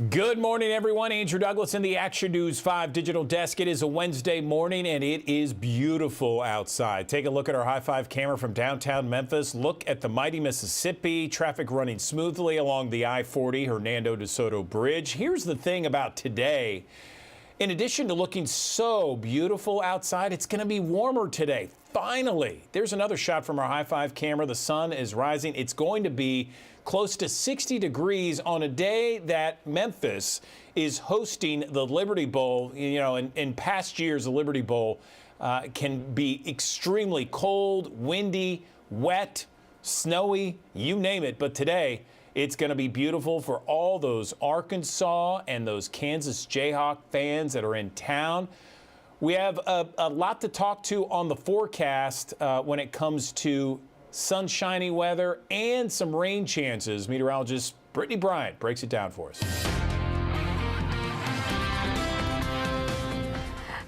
Good morning, everyone. Andrew Douglas in the Action News 5 digital desk. It is a Wednesday morning, and it is beautiful outside. Take a look at our High 5 camera from downtown Memphis. Look at the mighty Mississippi. Traffic running smoothly along the I-40 Hernando de Soto Bridge. Here's the thing about today. In addition to looking so beautiful outside, it's going to be warmer today. Finally, there's another shot from our High 5 camera. The sun is rising. It's going to be close to 60 degrees on a day that Memphis is hosting the Liberty Bowl. You know, in past years, the Liberty Bowl can be extremely cold, windy, wet, snowy, you name it. But today, it's going to be beautiful for all those Arkansas and those Kansas Jayhawk fans that are in town. We have a lot to talk to on the forecast when it comes to sunshiny weather and some rain chances. Meteorologist Brittany Bryant breaks it down for us.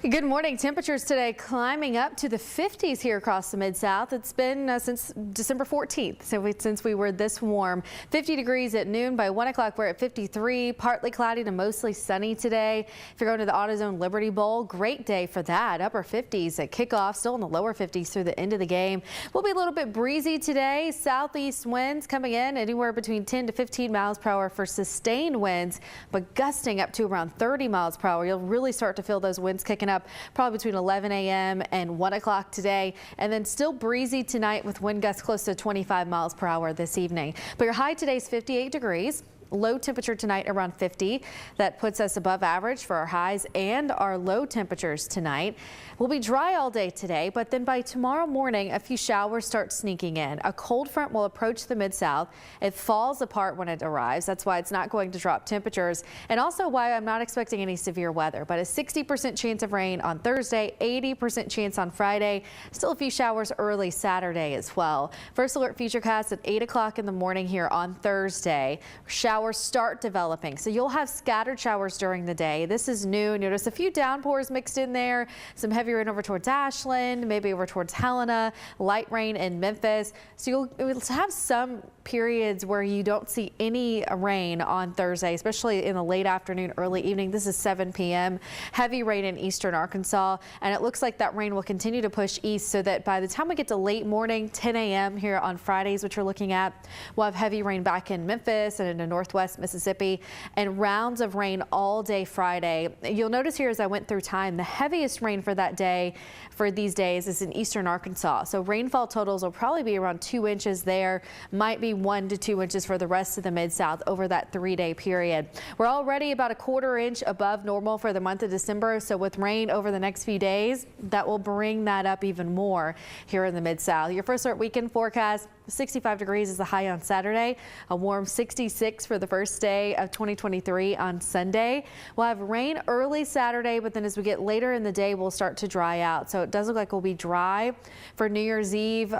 Good morning. Temperatures today climbing up to the 50s here across the Mid-South. It's been since December 14th, since we were this warm. 50 degrees at noon. By 1 o'clock, we're at 53. Partly cloudy to mostly sunny today. If you're going to the AutoZone Liberty Bowl, great day for that. Upper 50s at kickoff, still in the lower 50s through the end of the game. We'll be a little bit breezy today. Southeast winds coming in anywhere between 10 to 15 miles per hour for sustained winds, but gusting up to around 30 miles per hour. You'll really start to feel those winds kicking up probably between 11 a.m. and 1 o'clock today, and then still breezy tonight with wind gusts close to 25 miles per hour this evening. But your high today is 58 degrees. Low temperature tonight around 50. That puts us above average for our highs and our low temperatures tonight. We'll be dry all day today, but then by tomorrow morning, a few showers start sneaking in. A cold front will approach the Mid-South. It falls apart when it arrives. That's why it's not going to drop temperatures, and also why I'm not expecting any severe weather, but a 60% chance of rain on Thursday, 80% chance on Friday. Still a few showers early Saturday as well. First alert futurecast at 8 o'clock in the morning here on Thursday. Showers start developing, so you'll have scattered showers during the day. This is new. Notice a few downpours mixed in there, some heavy rain over towards Ashland, maybe over towards Helena, light rain in Memphis. So you'll have some periods where you don't see any rain on Thursday, especially in the late afternoon, early evening. This is 7 p.m. Heavy rain in eastern Arkansas, and it looks like that rain will continue to push east, so that by the time we get to late morning, 10 a.m. here on Fridays, which we're looking at, we'll have heavy rain back in Memphis and into northwest Mississippi, and rounds of rain all day Friday. You'll notice here as I went through time, the heaviest rain for that day, for these days, is in eastern Arkansas. So rainfall totals will probably be around 2 inches there, might be 1 to 2 inches for the rest of the Mid-South over that 3-day period. We're already about a 1/4 inch above normal for the month of December, so with rain over the next few days, that will bring that up even more here in the Mid-South. Your first alert weekend forecast: 65 degrees is the high on Saturday, a warm 66 for the first day of 2023 on Sunday. We'll have rain early Saturday, but then as we get later in the day, we'll start to dry out. So it does look like we'll be dry for New Year's Eve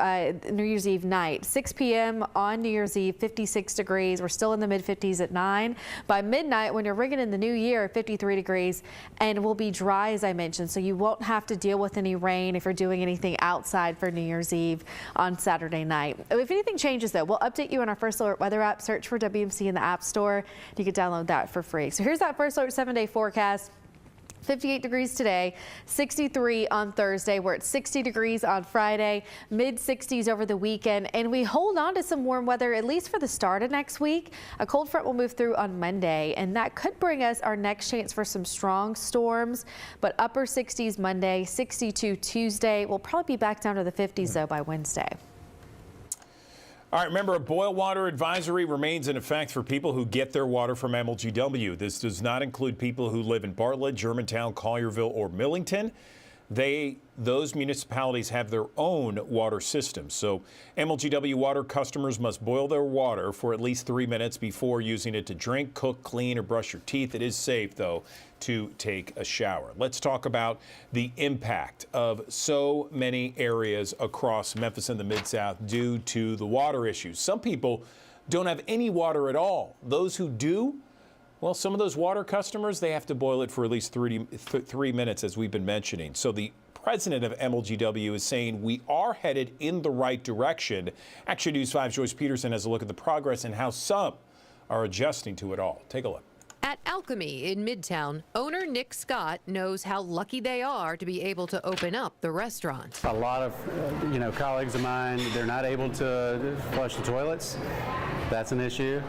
night. 6 p.m. on New Year's Eve, 56 degrees. We're still in the mid-50s at 9. By midnight, when you're ringing in the new year, 53 degrees, and we'll be dry, as I mentioned, so you won't have to deal with any rain if you're doing anything outside for New Year's Eve on Saturday night. If anything changes, though, we'll update you on our First Alert weather app. Search for WMC in the App Store. You can download that for free. So here's that First Alert 7-day forecast. 58 degrees today, 63 on Thursday. We're at 60 degrees on Friday, mid-60s over the weekend, and we hold on to some warm weather at least for the start of next week. A cold front will move through on Monday, and that could bring us our next chance for some strong storms, but upper 60s Monday, 62 Tuesday. We'll probably be back down to the 50s, though, by Wednesday. All right, remember, a boil water advisory remains in effect for people who get their water from MLGW. This does not include people who live in Bartlett, Germantown, Collierville, or Millington. Those municipalities have their own water systems. So MLGW water customers must boil their water for at least 3 minutes before using it to drink, cook, clean, or brush your teeth. It is safe, though, to take a shower. Let's talk about the impact of so many areas across Memphis and the Mid-South due to the water issues. Some people don't have any water at all. Those who do, well, some of those water customers, they have to boil it for at least 3 minutes, as we've been mentioning. So the president of MLGW is saying we are headed in the right direction. Action News 5's Joyce Peterson has a look at the progress and how some are adjusting to it all. Take a look. At Alchemy in Midtown, owner Nick Scott knows how lucky they are to be able to open up the restaurant. A lot of, colleagues of mine, they're not able to flush the toilets. That's an issue.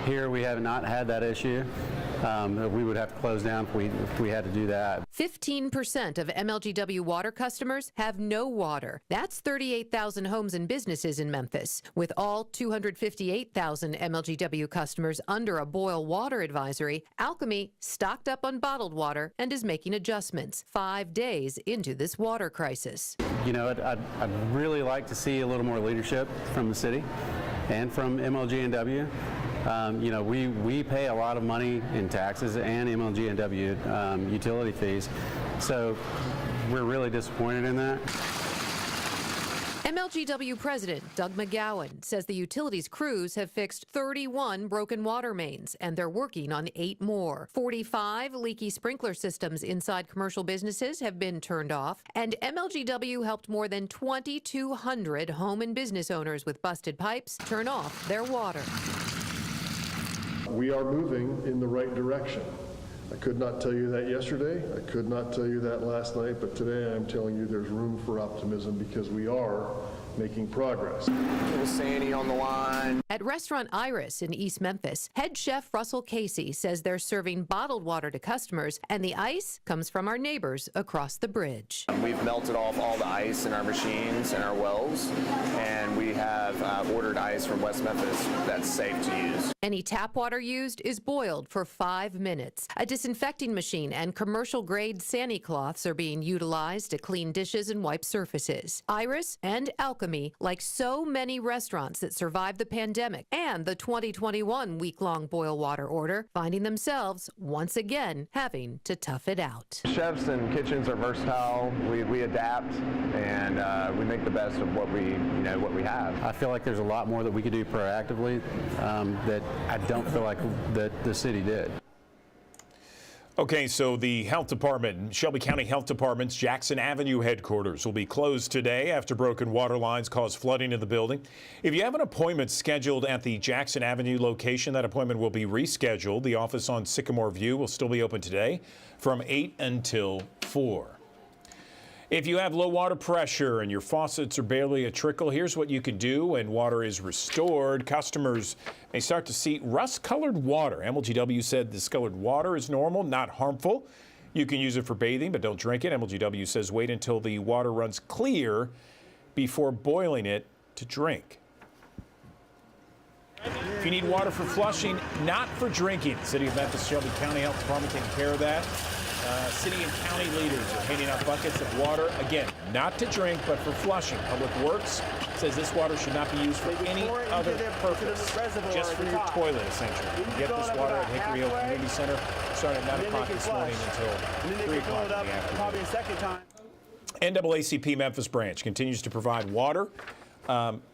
Here we have not had that issue. We would have to close down if we had to do that. 15% of MLGW water customers have no water. That's 38,000 homes and businesses in Memphis. With all 258,000 MLGW customers under a boil water advisory, Alchemy stocked up on bottled water and is making adjustments 5 days into this water crisis. I'd really like to see a little more leadership from the city and from MLG&W. We pay a lot of money in taxes and MLG&W utility fees, so we're really disappointed in that. MLGW President Doug McGowan says the utilities crews have fixed 31 broken water mains, and they're working on 8 more. 45 leaky sprinkler systems inside commercial businesses have been turned off, and MLGW helped more than 2,200 home and business owners with busted pipes turn off their water. We are moving in the right direction. I could not tell you that yesterday. I could not tell you that last night, but today I'm telling you there's room for optimism because we are making progress. Little Sandy on the line. At Restaurant Iris in East Memphis, head chef Russell Casey says they're serving bottled water to customers, and the ice comes from our neighbors across the bridge. We've melted off all the ice in our machines and our wells, and we have ordered ice from West Memphis that's safe to use. Any tap water used is boiled for 5 minutes. A disinfecting machine and commercial-grade Sani cloths are being utilized to clean dishes and wipe surfaces. Iris and Alchemy, like so many restaurants that survived the pandemic and the 2021 week-long boil water order, finding themselves once again having to tough it out. Chefs and kitchens are versatile. We adapt, and we make the best of what we have. I feel like there's a lot more that we could do proactively that I don't feel like that the city did. Okay, so the health department, Shelby County Health Department's Jackson Avenue headquarters will be closed today after broken water lines caused flooding in the building. If you have an appointment scheduled at the Jackson Avenue location, that appointment will be rescheduled. The office on Sycamore View will still be open today from 8 until 4. If you have low water pressure and your faucets are barely a trickle, here's what you can do when water is restored. Customers may start to see rust-colored water. MLGW said discolored water is normal, not harmful. You can use it for bathing, but don't drink it. MLGW says wait until the water runs clear before boiling it to drink. If you need water for flushing, not for drinking, the City of Memphis Shelby County Health Department taking care of that. City and county leaders are handing out buckets of water, again, not to drink, but for flushing. Public Works says this water should not be used for any other purpose, just for your toilet, essentially. You can get this water at Hickory Hill Community Center, starting at 9 o'clock this morning until 3 o'clock in the afternoon. NAACP Memphis branch continues to provide water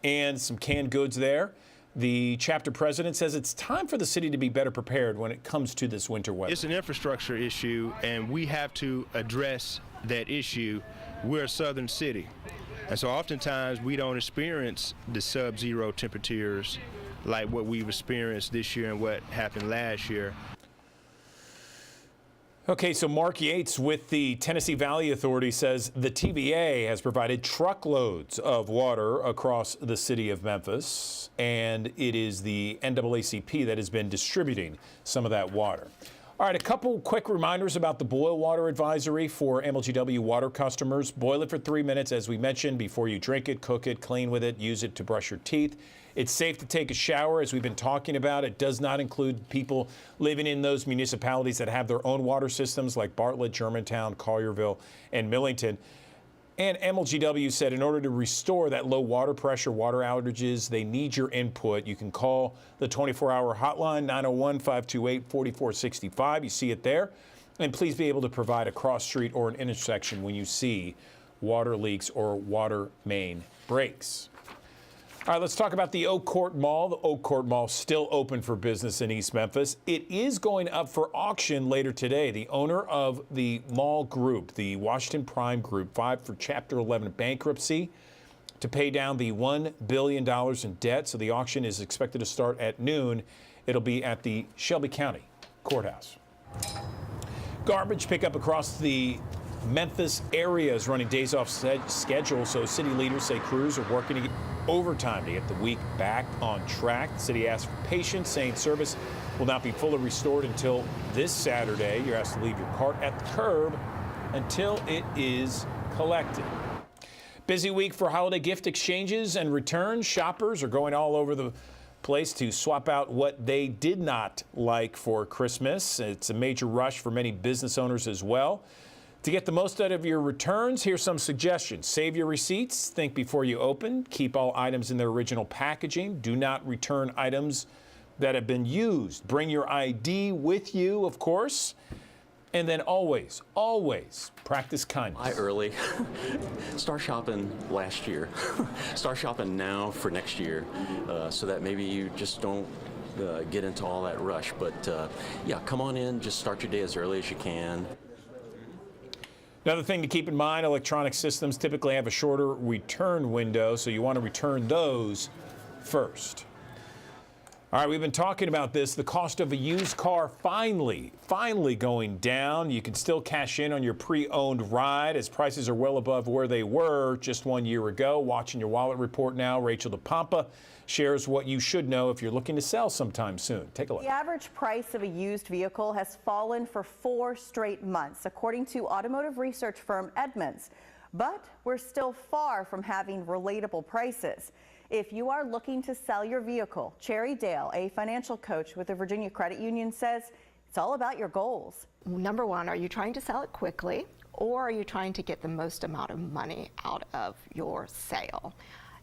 and some canned goods there. The chapter president says it's time for the city to be better prepared when it comes to this winter weather. It's an infrastructure issue, and we have to address that issue. We're a southern city, and so oftentimes we don't experience the sub-zero temperatures like what we've experienced this year and what happened last year. Okay, so Mark Yates with the Tennessee Valley Authority says the TVA has provided truckloads of water across the city of Memphis, and it is the NAACP that has been distributing some of that water. All right, a couple quick reminders about the boil water advisory for MLGW water customers. Boil it for 3 minutes, as we mentioned, before you drink it, cook it, clean with it, use it to brush your teeth. It's safe to take a shower, as we've been talking about. It does not include people living in those municipalities that have their own water systems like Bartlett, Germantown, Collierville, and Millington. And MLGW said in order to restore that low water pressure, water outages, they need your input. You can call the 24-hour hotline, 901-528-4465. You see it there. And please be able to provide a cross street or an intersection when you see water leaks or water main breaks. All right, let's talk about the Oak Court Mall. The Oak Court Mall still open for business in East Memphis. It is going up for auction later today. The owner of the mall group, the Washington Prime Group, filed for Chapter 11 bankruptcy to pay down the $1 billion in debt. So the auction is expected to start at noon. It'll be at the Shelby County Courthouse. Garbage pickup across the Memphis area is running days off schedule, so city leaders say crews are working to get overtime to get the week back on track. The city asked for patience, saying service will not be fully restored until this Saturday. You're asked to leave your cart at the curb until it is collected. Busy week for holiday gift exchanges and returns. Shoppers are going all over the place to swap out what they did not like for Christmas. It's a major rush for many business owners as well. To get the most out of your returns, here's some suggestions. Save your receipts. Think before you open. Keep all items in their original packaging. Do not return items that have been used. Bring your ID with you, of course. And then always practice kindness. Buy early. Start shopping last year. Start shopping now for next year, so that maybe you just don't get into all that rush. But yeah, come on in. Just start your day as early as you can. Another thing to keep in mind, electronic systems typically have a shorter return window, so you want to return those first. All right, we've been talking about this. The cost of a used car finally going down. You can still cash in on your pre-owned ride as prices are well above where they were just 1 year ago. Watching Your Wallet report now, Rachel DePompa shares what you should know if you're looking to sell sometime soon. Take a look. The average price of a used vehicle has fallen for 4 straight months, according to automotive research firm Edmunds. But we're still far from having relatable prices. If you are looking to sell your vehicle, Cherry Dale, a financial coach with the Virginia Credit Union, says it's all about your goals. Number one, are you trying to sell it quickly, or are you trying to get the most amount of money out of your sale?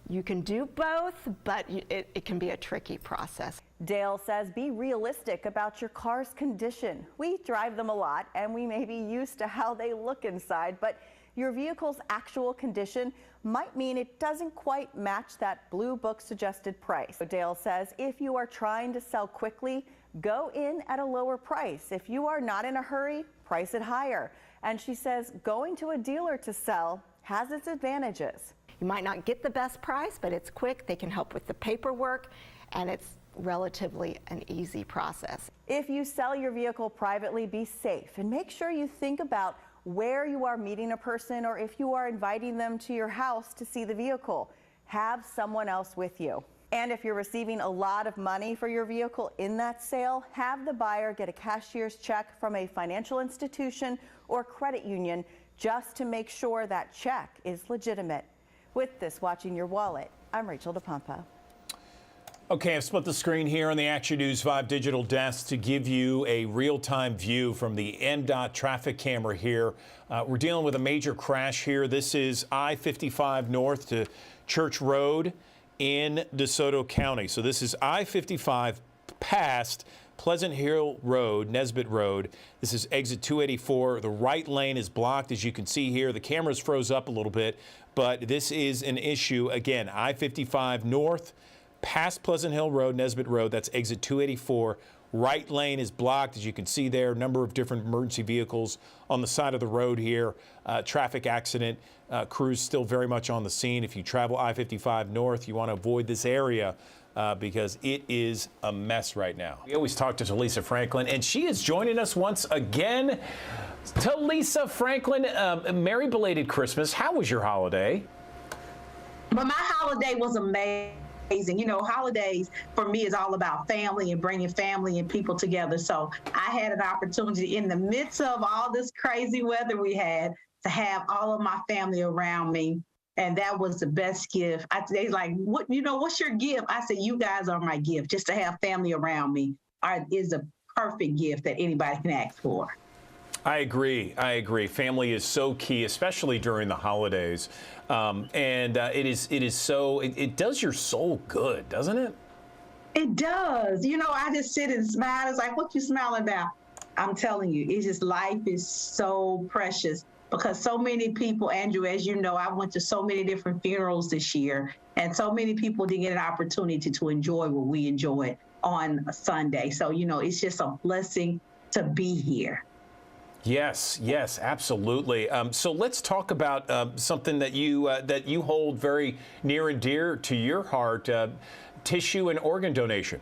You can do both, but it can be a tricky process. Dale says be realistic about your car's condition. We drive them a lot, and we may be used to how they look inside, but your vehicle's actual condition might mean it doesn't quite match that Blue Book suggested price. So Dale says if you are trying to sell quickly, go in at a lower price. If you are not in a hurry, price it higher. And she says going to a dealer to sell has its advantages. You might not get the best price, but it's quick. They can help with the paperwork, and it's relatively an easy process. If you sell your vehicle privately, be safe and make sure you think about where you are meeting a person or if you are inviting them to your house to see the vehicle. Have someone else with you. And if you're receiving a lot of money for your vehicle in that sale, have the buyer get a cashier's check from a financial institution or credit union just to make sure that check is legitimate. With this, Watching Your Wallet, I'm Rachel DePompa. Okay, I've split the screen here on the Action News 5 digital desk to give you a real-time view from the MDOT traffic camera here. We're dealing with a major crash here. This is I-55 north to Church Road in DeSoto County. So this is I-55 past Pleasant Hill Road, Nesbitt Road. This is exit 284. The right lane is blocked, as you can see here. The camera's froze up a little bit, but this is an issue. Again, I-55 north, past Pleasant Hill Road, Nesbitt Road, that's exit 284. Right lane is blocked, as you can see there. A number of different emergency vehicles on the side of the road here. Traffic accident. Crews still very much on the scene. If you travel I-55 north, you want to avoid this area because it is a mess right now. We always talk to Talisa Franklin, and she is joining us once again. Talisa Franklin, merry belated Christmas. How was your holiday? But my holiday was amazing. You know, holidays for me is all about family and bringing family and people together. So I had an opportunity in the midst of all this crazy weather we had to have all of my family around me. And that was the best gift. They're like, what's your gift? I said, you guys are my gift. Just to have family around me is a perfect gift that anybody can ask for. I agree. Family is so key, especially during the holidays. It does your soul good, doesn't it? It does. You know, I just sit and smile. It's like, what you smiling about? I'm telling you, it's just, life is so precious because so many people, Andrew, as you know, I went to so many different funerals this year, and so many people didn't get an opportunity to enjoy what we enjoyed on a Sunday. So, you know, it's just a blessing to be here. Yes, yes, absolutely. So let's talk about something that you hold very near and dear to your heart: tissue and organ donation.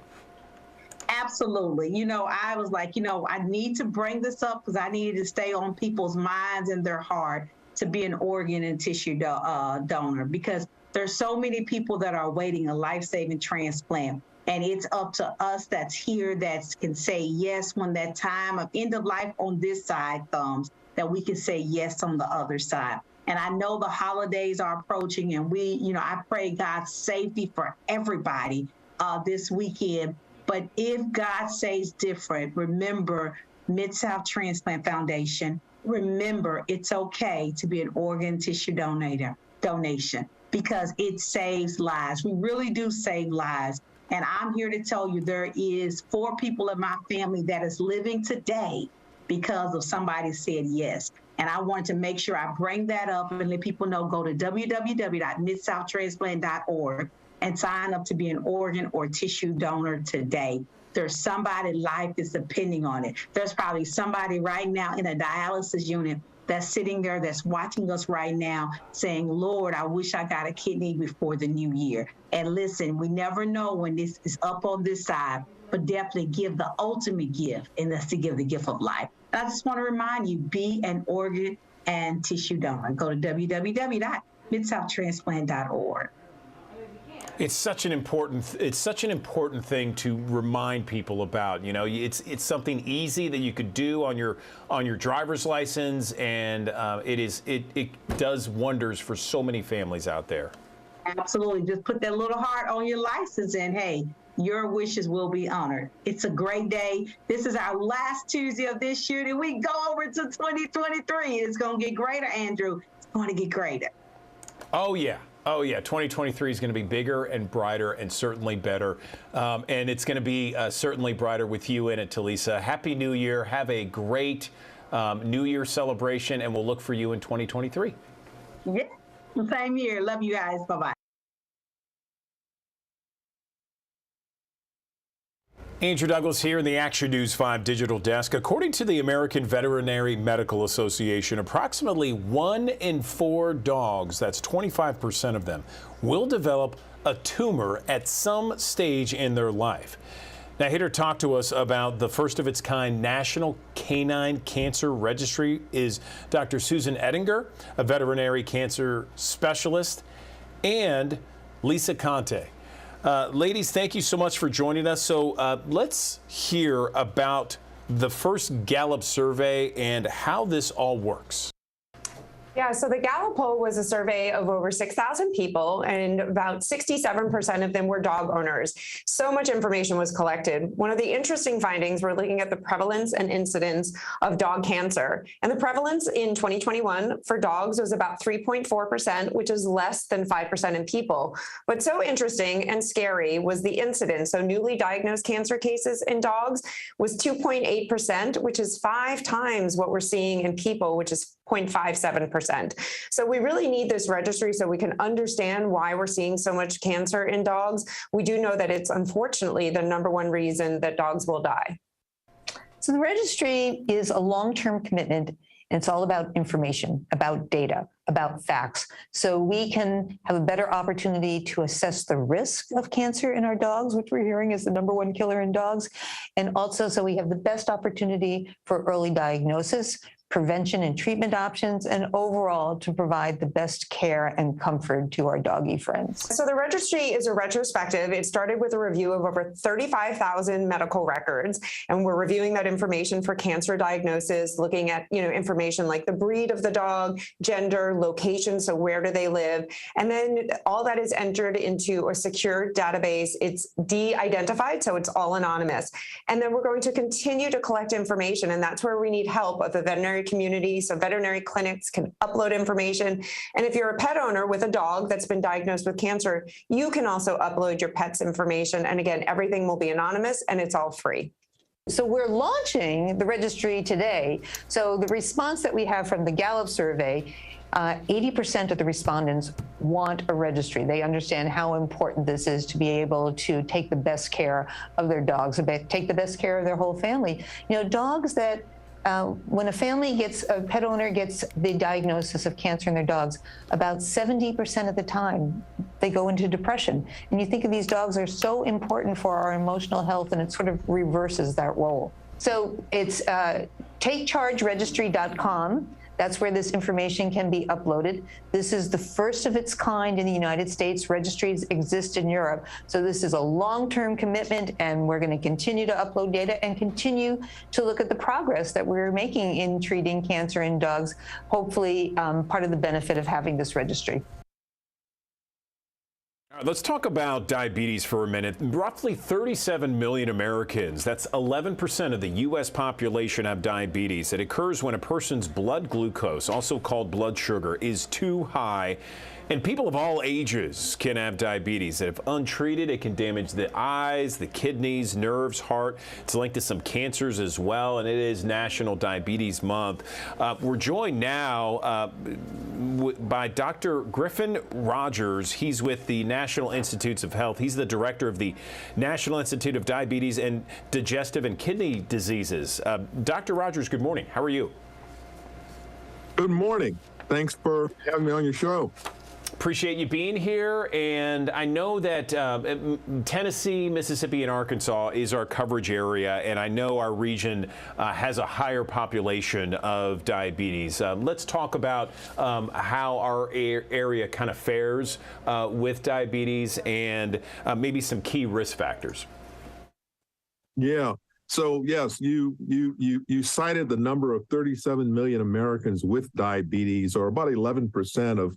Absolutely. I was like, I need to bring this up because I needed to stay on people's minds and their heart to be an organ and tissue donor, because there's so many people that are awaiting a life-saving transplant. And it's up to us that's here that can say yes when that time of end of life on this side comes, that we can say yes on the other side. And I know the holidays are approaching, and I pray God's safety for everybody this weekend. But if God says different, remember Mid-South Transplant Foundation. Remember, it's okay to be an organ tissue donation, because it saves lives. We really do save lives. And I'm here to tell you there is 4 people in my family that is living today because of somebody said yes. And I want to make sure I bring that up and let people know, go to www.midsouhtransplant.org and sign up to be an organ or tissue donor today. There's somebody's life is depending on it. There's probably somebody right now in a dialysis unit that's sitting there, that's watching us right now saying, Lord, I wish I got a kidney before the new year. And listen, we never know when this is up on this side, but definitely give the ultimate gift, and that's to give the gift of life. And I just want to remind you, be an organ and tissue donor. Go to www.midsouhtransplant.org. It's such an important thing to remind people about. It's something easy that you could do on your driver's license, and it does wonders for so many families out there. Absolutely. Just put that little heart on your license, and hey, your wishes will be honored. It's a great day. This is our last Tuesday of this year, and we go over to 2023. It's going to get greater, Andrew. It's going to get greater. Oh, yeah. Oh, yeah. 2023 is going to be bigger and brighter and certainly better. And it's going to be certainly brighter with you in it, Talisa. Happy New Year. Have a great New Year celebration, and we'll look for you in 2023. Yeah. Same here. Love you guys. Bye-bye. Andrew Douglas here in the Action News 5 digital desk. According to the American Veterinary Medical Association, approximately 1 in 4 dogs, that's 25% of them, will develop a tumor at some stage in their life. Now, here to talk to us about the first of its kind National Canine Cancer Registry is Dr. Susan Ettinger, a veterinary cancer specialist, and Lisa Conte. Ladies, thank you so much for joining us. So let's hear about the first Gallup survey and how this all works. Yeah, so the Gallup poll was a survey of over 6,000 people, and about 67% of them were dog owners. So much information was collected. One of the interesting findings, we're looking at the prevalence and incidence of dog cancer. And the prevalence in 2021 for dogs was about 3.4%, which is less than 5% in people. What's so interesting and scary was the incidence. So newly diagnosed cancer cases in dogs was 2.8%, which is 5 times what we're seeing in people, which is 0.57%. So we really need this registry so we can understand why we're seeing so much cancer in dogs. We do know that it's unfortunately the #1 reason that dogs will die. So the registry is a long-term commitment, and it's all about information, about data, about facts. So we can have a better opportunity to assess the risk of cancer in our dogs, which we're hearing is the #1 killer in dogs. And also, so we have the best opportunity for early diagnosis, prevention and treatment options, and overall to provide the best care and comfort to our doggy friends. So the registry is a retrospective. It started with a review of over 35,000 medical records, and we're reviewing that information for cancer diagnosis, looking at information like the breed of the dog, gender, location, so where do they live, and then all that is entered into a secure database. It's de-identified, so it's all anonymous. And then we're going to continue to collect information, and that's where we need help of the veterinary community, so veterinary clinics can upload information. And if you're a pet owner with a dog that's been diagnosed with cancer, you can also upload your pet's information. And again, everything will be anonymous and it's all free. So we're launching the registry today. So the response that we have from the Gallup survey, 80% of the respondents want a registry. They understand how important this is to be able to take the best care of their dogs, take the best care of their whole family. Dogs that when a pet owner gets the diagnosis of cancer in their dogs, about 70% of the time they go into depression. And you think of these dogs are so important for our emotional health, and it sort of reverses that role. So it's takechargeregistry.com. That's where this information can be uploaded. This is the first of its kind in the United States. Registries exist in Europe. So this is a long-term commitment, and we're going to continue to upload data and continue to look at the progress that we're making in treating cancer in dogs, hopefully part of the benefit of having this registry. All right, let's talk about diabetes for a minute. Roughly 37 million Americans, that's 11% of the U.S. population, have diabetes. It occurs when a person's blood glucose, also called blood sugar, is too high. And people of all ages can have diabetes. If untreated, it can damage the eyes, the kidneys, nerves, heart. It's linked to some cancers as well, and it is National Diabetes Month. We're joined now by Dr. Griffin Rogers. He's with the National Institutes of Health. He's the director of the National Institute of Diabetes and Digestive and Kidney Diseases. Dr. Rogers, good morning. How are you? Good morning. Thanks for having me on your show. Appreciate you being here, and I know that Tennessee, Mississippi, and Arkansas is our coverage area, and I know our region has a higher population of diabetes. Let's talk about how our area kind of fares with diabetes and maybe some key risk factors. Yeah. So yes, you cited the number of 37 million Americans with diabetes, or about 11% of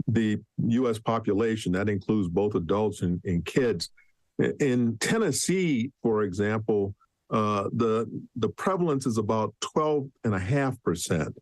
the U.S. population. That includes both adults and kids. In Tennessee, for example, the prevalence is about 12.5%.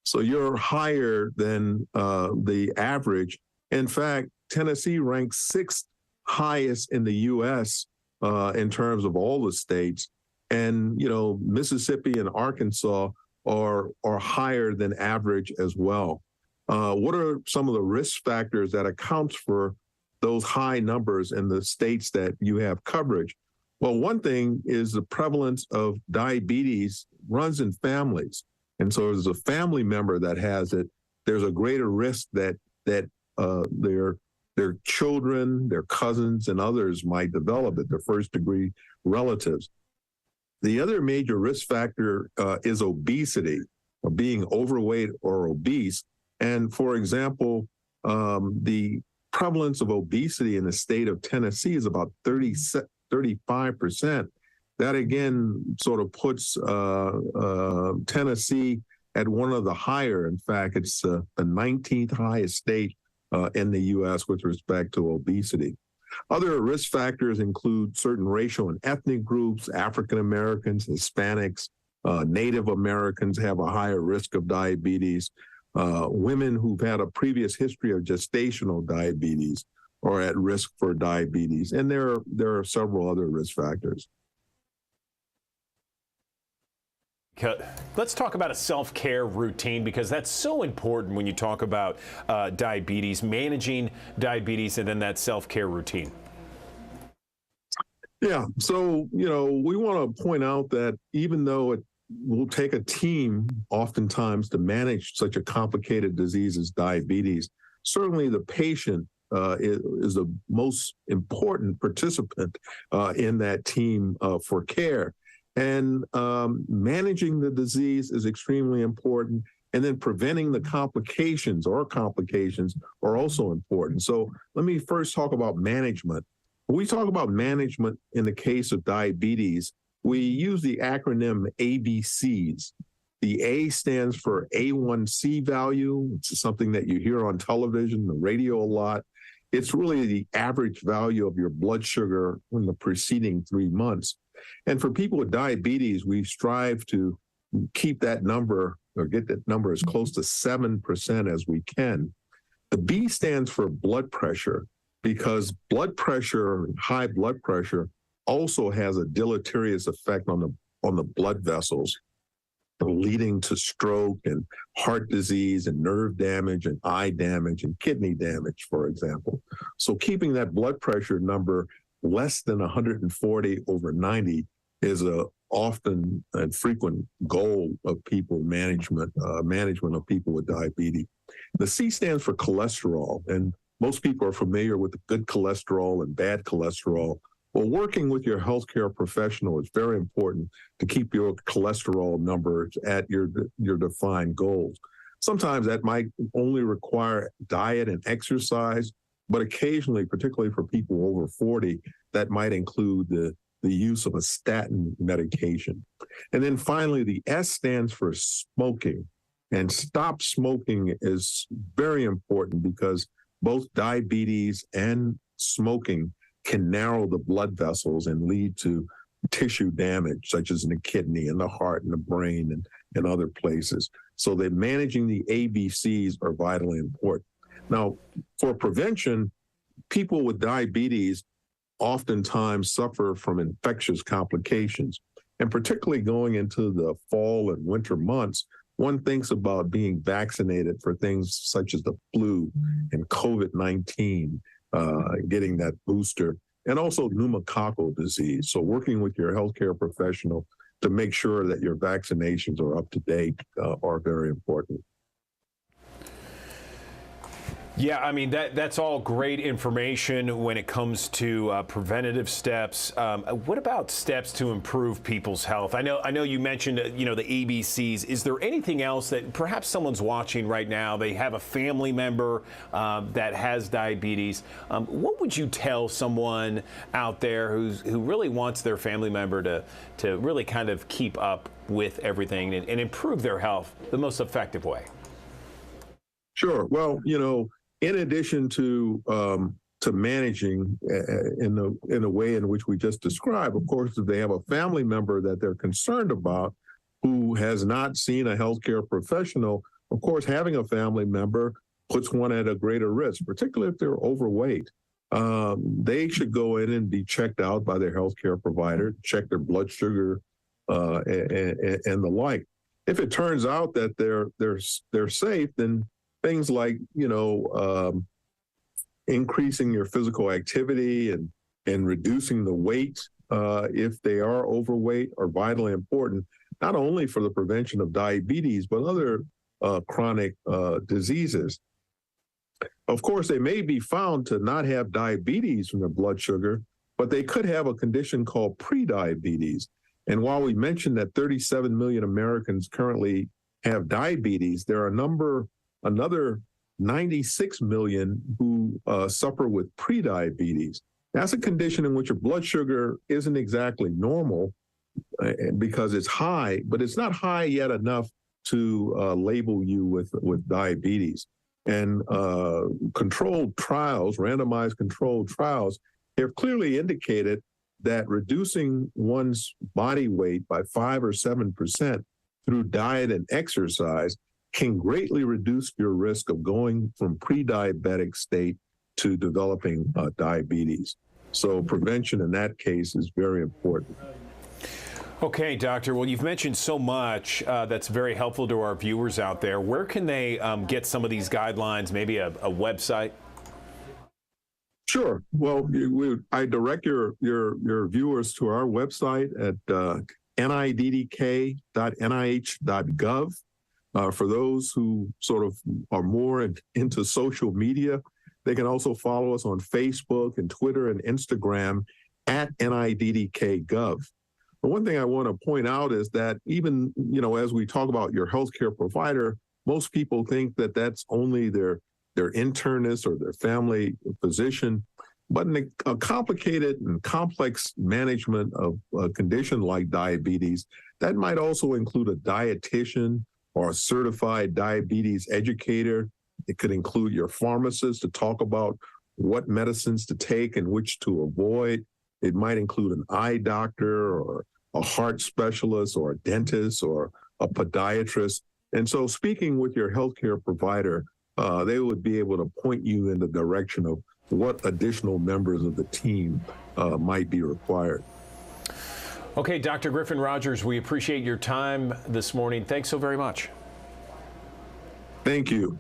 So you're higher than the average. In fact, Tennessee ranks 6th highest in the U.S. In terms of all the states. And, Mississippi and Arkansas are higher than average as well. What are some of the risk factors that accounts for those high numbers in the states that you have coverage? Well, one thing is the prevalence of diabetes runs in families. And so as a family member that has it, there's a greater risk that their children, their cousins, and others might develop it, their first-degree relatives. The other major risk factor is obesity, or being overweight or obese. And for example, the prevalence of obesity in the state of Tennessee is about 35%. That again sort of puts Tennessee at one of the higher. In fact, it's the 19th highest state in the U.S. with respect to obesity. Other risk factors include certain racial and ethnic groups. African Americans, Hispanics, Native Americans have a higher risk of diabetes. Women who've had a previous history of gestational diabetes are at risk for diabetes. And there are several other risk factors. Let's talk about a self-care routine, because that's so important when you talk about diabetes, managing diabetes, and then that self-care routine. Yeah. So, we want to point out that even though it will take a team oftentimes to manage such a complicated disease as diabetes, certainly the patient is the most important participant in that team for care. And managing the disease is extremely important. And then preventing the complications are also important. So let me first talk about management. When we talk about management in the case of diabetes, we use the acronym ABCs. The A stands for A1C value, which is something that you hear on television, the radio a lot. It's really the average value of your blood sugar in the preceding 3 months. And for people with diabetes, we strive to keep that number or get that number as close to 7% as we can. The B stands for blood pressure, because blood pressure, high blood pressure, also has a deleterious effect on the blood vessels, leading to stroke and heart disease and nerve damage and eye damage and kidney damage, for example. So keeping that blood pressure number less than 140/90 is a often and frequent goal of people management of people with diabetes. The C stands for cholesterol, and most people are familiar with the good cholesterol and bad cholesterol. Well, working with your healthcare professional is very important to keep your cholesterol numbers at your defined goals. Sometimes that might only require diet and exercise, but occasionally, particularly for people over 40, that might include the use of a statin medication. And then finally, the S stands for smoking. And stop smoking is very important because both diabetes and smoking can narrow the blood vessels and lead to tissue damage, such as in the kidney and the heart and the brain and other places. So that managing the ABCs are vitally important. Now, for prevention, people with diabetes oftentimes suffer from infectious complications. And particularly going into the fall and winter months, one thinks about being vaccinated for things such as the flu and COVID-19, getting that booster, and also pneumococcal disease. So working with your healthcare professional to make sure that your vaccinations are up to date are very important. Yeah, I mean, that's all great information when it comes to preventative steps. What about steps to improve people's health? I know you mentioned, the ABCs. Is there anything else that perhaps someone's watching right now, they have a family member that has diabetes? What would you tell someone out there who really wants their family member to really kind of keep up with everything and improve their health the most effective way? Sure. Well, in addition to managing in the way in which we just described, of course, if they have a family member that they're concerned about who has not seen a healthcare professional, of course, having a family member puts one at a greater risk, particularly if they're overweight. They should go in and be checked out by their healthcare provider, check their blood sugar and the like. If it turns out that they're safe, then things like, increasing your physical activity and reducing the weight if they are overweight are vitally important, not only for the prevention of diabetes, but other chronic diseases. Of course, they may be found to not have diabetes from their blood sugar, but they could have a condition called prediabetes. And while we mentioned that 37 million Americans currently have diabetes, there are another 96 million who suffer with prediabetes. That's a condition in which your blood sugar isn't exactly normal because it's high, but it's not high yet enough to label you with diabetes. And randomized controlled trials have clearly indicated that reducing one's body weight by 5 or 7% through diet and exercise can greatly reduce your risk of going from pre-diabetic state to developing diabetes. So prevention in that case is very important. Okay, doctor. Well, you've mentioned so much that's very helpful to our viewers out there. Where can they get some of these guidelines, maybe a website? Sure. Well, I direct your viewers to our website at niddk.nih.gov. For those who sort of are more into social media, they can also follow us on Facebook and Twitter and Instagram at niddk.gov. But one thing I want to point out is that even, as we talk about your healthcare provider, most people think that that's only their internist or their family physician. But in a complicated and complex management of a condition like diabetes, that might also include a dietitian or a certified diabetes educator. It could include your pharmacist to talk about what medicines to take and which to avoid. It might include an eye doctor or a heart specialist or a dentist or a podiatrist. And so speaking with your healthcare provider, they would be able to point you in the direction of what additional members of the team might be required. Okay, Dr. Griffin Rogers, we appreciate your time this morning. Thanks so very much. Thank you.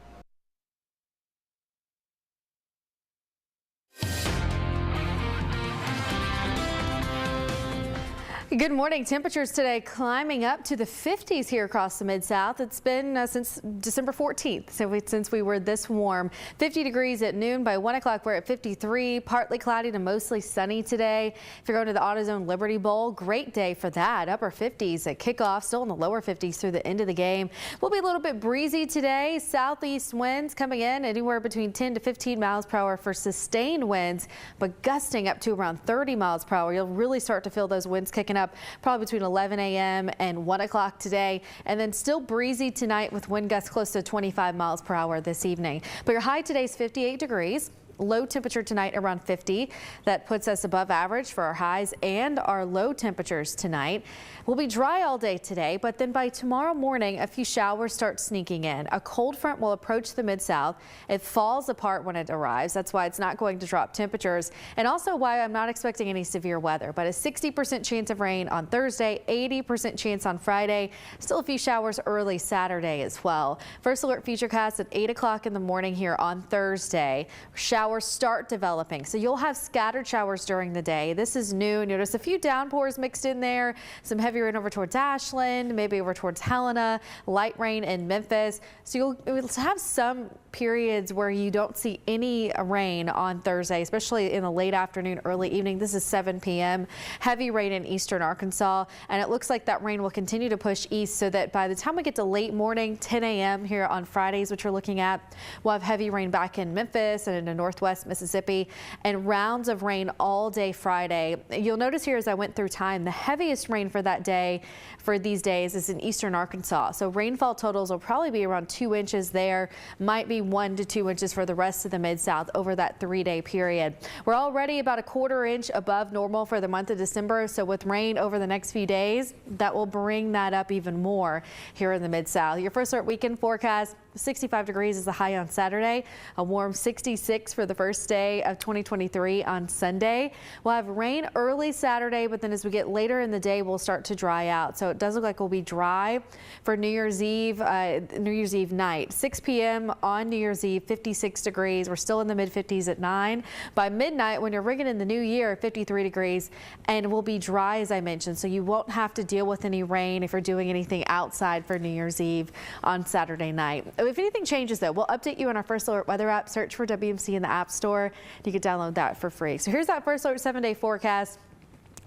Good morning. Temperatures today climbing up to the 50s here across the Mid-South. It's been since December 14th, since we were this warm. 50 degrees at noon. By 1 o'clock, we're at 53. Partly cloudy to mostly sunny today. If you're going to the AutoZone Liberty Bowl, great day for that. Upper 50s at kickoff, still in the lower 50s through the end of the game. We'll be a little bit breezy today. Southeast winds coming in anywhere between 10 to 15 miles per hour for sustained winds, but gusting up to around 30 miles per hour. You'll really start to feel those winds kicking up probably between 11 a.m. and 1 o'clock today, and then still breezy tonight with wind gusts close to 25 miles per hour this evening. But your high today is 58 degrees. Low temperature tonight around 50. That puts us above average for our highs and our low temperatures tonight. We'll be dry all day today, but then by tomorrow morning, a few showers start sneaking in. A cold front will approach the Mid-South. It falls apart when it arrives. That's why it's not going to drop temperatures, and also why I'm not expecting any severe weather, but a 60% chance of rain on Thursday, 80% chance on Friday. Still a few showers early Saturday as well. First alert futurecast at 8 o'clock in the morning here on Thursday. Showers start developing, so you'll have scattered showers during the day. This is new. Notice a few downpours mixed in there, some heavy rain over towards Ashland, maybe over towards Helena, light rain in Memphis. So you'll have some periods where you don't see any rain on Thursday, especially in the late afternoon, early evening. This is 7 p.m. Heavy rain in eastern Arkansas, and it looks like that rain will continue to push east, so that by the time we get to late morning, 10 a.m. here on Fridays, which we're looking at, we'll have heavy rain back in Memphis and into northwest Mississippi, and rounds of rain all day Friday. You'll notice here as I went through time, the heaviest rain for that day, for these days, is in eastern Arkansas. So rainfall totals will probably be around 2 inches there, might be 1 to 2 inches for the rest of the Mid-South over that 3-day period. We're already about a 1/4 inch above normal for the month of December, so with rain over the next few days, that will bring that up even more here in the Mid-South. Your first alert weekend forecast: 65 degrees is the high on Saturday, a warm 66 for the first day of 2023 on Sunday. We'll have rain early Saturday, but then as we get later in the day, we'll start to dry out. So it does look like we'll be dry for New Year's Eve night. 6 p.m. on New Year's Eve, 56 degrees. We're still in the mid-50s at 9. By midnight, when you're ringing in the new year, 53 degrees, and we'll be dry, as I mentioned, so you won't have to deal with any rain if you're doing anything outside for New Year's Eve on Saturday night. If anything changes, though, we'll update you on our First Alert weather app. Search for WMC in the App Store. You can download that for free. So here's that First Alert 7-day forecast.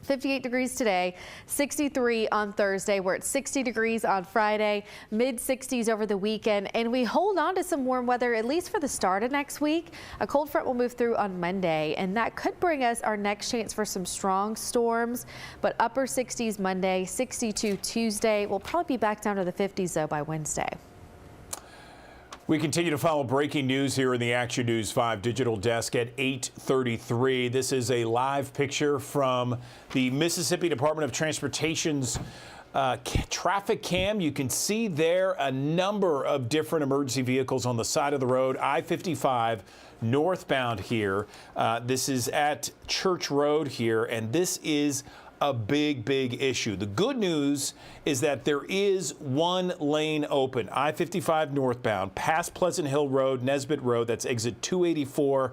58 degrees today, 63 on Thursday. We're at 60 degrees on Friday, mid-60s over the weekend, and we hold on to some warm weather at least for the start of next week. A cold front will move through on Monday, and that could bring us our next chance for some strong storms, but upper 60s Monday, 62 Tuesday. We'll probably be back down to the 50s, though, by Wednesday. We continue to follow breaking news here in the Action News 5 digital desk at 8:33. This is a live picture from the Mississippi Department of Transportation's traffic cam. You can see there a number of different emergency vehicles on the side of the road, I-55 northbound here. This is at Church Road here, and this is a big issue. The good news is that there is one lane open, I-55 northbound, past Pleasant Hill Road, Nesbitt Road, that's exit 284.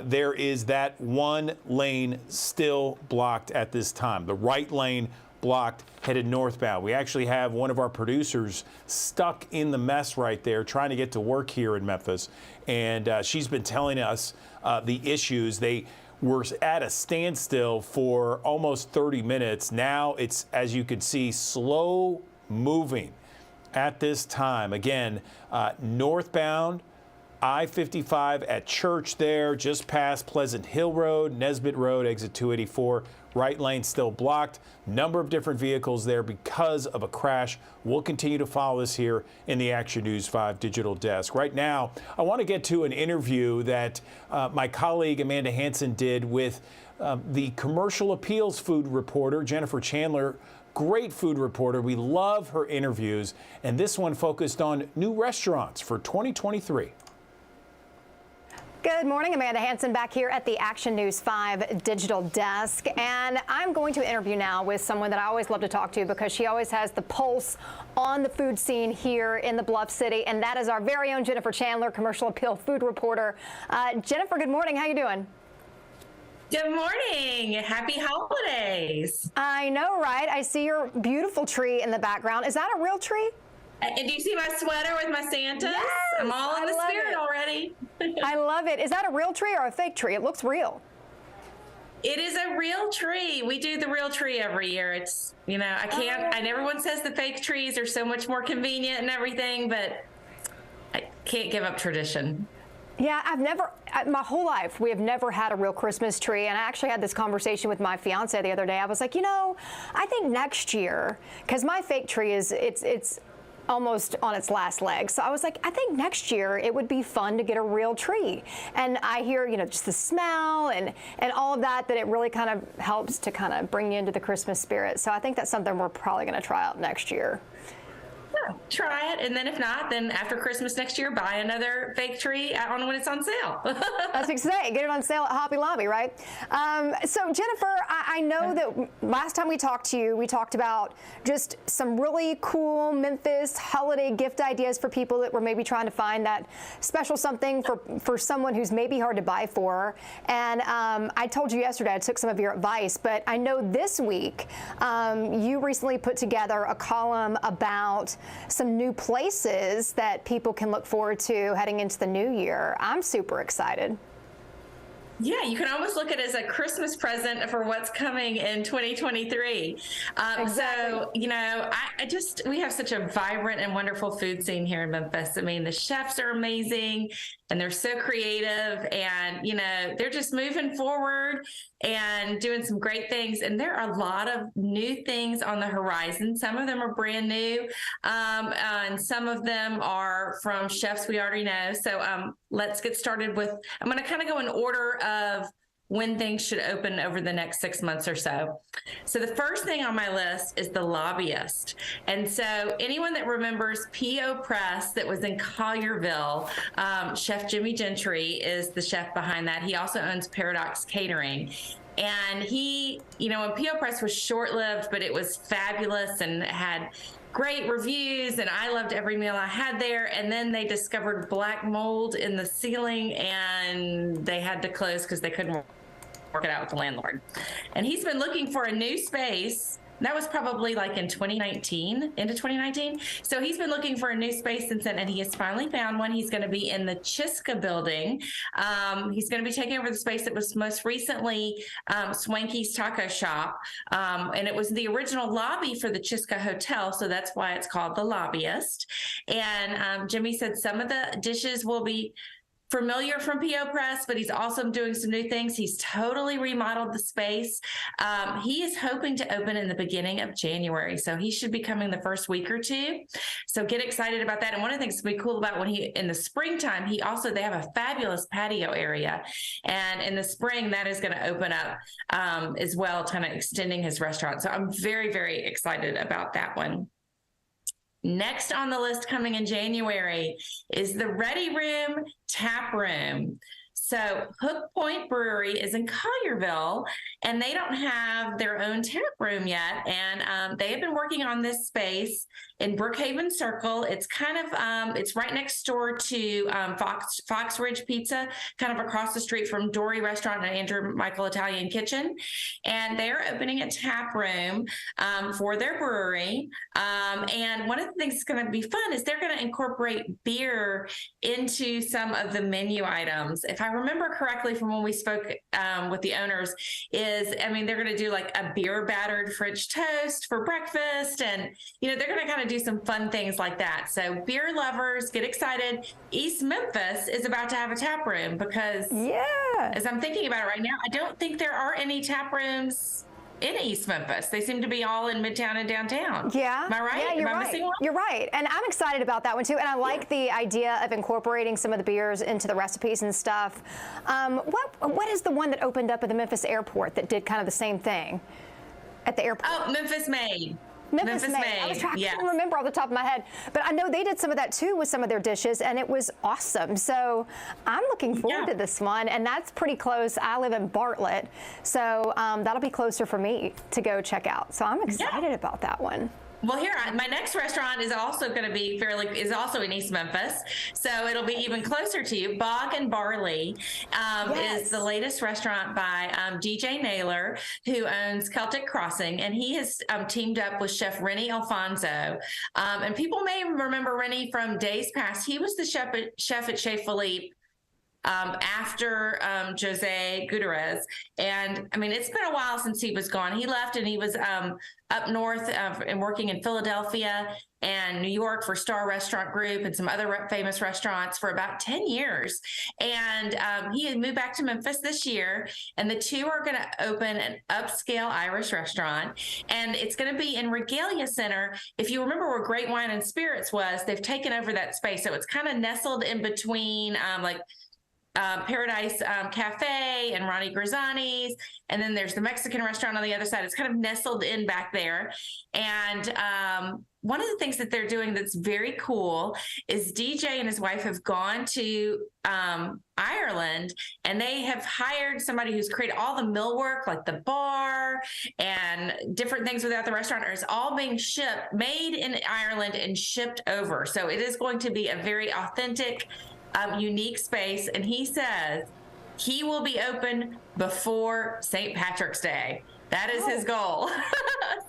There is that one lane still blocked at this time. The right lane blocked, headed northbound. We actually have one of our producers stuck in the mess right there trying to get to work here in Memphis, and she's been telling us the issues. They were at a standstill for almost 30 minutes. Now it's, as you can see, slow moving at this time. Again, northbound, I-55 at Church there, just past Pleasant Hill Road, Nesbitt Road, exit 284. Right lane still blocked. Number of different vehicles there because of a crash. We'll continue to follow this here in the Action News 5 digital desk. Right now, I want to get to an interview that my colleague Amanda Hansen did with the commercial appeals food reporter, Jennifer Chandler. Great food reporter. We love her interviews. And this one focused on new restaurants for 2023. Good morning, Amanda Hansen back here at the Action News 5 digital desk. And I'm going to interview now with someone that I always love to talk to because she always has the pulse on the food scene here in the Bluff City. And that is our very own Jennifer Chandler, commercial appeal food reporter. Jennifer, good morning. How you doing? Good morning. Happy holidays. I know, right? I see your beautiful tree in the background. Is that a real tree? And do you see my sweater with my Santas? Yes, I'm all in the spirit already. I love it. Is that a real tree or a fake tree? It looks real. It is a real tree. We do the real tree every year. It's, you know, and everyone says the fake trees are so much more convenient and everything, but I can't give up tradition. Yeah, my whole life, we have never had a real Christmas tree. And I actually had this conversation with my fiance the other day. I was like, you know, I think next year, because my fake tree it's almost on its last leg. So I was like, I think next year it would be fun to get a real tree. And I hear, you know, just the smell and all of that it really kind of helps to kind of bring you into the Christmas spirit. So I think that's something we're probably going to try out next year. Yeah, try it, and then if not, then after Christmas next year, buy another fake tree when it's on sale. That's what you say. Get it on sale at Hobby Lobby, right? So Jennifer, I know that last time we talked to you, we talked about just some really cool Memphis holiday gift ideas for people that were maybe trying to find that special something for someone who's maybe hard to buy for. And I told you yesterday I took some of your advice, but I know this week you recently put together a column about some new places that people can look forward to heading into the new year. I'm super excited. Yeah, you can almost look at it as a Christmas present for what's coming in 2023. Exactly. So, you know, we have such a vibrant and wonderful food scene here in Memphis. I mean, the chefs are amazing and they're so creative and, you know, they're just moving forward and doing some great things. And there are a lot of new things on the horizon. Some of them are brand new, and some of them are from chefs we already know. So let's get started with, I'm going to kind of go in order of when things should open over the next 6 months or so. So the first thing on my list is the Lobbyist. And so anyone that remembers P.O. Press that was in Collierville, Chef Jimmy Gentry is the chef behind that. He also owns Paradox Catering. And he, you know, when P.O. Press was short-lived, but it was fabulous and had great reviews, and I loved every meal I had there. And then they discovered black mold in the ceiling, and they had to close because they couldn't work it out with the landlord. And he's been looking for a new space. That was probably like in 2019, into 2019. So he's been looking for a new space since then, and he has finally found one. He's going to be in the Chiska building. He's going to be taking over the space that was most recently Swanky's Taco Shop. And it was the original lobby for the Chiska Hotel. So that's why it's called the Lobbyist. And Jimmy said some of the dishes will be familiar from P.O. Press, but he's also doing some new things. He's totally remodeled the space. He is hoping to open in the beginning of January. So he should be coming the first week or two. So get excited about that. And one of the things that's really cool about when in the springtime, they have a fabulous patio area. And in the spring, that is going to open up as well, kind of extending his restaurant. So I'm very, very excited about that one. Next on the list coming in January is the Ready Room Tap Room. So Hook Point Brewery is in Collierville, and they don't have their own tap room yet. And they have been working on this space in Brookhaven Circle. It's kind of, it's right next door to Fox Ridge Pizza, kind of across the street from Dory Restaurant and Andrew Michael Italian Kitchen. And they're opening a tap room for their brewery. And one of the things that's going to be fun is they're going to incorporate beer into some of the menu items. If I remember correctly from when we spoke with the owners, they're going to do like a beer battered French toast for breakfast. And, you know, they're going to kind of do some fun things like that. So beer lovers, get excited. East Memphis is about to have a tap room because as I'm thinking about it right now, I don't think there are any tap rooms in East Memphis. They seem to be all in Midtown and downtown. Yeah. Am I right? Yeah, you're Am I right. missing one? You're right. And I'm excited about that one too. And I like the idea of incorporating some of the beers into the recipes and stuff. What is the one that opened up at the Memphis airport that did kind of the same thing at the airport? Oh, Memphis Made. Memphis Made. I was trying to remember off the top of my head, but I know they did some of that too with some of their dishes, and it was awesome. So I'm looking forward to this one, and that's pretty close. I live in Bartlett, so that'll be closer for me to go check out. So I'm excited about that one. Well, here, my next restaurant is also going to be is also in East Memphis. So it'll be even closer to you. Bog and Barley is the latest restaurant by DJ Naylor, who owns Celtic Crossing. And he has teamed up with Chef Rennie Alfonso. And people may remember Rennie from days past. He was the chef at Chez Philippe after Jose Gutierrez. And I mean, it's been a while since he was gone. He left and he was up north and working in Philadelphia and New York for Star Restaurant Group and some other famous restaurants for about 10 years. And he had moved back to Memphis this year, and the two are going to open an upscale Irish restaurant, and it's going to be in Regalia Center. If you remember where Great Wine and Spirits was, they've taken over that space. So it's kind of nestled in between Paradise Cafe and Ronnie Grisani's, and then there's the Mexican restaurant on the other side. It's kind of nestled in back there. And one of the things that they're doing that's very cool is DJ and his wife have gone to Ireland, and they have hired somebody who's created all the millwork, like the bar and different things without the restaurant. It's all being made in Ireland and shipped over. So it is going to be a very authentic, unique space. And he says he will be open before St. Patrick's Day. That is his goal.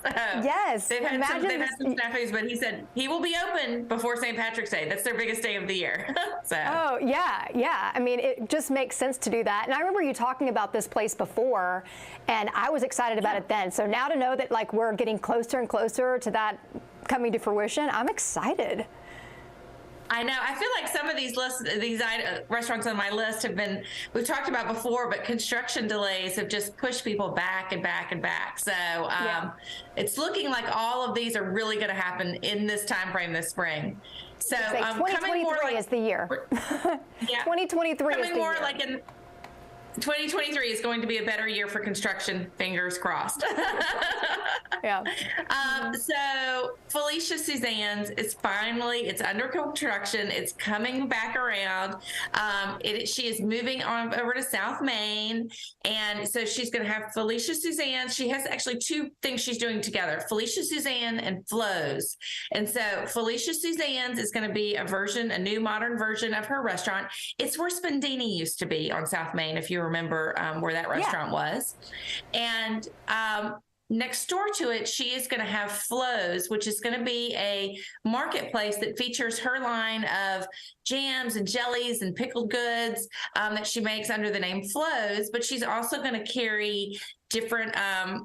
So yes. They've had some snafus, but he said he will be open before St. Patrick's Day. That's their biggest day of the year. Oh, yeah. I mean, it just makes sense to do that. And I remember you talking about this place before, and I was excited about it then. So now to know that we're getting closer and closer to that coming to fruition, I'm excited. I know. I feel like some of these restaurants on my list we've talked about before, but construction delays have just pushed people back and back and back. So it's looking like all of these are really going to happen in this time frame this spring. So 2023 is the year. 2023 is the year. 2023 is going to be a better year for construction. Fingers crossed. So Felicia Suzanne's is it's under construction. It's coming back around. She is moving on over to South Main. And so she's going to have Felicia Suzanne. She has actually two things she's doing together, Felicia Suzanne and Flo's. And so Felicia Suzanne's is going to be a new modern version of her restaurant. It's where Spendini used to be on South Main, if you remember where that restaurant was. And next door to it, she is going to have Flo's, which is going to be a marketplace that features her line of jams and jellies and pickled goods that she makes under the name Flo's. But she's also going to carry different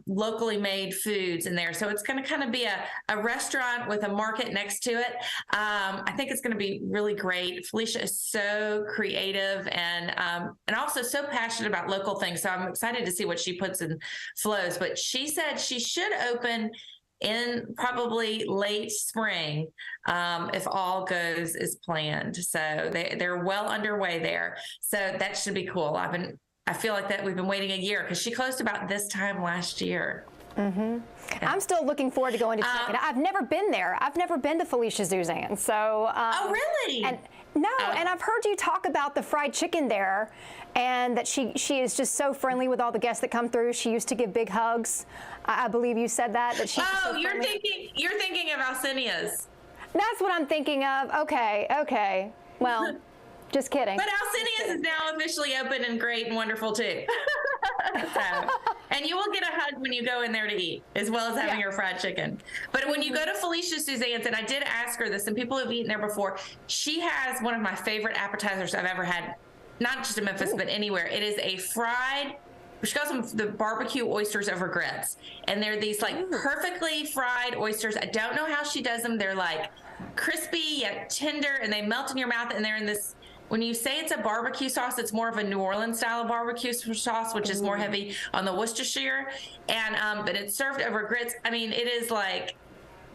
locally made foods in there. So it's going to kind of be a restaurant with a market next to it. I think it's going to be really great. Felicia is so creative and also so passionate about local things. So I'm excited to see what she puts in Flo's. But she said she should open in probably late spring if all goes as planned. So they're well underway there. So that should be cool. I feel like that we've been waiting a year because she closed about this time last year. Mm-hmm. Yeah. I'm still looking forward to going to check it out. I've never been there. I've never been to Felicia Suzanne. So, oh, really? And I've heard you talk about the fried chicken there, and that she is just so friendly with all the guests that come through. She used to give big hugs. I believe you said that she's so you're thinking of Alcinia's. That's what I'm thinking of. Okay. Well. Just kidding. But Alcinia's is now officially open and great and wonderful too. And you will get a hug when you go in there to eat, as well as having her fried chicken. But when you go to Felicia Suzanne's, and I did ask her this, and people who've eaten there before, she has one of my favorite appetizers I've ever had, not just in Memphis, but anywhere. It is a fried, she calls them the barbecue oysters over grits. And they're these perfectly fried oysters. I don't know how she does them. They're crispy yet tender, and they melt in your mouth, and they're in this. When you say it's a barbecue sauce, it's more of a New Orleans style of barbecue sauce, which is more heavy on the Worcestershire. And but it's served over grits. I mean, it is like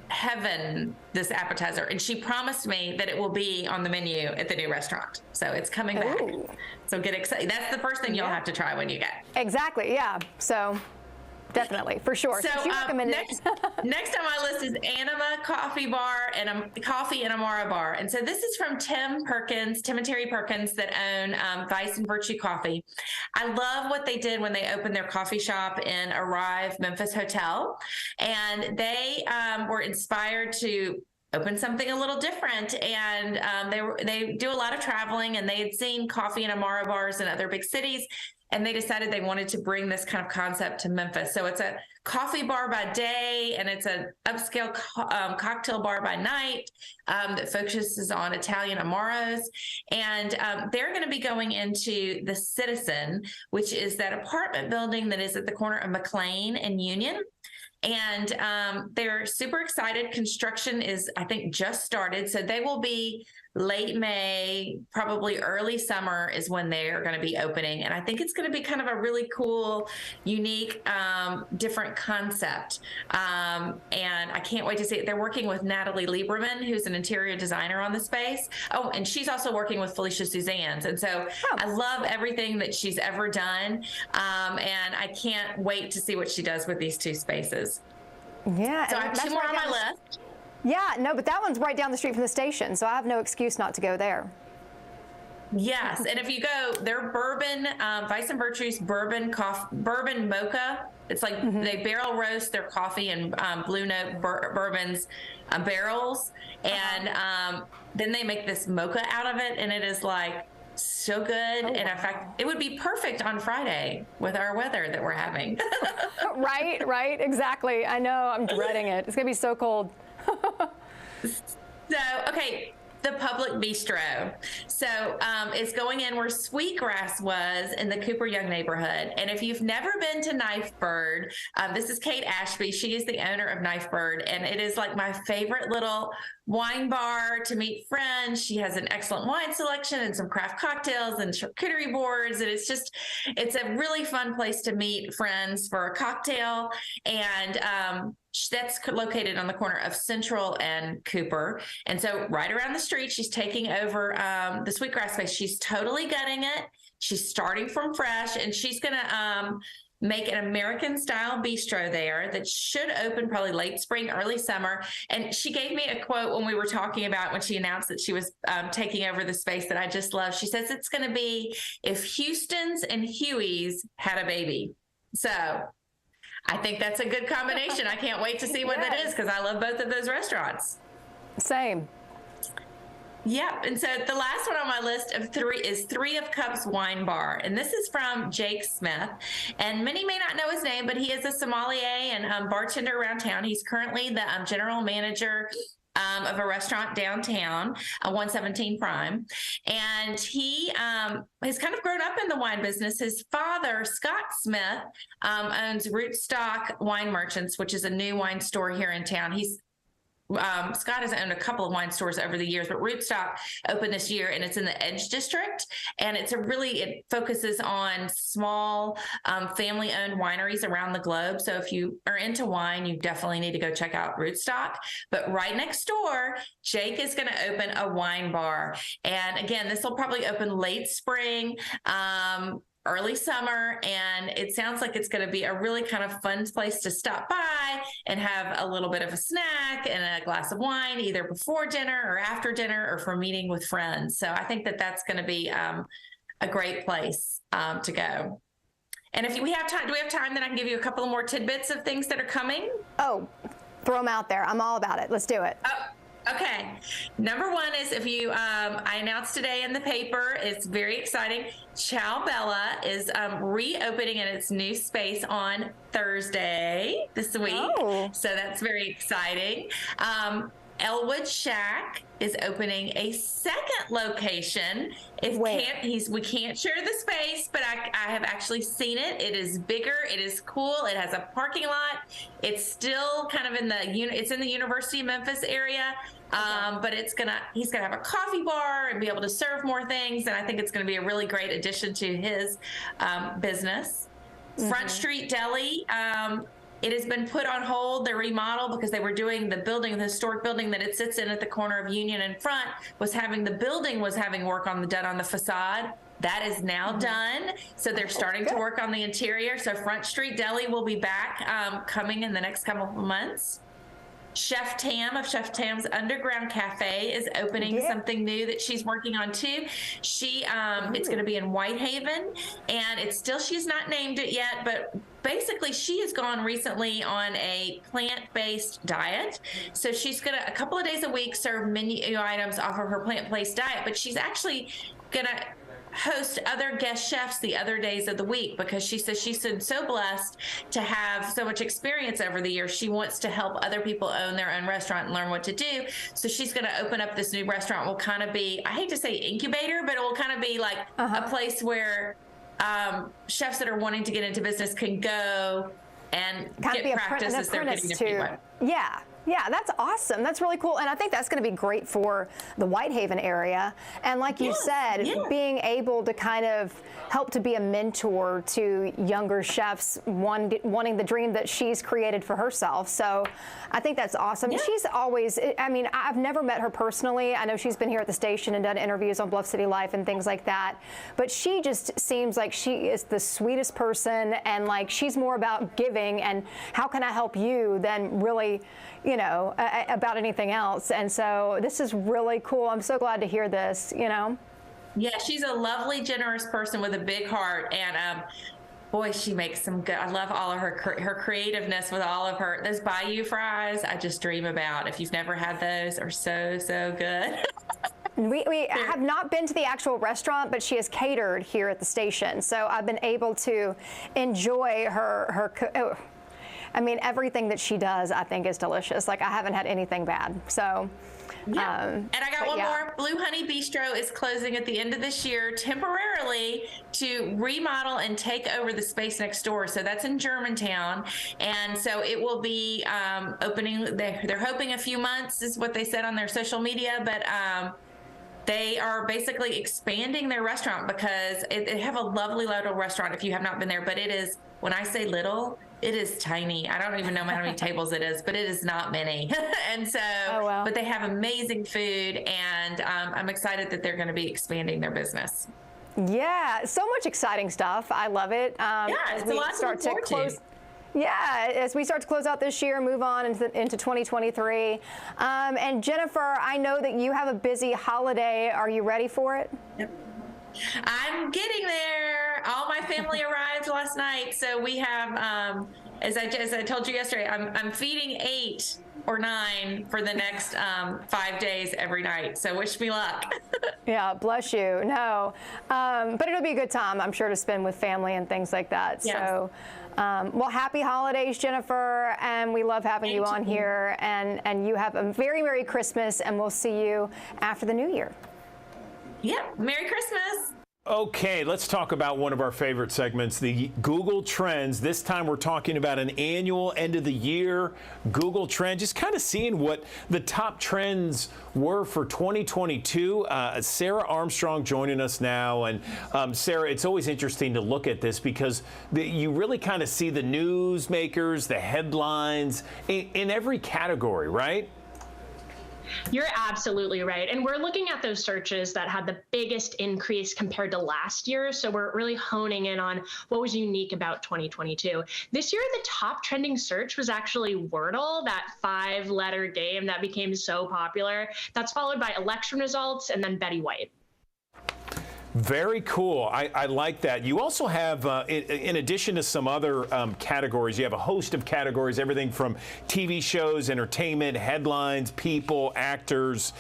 heaven, this appetizer. And she promised me that it will be on the menu at the new restaurant. So it's coming back. So get excited. That's the first thing you'll have to try when you get. Exactly. Yeah. So Definitely, for sure. So she recommended next on my list is Anima Coffee Bar and a Coffee and Amara Bar. And so this is from Tim and Terry Perkins that own Vice and Virtue Coffee. I love what they did when they opened their coffee shop in Arrive Memphis Hotel. And they were inspired to open something a little different. And they do a lot of traveling, and they had seen Coffee and Amara bars in other big cities. And they decided they wanted to bring this kind of concept to Memphis. So it's a coffee bar by day, and it's an upscale cocktail bar by night that focuses on Italian Amaros. And they're going to be going into the Citizen, which is that apartment building that is at the corner of McLean and Union. And they're super excited. Construction is, I think, just started. So they will be late May, probably early summer is when they're going to be opening. And I think it's going to be kind of a really cool, unique, different concept. And I can't wait to see it. They're working with Natalie Lieberman, who's an interior designer on the space. Oh, and she's also working with Felicia Suzanne's. And so I love everything that she's ever done. And I can't wait to see what she does with these two spaces. Yeah. So I have two more on my list. Yeah, no, but that one's right down the street from the station, so I have no excuse not to go there. Yes, and if you go, their bourbon, Vice and Virtue's bourbon mocha. It's like they barrel roast their coffee and Blue Note bourbons barrels, and then they make this mocha out of it, and it is like so good. And in fact, it would be perfect on Friday with our weather that we're having. Right, exactly. I know, I'm dreading it. It's gonna be so cold. So, okay, the Public Bistro. So it's going in where Sweetgrass was in the Cooper Young neighborhood. And if you've never been to Knife Bird, this is Kate Ashby. She is the owner of Knife Bird, and it is like my favorite little wine bar to meet friends. She has an excellent wine selection and some craft cocktails and charcuterie boards. And it's a really fun place to meet friends for a cocktail. And that's located on the corner of Central and Cooper. And so right around the street, she's taking over the Sweetgrass space. She's totally gutting it. She's starting from fresh, and she's going to make an American style bistro there that should open probably late spring, early summer. And she gave me a quote when we were talking about when she announced that she was taking over the space that I just love. She says it's going to be if Houston's and Huey's had a baby. So I think that's a good combination. I can't wait to see what that is, because I love both of those restaurants. Same. Yep. And so the last one on my list of three is Three of Cups Wine Bar. And this is from Jake Smith. And many may not know his name, but he is a sommelier and bartender around town. He's currently the general manager of a restaurant downtown, 117 Prime. And he has kind of grown up in the wine business. His father, Scott Smith, owns Rootstock Wine Merchants, which is a new wine store here in town. Scott has owned a couple of wine stores over the years, but Rootstock opened this year, and it's in the Edge District. And it focuses on small family-owned wineries around the globe. So if you are into wine, you definitely need to go check out Rootstock. But right next door, Jake is going to open a wine bar. And again, this will probably open late spring, early summer, and it sounds like it's going to be a really kind of fun place to stop by and have a little bit of a snack and a glass of wine, either before dinner or after dinner or for meeting with friends. So I think that that's going to be a great place to go. And if we have time, do we have time? Then I can give you a couple more tidbits of things that are coming. Oh, throw them out there. I'm all about it. Let's do it. Okay. Number one is if you, I announced today in the paper, it's very exciting. Ciao Bella is reopening in its new space on Thursday this week. Oh. So that's very exciting. Elwood Shack is opening a second location. We can't share the space, but I have actually seen it. It is bigger. It is cool. It has a parking lot. It's still kind of it's in the University of Memphis area. But he's gonna have a coffee bar and be able to serve more things. And I think it's going to be a really great addition to his business. Mm-hmm. Front Street Deli. It has been put on hold, the remodel, because they were doing the historic building that it sits in at the corner of Union and Front was having work done on the facade. That is now done. So they're starting to work on the interior. So Front Street Deli will be back coming in the next couple of months. Chef Tam of Chef Tam's Underground Cafe is opening something new that she's working on too. It's going to be in Whitehaven, and she's not named it yet, but basically she has gone recently on a plant-based diet. So she's going to, a couple of days a week, serve menu items off of her plant-based diet, but she's actually going to host other guest chefs the other days of the week, because she says she's been so blessed to have so much experience over the years. She wants to help other people own their own restaurant and learn what to do. So she's going to open up this new restaurant. Will kind of be, I hate to say incubator, but it will kind of be like a place where chefs that are wanting to get into business can go and get practice as they're getting their feet wet. Yeah, that's awesome. That's really cool. And I think that's going to be great for the Whitehaven area. And like you said, being able to kind of help to be a mentor to younger chefs wanting the dream that she's created for herself. So I think that's awesome. She's always, I mean, I've never met her personally. I know she's been here at the station and done interviews on Bluff City Life and things like that. But she just seems like she is the sweetest person, and like she's more about giving and how can I help you than really, you know, about anything else. And so this is really cool. I'm so glad to hear this, you know. Yeah, she's a lovely, generous person with a big heart. And boy, she makes some good, I love all of her creativeness with all of those Bayou fries. I just dream about. If you've never had those, are so good. We have not been to the actual restaurant, but she has catered here at the station. So I've been able to enjoy her I mean, everything that she does, I think, is delicious. Like, I haven't had anything bad. So, and I got one more. Blue Honey Bistro is closing at the end of this year temporarily to remodel and take over the space next door. So that's in Germantown. And so it will be opening, they're hoping a few months is what they said on their social media. But they are basically expanding their restaurant because they have a lovely little restaurant if you have not been there. But it is, when I say little, it is tiny. I don't even know how many tables it is, but it is not many. And so, but they have amazing food, and I'm excited that they're going to be expanding their business. Yeah, so much exciting stuff. I love it. It's a lot to look forward to. Yeah, as we start to close out this year, move on into 2023. And Jennifer, I know that you have a busy holiday. Are you ready for it? Yep. I'm getting there. All my family arrived last night, so we have, as I told you yesterday, I'm feeding 8 or 9 for the next 5 days every night. So wish me luck. Yeah, bless you. No, but it'll be a good time, I'm sure, to spend with family and things like that. Yes. So, well, happy holidays, Jennifer, and we love having you on here. And you have a very Merry Christmas, and we'll see you after the New Year. Yep. Merry Christmas. Okay, let's talk about one of our favorite segments, the Google Trends. This time we're talking about an annual end of the year Google Trend, just kind of seeing what the top trends were for 2022. Sarah Armstrong joining us now. And Sarah, it's always interesting to look at this because you really kind of see the newsmakers, the headlines in every category, right? You're absolutely right. And we're looking at those searches that had the biggest increase compared to last year. So we're really honing in on what was unique about 2022. This year, the top trending search was actually Wordle, that 5-letter game that became so popular. That's followed by election results and then Betty White. Very cool. I like that. You also have, in addition to some other categories, you have a host of categories, everything from TV shows, entertainment, headlines, people, actors,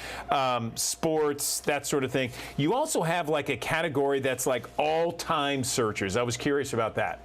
sports, that sort of thing. You also have like a category that's like all-time searchers. I was curious about that.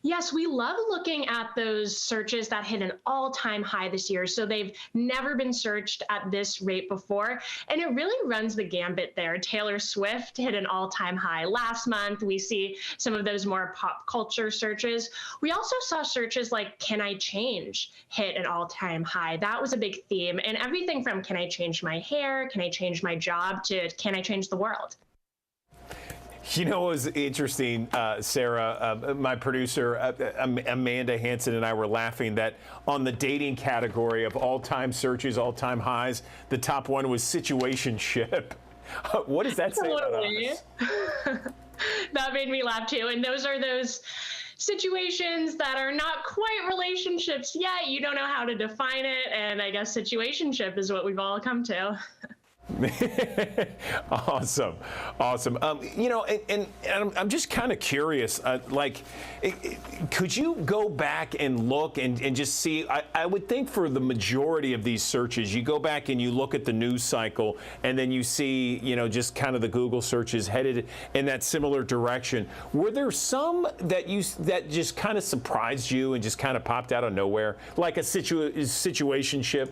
Yes, we love looking at those searches that hit an all-time high this year. So they've never been searched at this rate before. And it really runs the gambit there. Taylor Swift hit an all-time high last month. We see some of those more pop culture searches. We also saw searches like Can I Change hit an all-time high. That was a big theme. And everything from Can I change my hair? Can I change my job? To Can I change the world? You know, it was interesting, Sarah, my producer, Amanda Hansen, and I were laughing that on the dating category of all-time searches, all-time highs, the top one was situationship. What does that say about Totally. us? That made me laugh too. And those are those situations that are not quite relationships yet. You don't know how to define it. And I guess situationship is what we've all come to. Awesome. You know, and I'm just kind of curious, could you go back and look and just see, I would think for the majority of these searches, you go back and you look at the news cycle and then you see, you know, just kind of the Google searches headed in that similar direction. Were there some that just kind of surprised you and just kind of popped out of nowhere, like a situationship?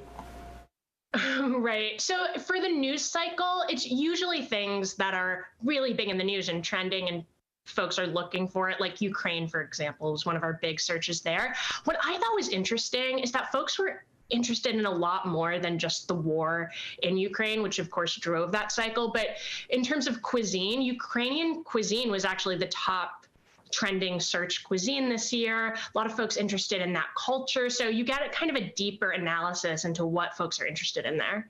Right. So for the news cycle, it's usually things that are really big in the news and trending and folks are looking for it, like Ukraine, for example, was one of our big searches there. What I thought was interesting is that folks were interested in a lot more than just the war in Ukraine, which of course drove that cycle. But in terms of cuisine, Ukrainian cuisine was actually the top trending search cuisine this year. A lot of folks interested in that culture. So you get a kind of a deeper analysis into what folks are interested in there.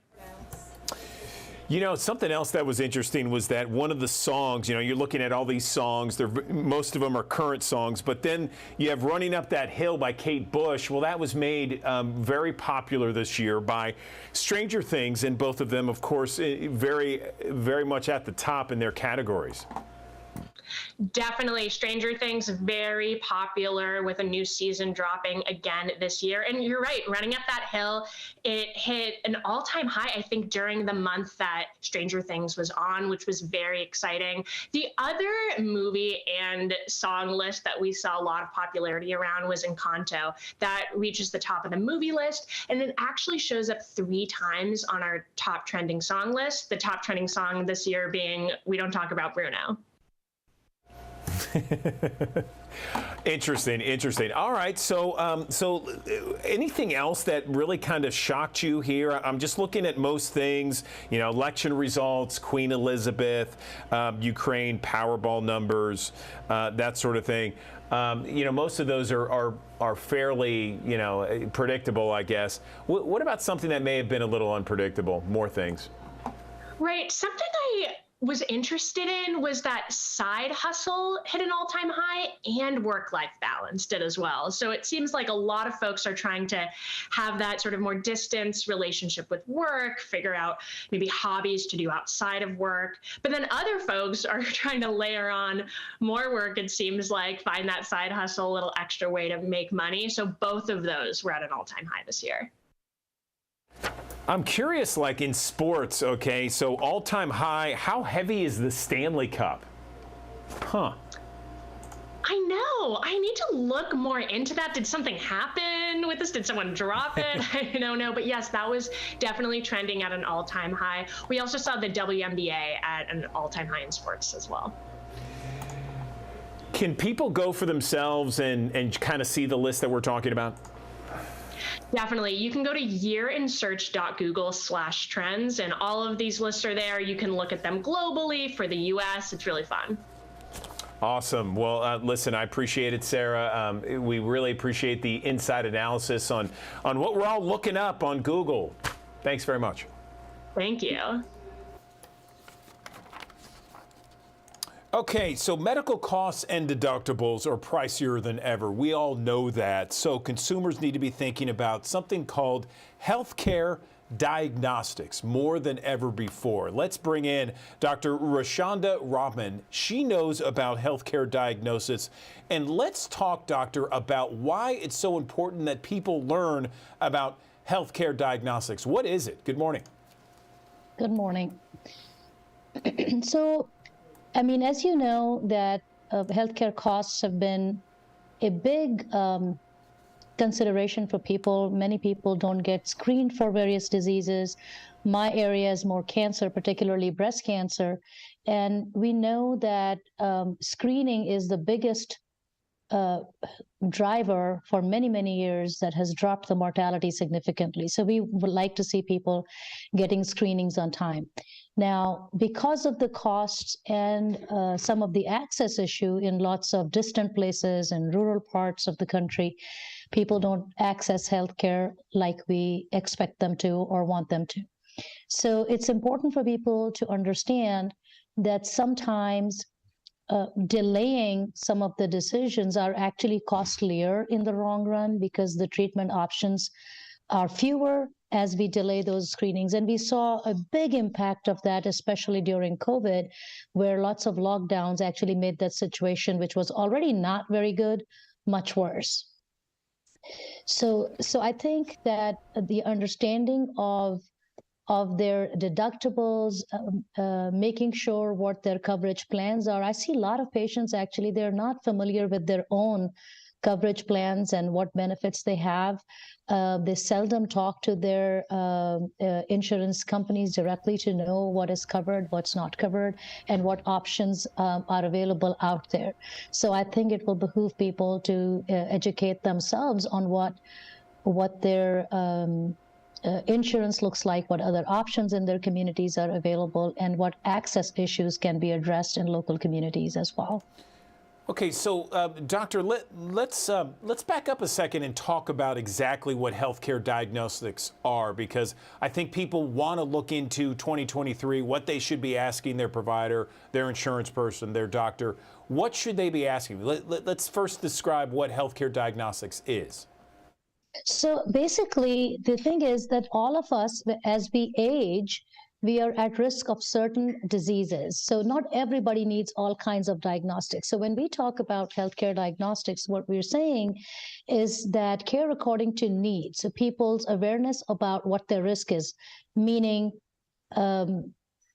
You know, something else that was interesting was that one of the songs, you know, you're looking at all these songs, most of them are current songs, but then you have Running Up That Hill by Kate Bush. Well, that was made very popular this year by Stranger Things, and both of them, of course, very, very much at the top in their categories. Definitely. Stranger Things, very popular with a new season dropping again this year. And you're right, Running Up That Hill, it hit an all-time high, I think, during the month that Stranger Things was on, which was very exciting. The other movie and song list that we saw a lot of popularity around was Encanto. That reaches the top of the movie list, and it actually shows up 3 times on our top trending song list, the top trending song this year being We Don't Talk About Bruno. Interesting. All right. So anything else that really kind of shocked you here? I'm just looking at most things, you know, election results, Queen Elizabeth, Ukraine, Powerball numbers, that sort of thing. You know, most of those are fairly, you know, predictable, I guess. What about something that may have been a little unpredictable? More things. Right. Something I was interested in was that side hustle hit an all-time high and work-life balance did as well. So it seems like a lot of folks are trying to have that sort of more distance relationship with work, figure out maybe hobbies to do outside of work. But then other folks are trying to layer on more work, it seems like, find that side hustle, a little extra way to make money. So both of those were at an all-time high this year. I'm curious, like in sports, okay, so all-time high, how heavy is the Stanley Cup? Huh. I know. I need to look more into that. Did something happen with this? Did someone drop it? I don't know. But yes, that was definitely trending at an all-time high. We also saw the WNBA at an all-time high in sports as well. Can people go for themselves and kind of see the list that we're talking about? Definitely. You can go to yearinsearch.google/trends, and all of these lists are there. You can look at them globally for the U.S. It's really fun. Awesome. Well, listen, I appreciate it, Sarah. We really appreciate the inside analysis on what we're all looking up on Google. Thanks very much. Thank you. Okay, so medical costs and deductibles are pricier than ever. We all know that. So consumers need to be thinking about something called healthcare diagnostics more than ever before. Let's bring in Dr. Rashonda Rahman. She knows about healthcare diagnosis. And let's talk, doctor, about why it's so important that people learn about healthcare diagnostics. What is it? Good morning. Good morning. So, I mean, as you know, that healthcare costs have been a big consideration for people. Many people don't get screened for various diseases. My area is more cancer, particularly breast cancer. And we know that screening is the biggest driver for many, many years that has dropped the mortality significantly. So we would like to see people getting screenings on time. Now, because of the costs and some of the access issue in lots of distant places and rural parts of the country, people don't access healthcare like we expect them to or want them to. So it's important for people to understand that sometimes delaying some of the decisions are actually costlier in the long run because the treatment options are fewer as we delay those screenings. And we saw a big impact of that, especially during COVID, where lots of lockdowns actually made that situation, which was already not very good, much worse. So I think that the understanding of their deductibles, making sure what their coverage plans are. I see a lot of patients actually, they're not familiar with their own coverage plans and what benefits they have. They seldom talk to their insurance companies directly to know what is covered, what's not covered, and what options are available out there. So I think it will behoove people to educate themselves on what their insurance looks like, what other options in their communities are available, and what access issues can be addressed in local communities as well. Okay, so doctor, let's back up a second and talk about exactly what healthcare diagnostics are, because I think people want to look into 2023, what they should be asking their provider, their insurance person, their doctor. What should they be asking? Let's first describe what healthcare diagnostics is. So basically, the thing is that all of us, as we age, we are at risk of certain diseases. So not everybody needs all kinds of diagnostics. So when we talk about healthcare diagnostics, what we're saying is that care according to need. So people's awareness about what their risk is, meaning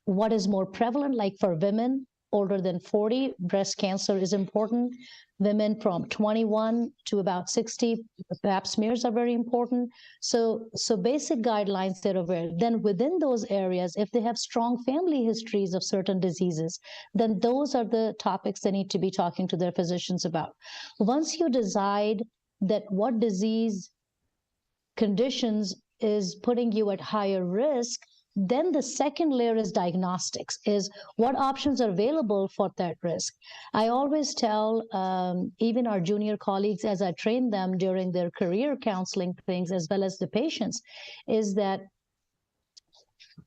what is more prevalent, like for women older than 40, breast cancer is important. Women from 21 to about 60, pap smears are very important. So basic guidelines, they're aware. Then within those areas, if they have strong family histories of certain diseases, then those are the topics they need to be talking to their physicians about. Once you decide that what disease conditions is putting you at higher risk, then the second layer is diagnostics, is what options are available for that risk. I always tell even our junior colleagues as I train them during their career counseling things, as well as the patients, is that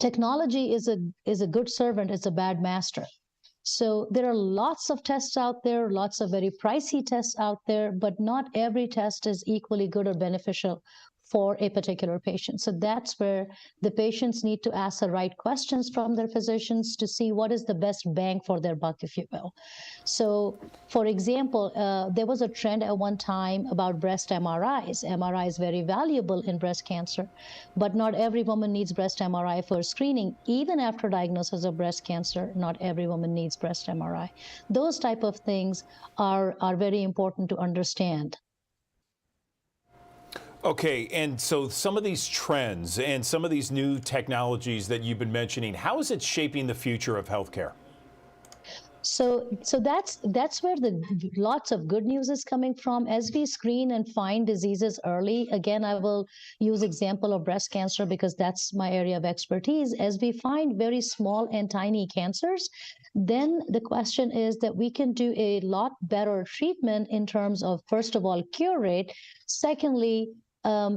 technology is a good servant, it's a bad master. So there are lots of tests out there, lots of very pricey tests out there, but not every test is equally good or beneficial for a particular patient. So that's where the patients need to ask the right questions from their physicians to see what is the best bang for their buck, if you will. So, for example, there was a trend at one time about breast MRIs. MRI is very valuable in breast cancer, but not every woman needs breast MRI for screening. Even after diagnosis of breast cancer, not every woman needs breast MRI. Those type of things are very important to understand. Okay, and so some of these trends and some of these new technologies that you've been mentioning, how is it shaping the future of healthcare? So that's where the lots of good news is coming from. As we screen and find diseases early, again, I will use example of breast cancer because that's my area of expertise. As we find very small and tiny cancers, then the question is that we can do a lot better treatment in terms of, first of all, cure rate. Secondly,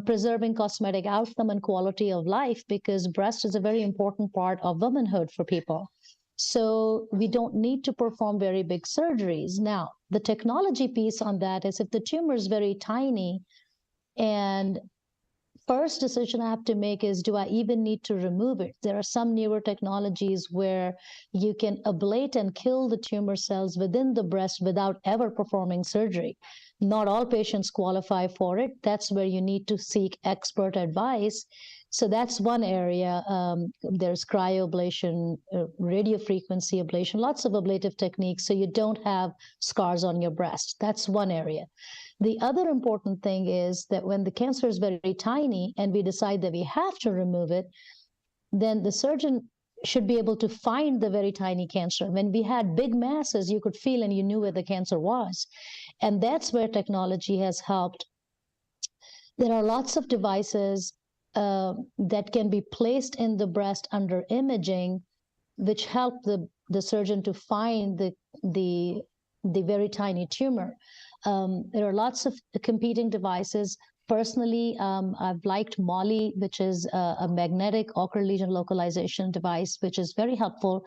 preserving cosmetic outcome and quality of life, because breast is a very important part of womanhood for people. So we don't need to perform very big surgeries. Now, the technology piece on that is if the tumor is very tiny, and first decision I have to make is, do I even need to remove it? There are some newer technologies where you can ablate and kill the tumor cells within the breast without ever performing surgery. Not all patients qualify for it. That's where you need to seek expert advice. So that's one area. There's cryoablation, radiofrequency ablation, lots of ablative techniques so you don't have scars on your breast. That's one area. The other important thing is that when the cancer is very tiny and we decide that we have to remove it, then the surgeon should be able to find the very tiny cancer. When we had big masses, you could feel and you knew where the cancer was. And that's where technology has helped. There are lots of devices that can be placed in the breast under imaging, which help the surgeon to find the very tiny tumor. There are lots of competing devices. Personally, I've liked Molly, which is a magnetic ocular lesion localization device, which is very helpful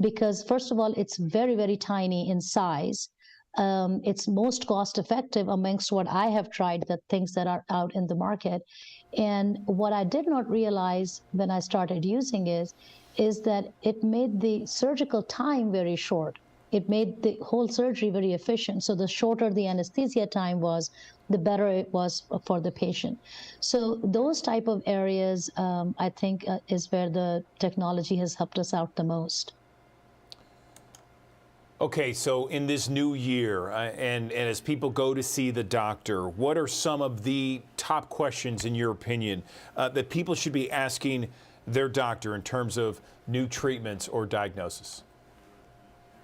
because, first of all, it's very, very tiny in size. It's most cost effective amongst what I have tried, the things that are out in the market. And what I did not realize when I started using is that it made the surgical time very short. It made the whole surgery very efficient. So the shorter the anesthesia time was, the better it was for the patient. So those type of areas, I think, is where the technology has helped us out the most. Okay, so in this new year, and as people go to see the doctor, what are some of the top questions, in your opinion, that people should be asking their doctor in terms of new treatments or diagnosis?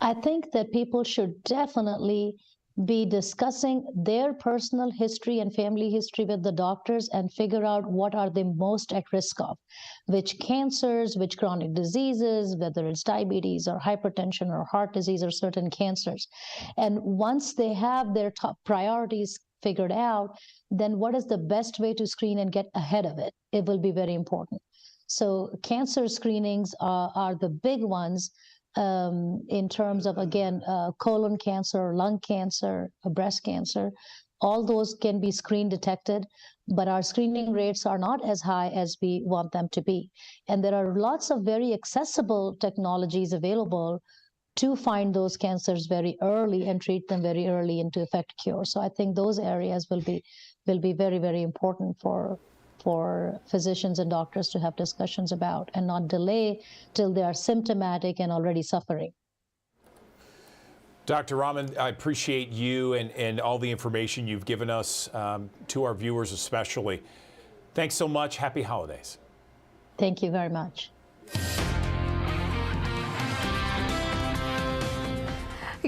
I think that people should definitely be discussing their personal history and family history with the doctors and figure out what are they most at risk of, which cancers, which chronic diseases, whether it's diabetes or hypertension or heart disease or certain cancers. And once they have their top priorities figured out, then what is the best way to screen and get ahead of it? It will be very important. So cancer screenings are the big ones. In terms of, again, colon cancer, lung cancer, breast cancer, all those can be screen detected, but our screening rates are not as high as we want them to be. And there are lots of very accessible technologies available to find those cancers very early and treat them very early and to effect cure. So I think those areas will be very, very important for physicians and doctors to have discussions about and not delay till they are symptomatic and already suffering. Dr. Rahman, I appreciate you and all the information you've given us, to our viewers especially. Thanks so much. Happy holidays. Thank you very much.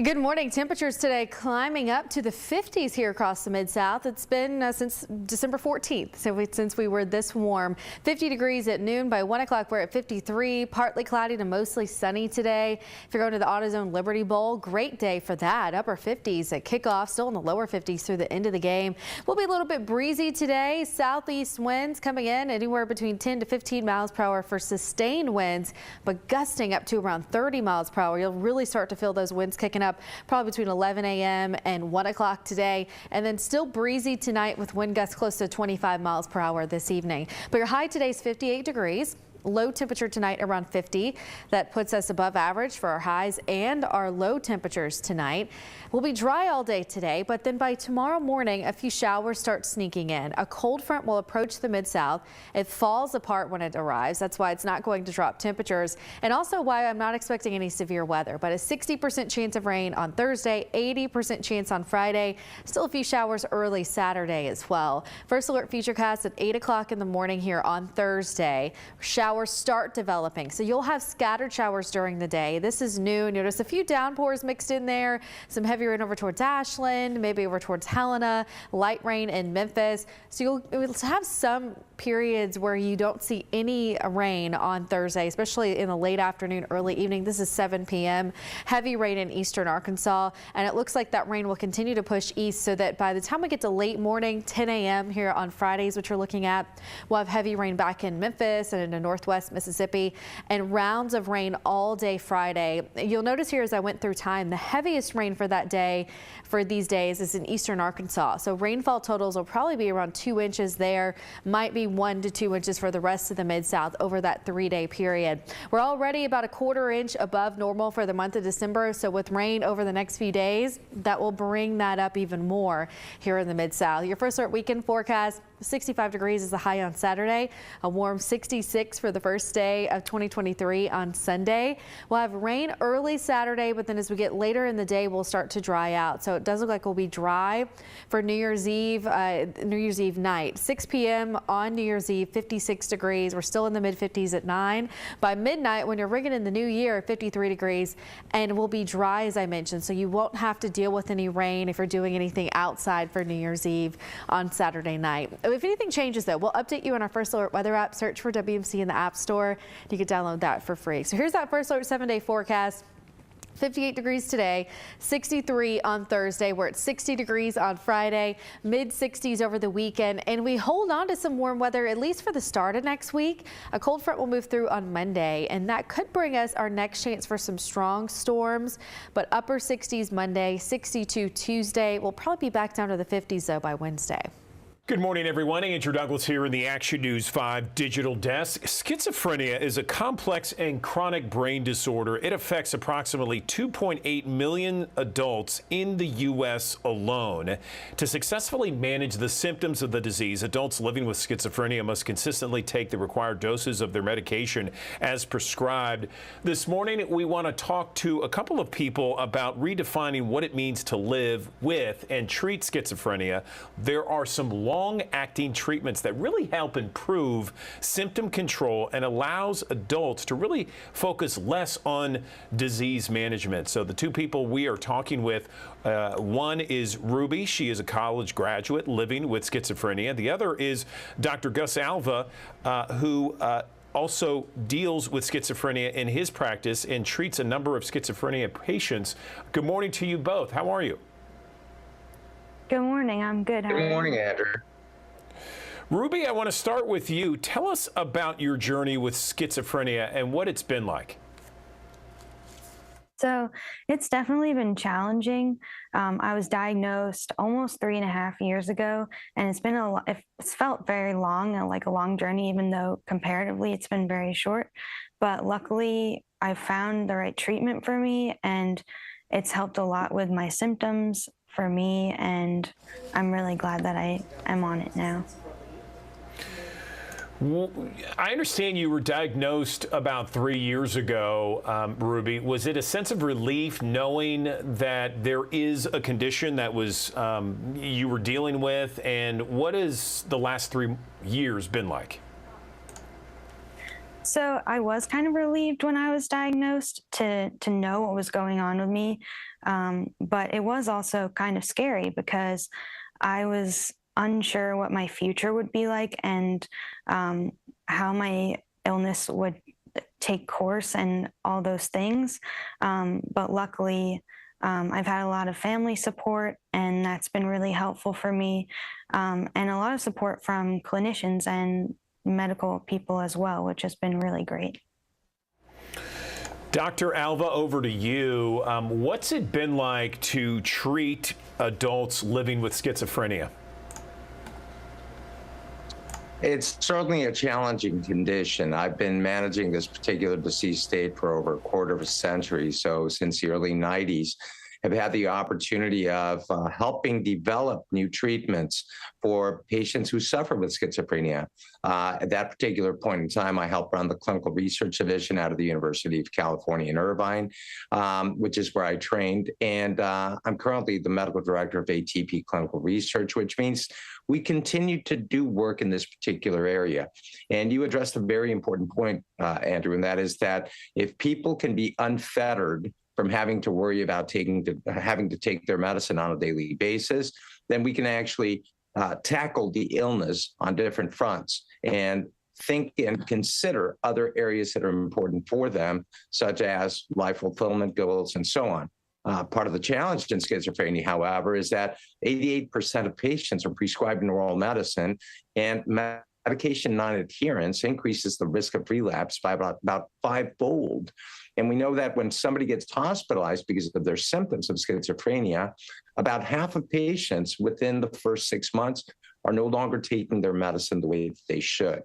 Good morning. Temperatures today climbing up to the 50s here across the Mid-South. It's been since December 14th, since we were this warm. 50 degrees at noon. By 1 o'clock, we're at 53. Partly cloudy to mostly sunny today. If you're going to the AutoZone Liberty Bowl, great day for that. Upper 50s at kickoff, still in the lower 50s through the end of the game. We'll be a little bit breezy today. Southeast winds coming in anywhere between 10 to 15 miles per hour for sustained winds, but gusting up to around 30 miles per hour. You'll really start to feel those winds kicking up probably between 11 a.m. and 1 o'clock today, and then still breezy tonight with wind gusts close to 25 miles per hour this evening. But your high today is 58 degrees. Low temperature tonight around 50. That puts us above average for our highs and our low temperatures tonight. We'll be dry all day today, but then by tomorrow morning, a few showers start sneaking in. A cold front will approach the Mid-South. It falls apart when it arrives. That's why it's not going to drop temperatures, and also why I'm not expecting any severe weather, but a 60% chance of rain on Thursday, 80% chance on Friday. Still a few showers early Saturday as well. First alert futurecast at 8 o'clock in the morning here on Thursday. Showers start developing, so you'll have scattered showers during the day. This is new. Notice a few downpours mixed in there, some heavy rain over towards Ashland, maybe over towards Helena, light rain in Memphis. So you'll have some periods where you don't see any rain on Thursday, especially in the late afternoon, early evening. This is 7 p.m. Heavy rain in eastern Arkansas, and it looks like that rain will continue to push east so that by the time we get to late morning, 10 a.m. here on Fridays, which you're looking at, we'll have heavy rain back in Memphis and into northwest Mississippi, and rounds of rain all day Friday. You'll notice here as I went through time, the heaviest rain for that day, for these days, is in eastern Arkansas. So rainfall totals will probably be around 2 inches there, might be 1 to 2 inches for the rest of the Mid-South over that 3-day period. We're already about a 1/4 inch above normal for the month of December. So with rain over the next few days, that will bring that up even more here in the Mid-South. Your first alert weekend forecast: 65 degrees is the high on Saturday, a warm 66 for the first day of 2023 on Sunday. We'll have rain early Saturday, but then as we get later in the day, we'll start to dry out. So it does look like we'll be dry for New Year's Eve night. 6 p.m. on New Year's Eve, 56 degrees. We're still in the mid-50s at 9. By midnight, when you're ringing in the new year, 53 degrees, and we'll be dry, as I mentioned, so you won't have to deal with any rain if you're doing anything outside for New Year's Eve on Saturday night. If anything changes, though, we'll update you on our First Alert weather app. Search for WMC in the App Store. You can download that for free. So here's that First Alert 7-day forecast. 58 degrees today, 63 on Thursday. We're at 60 degrees on Friday, mid 60s over the weekend, and we hold on to some warm weather at least for the start of next week. A cold front will move through on Monday, and that could bring us our next chance for some strong storms, but upper 60s Monday, 62 Tuesday. We'll probably be back down to the 50s though by Wednesday. Good morning, everyone. Andrew Douglas here in the Action News 5 digital desk. Schizophrenia is a complex and chronic brain disorder. It affects approximately 2.8 million adults in the U.S. alone. To successfully manage the symptoms of the disease, adults living with schizophrenia must consistently take the required doses of their medication as prescribed. This morning, we want to talk to a couple of people about redefining what it means to live with and treat schizophrenia. There are some long-acting treatments that really help improve symptom control and allows adults to really focus less on disease management. So the two people we are talking with, one is Ruby. She is a college graduate living with schizophrenia. The other is Dr. Gus Alva, who also deals with schizophrenia in his practice and treats a number of schizophrenia patients. Good morning to you both. How are you? Good morning. I'm good. Good morning, Andrew. Ruby, I want to start with you. Tell us about your journey with schizophrenia and what it's been like. So it's definitely been challenging. I was diagnosed almost 3.5 years ago, and it's felt very long, like a long journey, even though comparatively it's been very short. But luckily, I found the right treatment for me, and it's helped a lot with my symptoms for me, and I'm really glad that I am on it now. Well, I understand you were diagnosed about 3 years ago, Ruby. Was it a sense of relief knowing that there is a condition that was you were dealing with, and what has the last 3 years been like? So I was kind of relieved when I was diagnosed to know what was going on with me. But it was also kind of scary because I was unsure what my future would be like and how my illness would take course and all those things. But luckily, I've had a lot of family support, and that's been really helpful for me, and a lot of support from clinicians and medical people as well, which has been really great. Dr. Alva, over to you. What's it been like to treat adults living with schizophrenia? It's certainly a challenging condition. I've been managing this particular disease state for over a quarter of a century, so since the early 90s. Have had the opportunity of helping develop new treatments for patients who suffer with schizophrenia. At that particular point in time, I helped run the clinical research division out of the University of California in Irvine, which is where I trained. And I'm currently the medical director of ATP Clinical Research, which means we continue to do work in this particular area. And you addressed a very important point, Andrew, and that is that if people can be unfettered from having to worry about having to take their medicine on a daily basis, then we can actually tackle the illness on different fronts and think and consider other areas that are important for them, such as life fulfillment goals and so on. Part of the challenge in schizophrenia, however, is that 88% of patients are prescribed oral medicine, and medication non-adherence increases the risk of relapse by about 5-fold. And we know that when somebody gets hospitalized because of their symptoms of schizophrenia, about half of patients within the first 6 months are no longer taking their medicine the way that they should.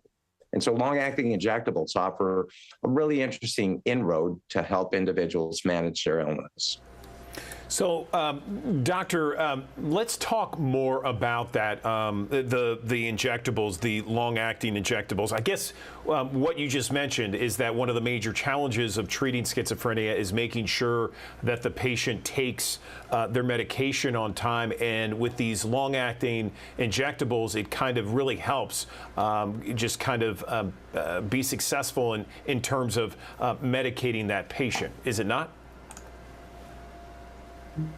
And so long-acting injectables offer a really interesting inroad to help individuals manage their illness. So, Doctor, let's talk more about that, the injectables, the long-acting injectables. I guess what you just mentioned is that one of the major challenges of treating schizophrenia is making sure that the patient takes their medication on time. And with these long-acting injectables, it kind of really helps just kind of be successful in terms of medicating that patient. Is it not?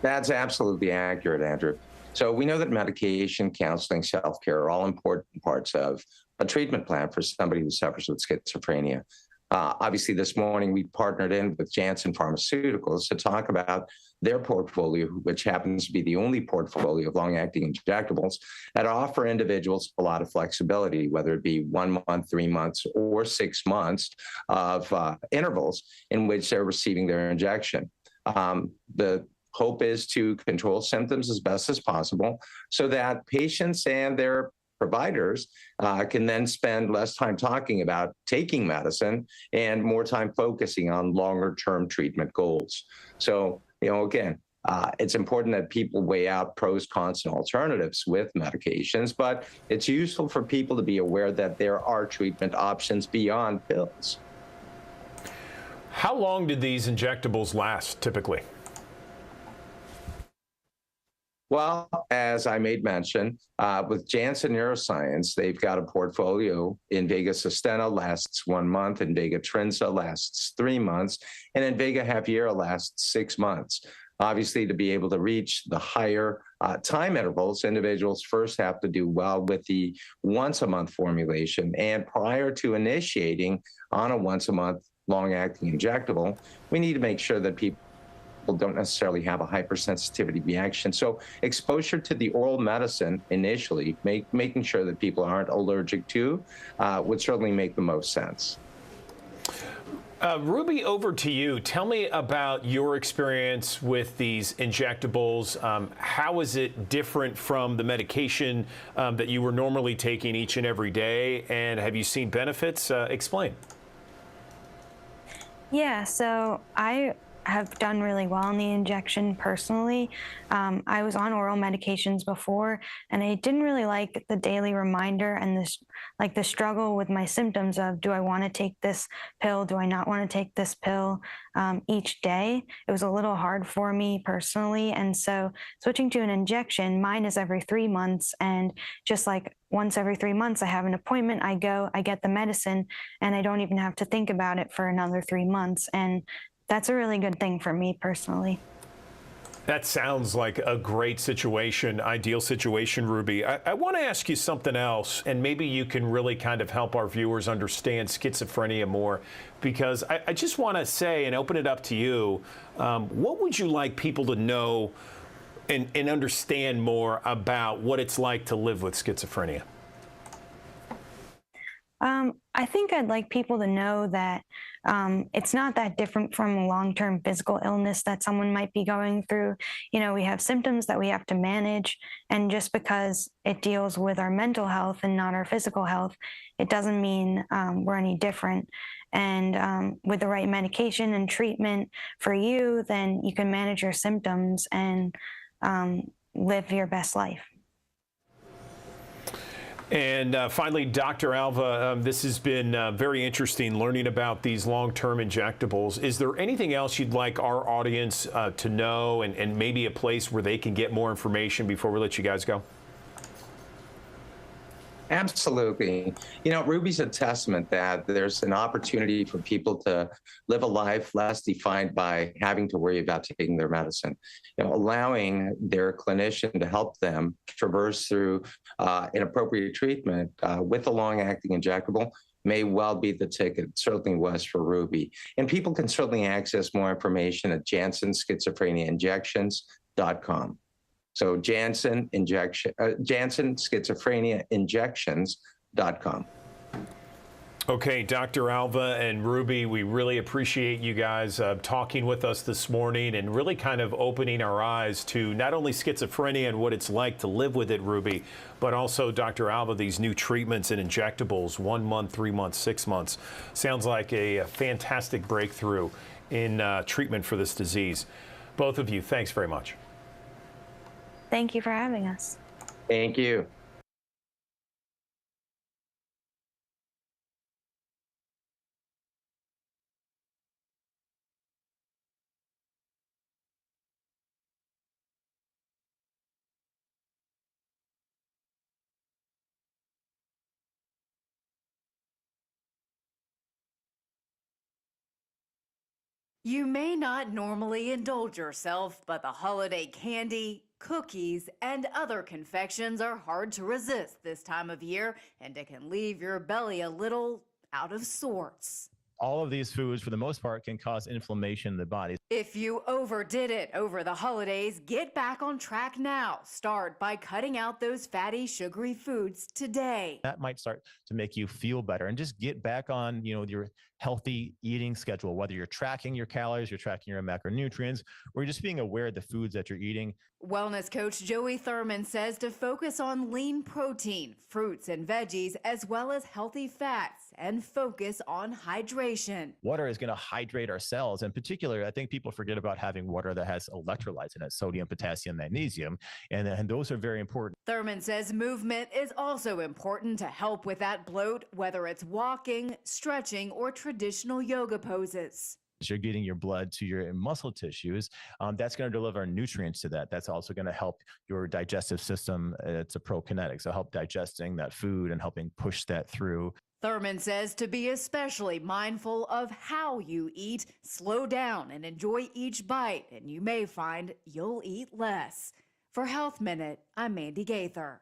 That's absolutely accurate, Andrew. So we know that medication, counseling, self-care are all important parts of a treatment plan for somebody who suffers with schizophrenia. Obviously, this morning we partnered in with Janssen Pharmaceuticals to talk about their portfolio, which happens to be the only portfolio of long-acting injectables that offer individuals a lot of flexibility, whether it be 1 month, 3 months, or 6 months of intervals in which they're receiving their injection. The hope is to control symptoms as best as possible so that patients and their providers can then spend less time talking about taking medicine and more time focusing on longer-term treatment goals. So, again, it's important that people weigh out pros, cons, and alternatives with medications, but it's useful for people to be aware that there are treatment options beyond pills. How long do these injectables last typically? Well, as I made mention, with Janssen Neuroscience, they've got a portfolio. Invega Sustenna lasts 1 month, Invega Trinza lasts 3 months, and Invega Haviera lasts 6 months. Obviously, to be able to reach the higher time intervals, individuals first have to do well with the once-a-month formulation. And prior to initiating on a once-a-month long-acting injectable, we need to make sure that people don't necessarily have a hypersensitivity reaction. So exposure to the oral medicine initially, making sure that people aren't allergic to, would certainly make the most sense. Ruby, over to you. Tell me about your experience with these injectables. How is it different from the medication that you were normally taking each and every day? And have you seen benefits? Explain. Yeah, so I have done really well in the injection personally. I was on oral medications before, and I didn't really like the daily reminder and the struggle with my symptoms of, do I want to take this pill? Do I not want to take this pill each day? It was a little hard for me personally. And so switching to an injection, mine is every 3 months. And just like once every 3 months, I have an appointment, I go, I get the medicine, and I don't even have to think about it for another 3 months. And that's a really good thing for me personally. That sounds like a great situation, ideal situation, Ruby. I want to ask you something else, and maybe you can really kind of help our viewers understand schizophrenia more, because I just want to say and open it up to you. What would you like people to know and understand more about what it's like to live with schizophrenia? I think I'd like people to know that it's not that different from a long-term physical illness that someone might be going through. You know, we have symptoms that we have to manage, and just because it deals with our mental health and not our physical health, it doesn't mean we're any different. And with the right medication and treatment for you, then you can manage your symptoms and live your best life. And finally, Dr. Alva, this has been very interesting learning about these long-term injectables. Is there anything else you'd like our audience to know, and maybe a place where they can get more information before we let you guys go? Absolutely. You know, Ruby's a testament that there's an opportunity for people to live a life less defined by having to worry about taking their medicine. You know, allowing their clinician to help them traverse through inappropriate treatment with a long-acting injectable may well be the ticket. It certainly was for Ruby. And people can certainly access more information at JanssenSchizophreniaInjections.com. So Janssen SchizophreniaInjections.com. Okay, Dr. Alva and Ruby, we really appreciate you guys talking with us this morning and really kind of opening our eyes to not only schizophrenia and what it's like to live with it, Ruby, but also, Dr. Alva, these new treatments and injectables, 1 month, 3 months, 6 months. Sounds like a fantastic breakthrough in treatment for this disease. Both of you, thanks very much. Thank you for having us. Thank you. You may not normally indulge yourself, but the holiday candy, cookies, and other confections are hard to resist this time of year, and it can leave your belly a little out of sorts. All of these foods, for the most part, can cause inflammation in the body. If you overdid it over the holidays, get back on track now. Start by cutting out those fatty, sugary foods today. That might start to make you feel better, and just get back on, your healthy eating schedule, whether you're tracking your calories, you're tracking your macronutrients, or just being aware of the foods that you're eating. Wellness coach Joey Thurman says to focus on lean protein, fruits and veggies, as well as healthy fats, and focus on hydration. Water is going to hydrate our cells. In particular, I think people forget about having water that has electrolytes in it, sodium, potassium, magnesium, and those are very important. Thurman says movement is also important to help with that bloat, whether it's walking, stretching, or traditional yoga poses. You're getting your blood to your muscle tissues. That's going to deliver nutrients to that. That's also going to help your digestive system. It's a prokinetic, so help digesting that food and helping push that through. Thurman says to be especially mindful of how you eat, slow down and enjoy each bite, and you may find you'll eat less. For Health Minute, I'm Mandy Gaither.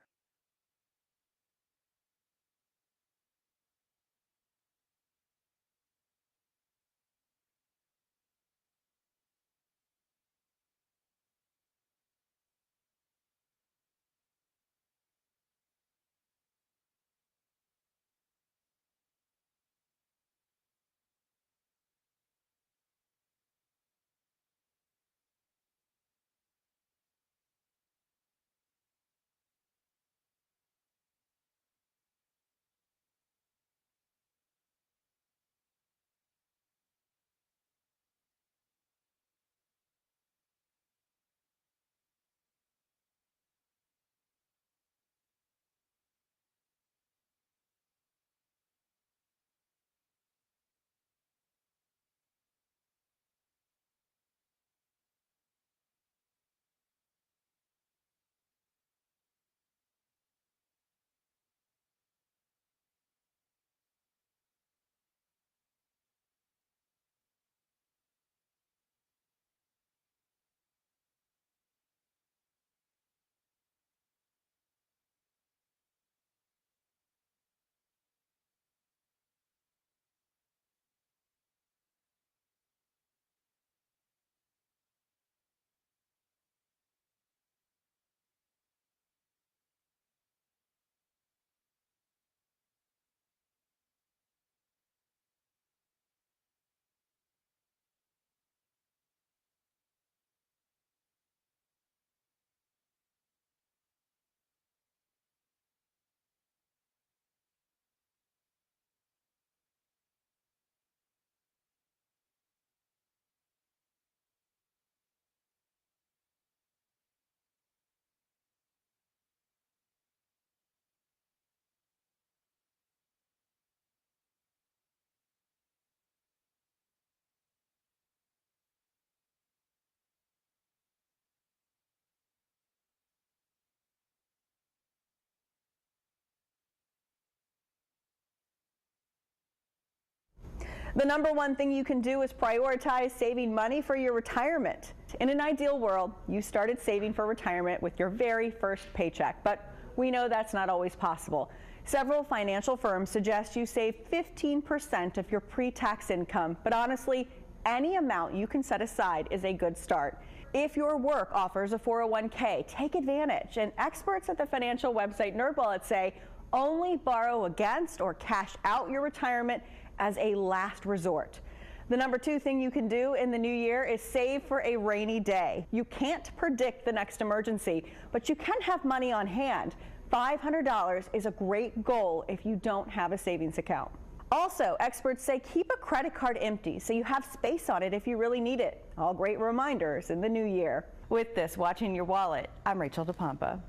The number one thing you can do is prioritize saving money for your retirement. In an ideal world, you started saving for retirement with your very first paycheck, but we know that's not always possible. Several financial firms suggest you save 15% of your pre-tax income, but honestly, any amount you can set aside is a good start. If your work offers a 401k, take advantage. And experts at the financial website NerdWallet say only borrow against or cash out your retirement as a last resort. The number two thing you can do in the new year is save for a rainy day. You can't predict the next emergency, but you can have money on hand. $500 is a great goal if you don't have a savings account. Also, experts say keep a credit card empty so you have space on it if you really need it. All great reminders in the new year. With this, Watching Your Wallet, I'm Rachel DePompa.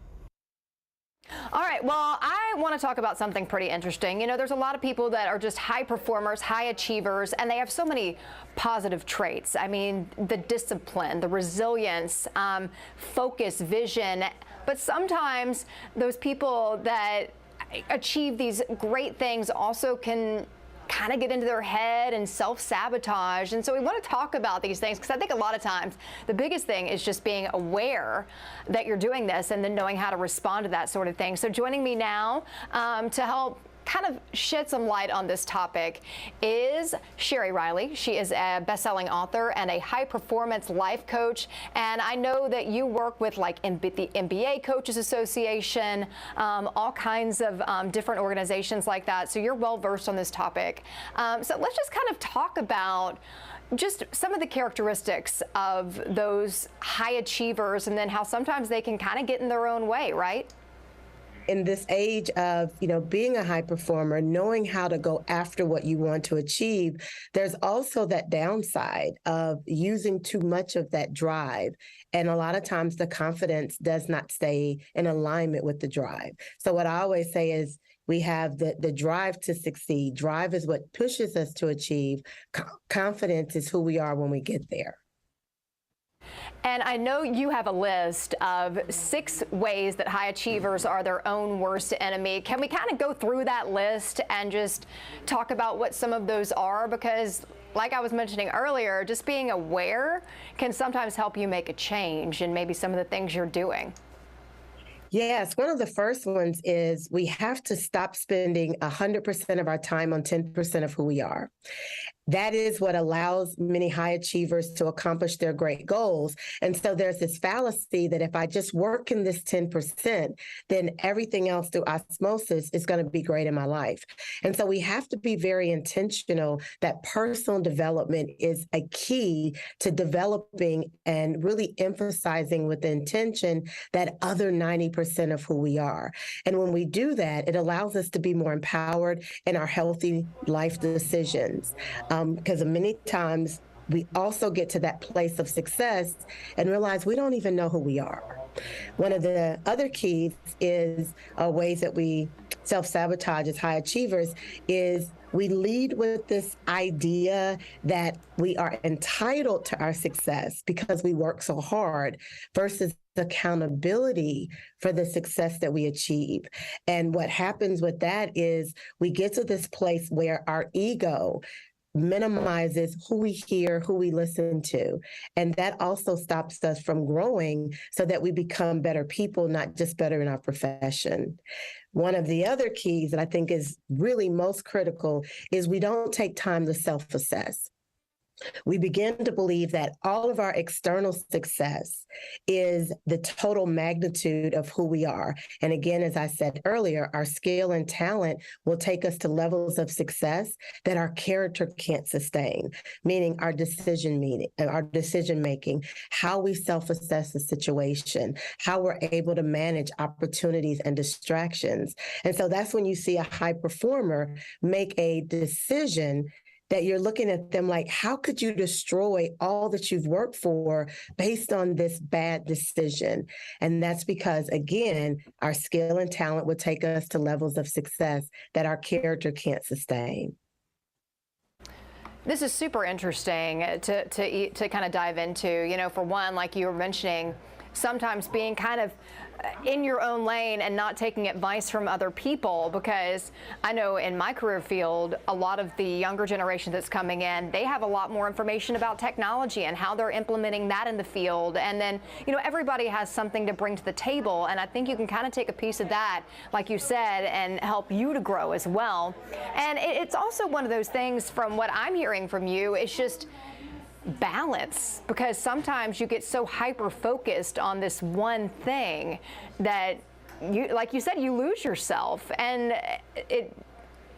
All right, well, I want to talk about something pretty interesting. You know, there's a lot of people that are just high performers, high achievers, and they have so many positive traits. I mean, the discipline, the resilience, focus, vision. But sometimes those people that achieve these great things also can kind of get into their head and self-sabotage. And so we want to talk about these things because I think a lot of times the biggest thing is just being aware that you're doing this and then knowing how to respond to that sort of thing. So joining me now to help kind of shed some light on this topic is Sherry Riley. She is a best-selling author and a high-performance life coach. And I know that you work with like the NBA Coaches Association, all kinds of different organizations like that. So you're well-versed on this topic. So let's just kind of talk about just some of the characteristics of those high achievers and then how sometimes they can kind of get in their own way, right? In this age of, being a high performer, knowing how to go after what you want to achieve, there's also that downside of using too much of that drive. And a lot of times the confidence does not stay in alignment with the drive. So what I always say is we have the drive to succeed. Drive is what pushes us to achieve. Confidence is who we are when we get there. And I know you have a list of 6 ways that high achievers are their own worst enemy. Can we kind of go through that list and just talk about what some of those are? Because like I was mentioning earlier, just being aware can sometimes help you make a change in maybe some of the things you're doing. Yes, one of the first ones is we have to stop spending 100% of our time on 10% of who we are. That is what allows many high achievers to accomplish their great goals. And so there's this fallacy that if I just work in this 10%, then everything else through osmosis is going to be great in my life. And so we have to be very intentional that personal development is a key to developing and really emphasizing with the intention that other 90% of who we are. And when we do that, it allows us to be more empowered in our healthy life decisions. Because many times we also get to that place of success and realize we don't even know who we are. One of the other keys is ways that we self-sabotage as high achievers is we lead with this idea that we are entitled to our success because we work so hard versus accountability for the success that we achieve. And what happens with that is we get to this place where our ego minimizes who we hear, who we listen to. And that also stops us from growing so that we become better people, not just better in our profession. One of the other keys that I think is really most critical is we don't take time to self-assess. We begin to believe that all of our external success is the total magnitude of who we are. And again, as I said earlier, our skill and talent will take us to levels of success that our character can't sustain, meaning our decision making, how we self-assess the situation, how we're able to manage opportunities and distractions. And so that's when you see a high performer make a decision that you're looking at them like, how could you destroy all that you've worked for based on this bad decision? And that's because, again, our skill and talent would take us to levels of success that our character can't sustain. This is super interesting to kind of dive into. For one, like you were mentioning, sometimes being kind of in your own lane and not taking advice from other people, because I know in my career field, a lot of the younger generation that's coming in, they have a lot more information about technology and how they're implementing that in the field. And then, everybody has something to bring to the table. And I think you can kind of take a piece of that, like you said, and help you to grow as well. And it's also one of those things from what I'm hearing from you, it's just balance, because sometimes you get so hyper focused on this one thing that you, like you said, you lose yourself, and it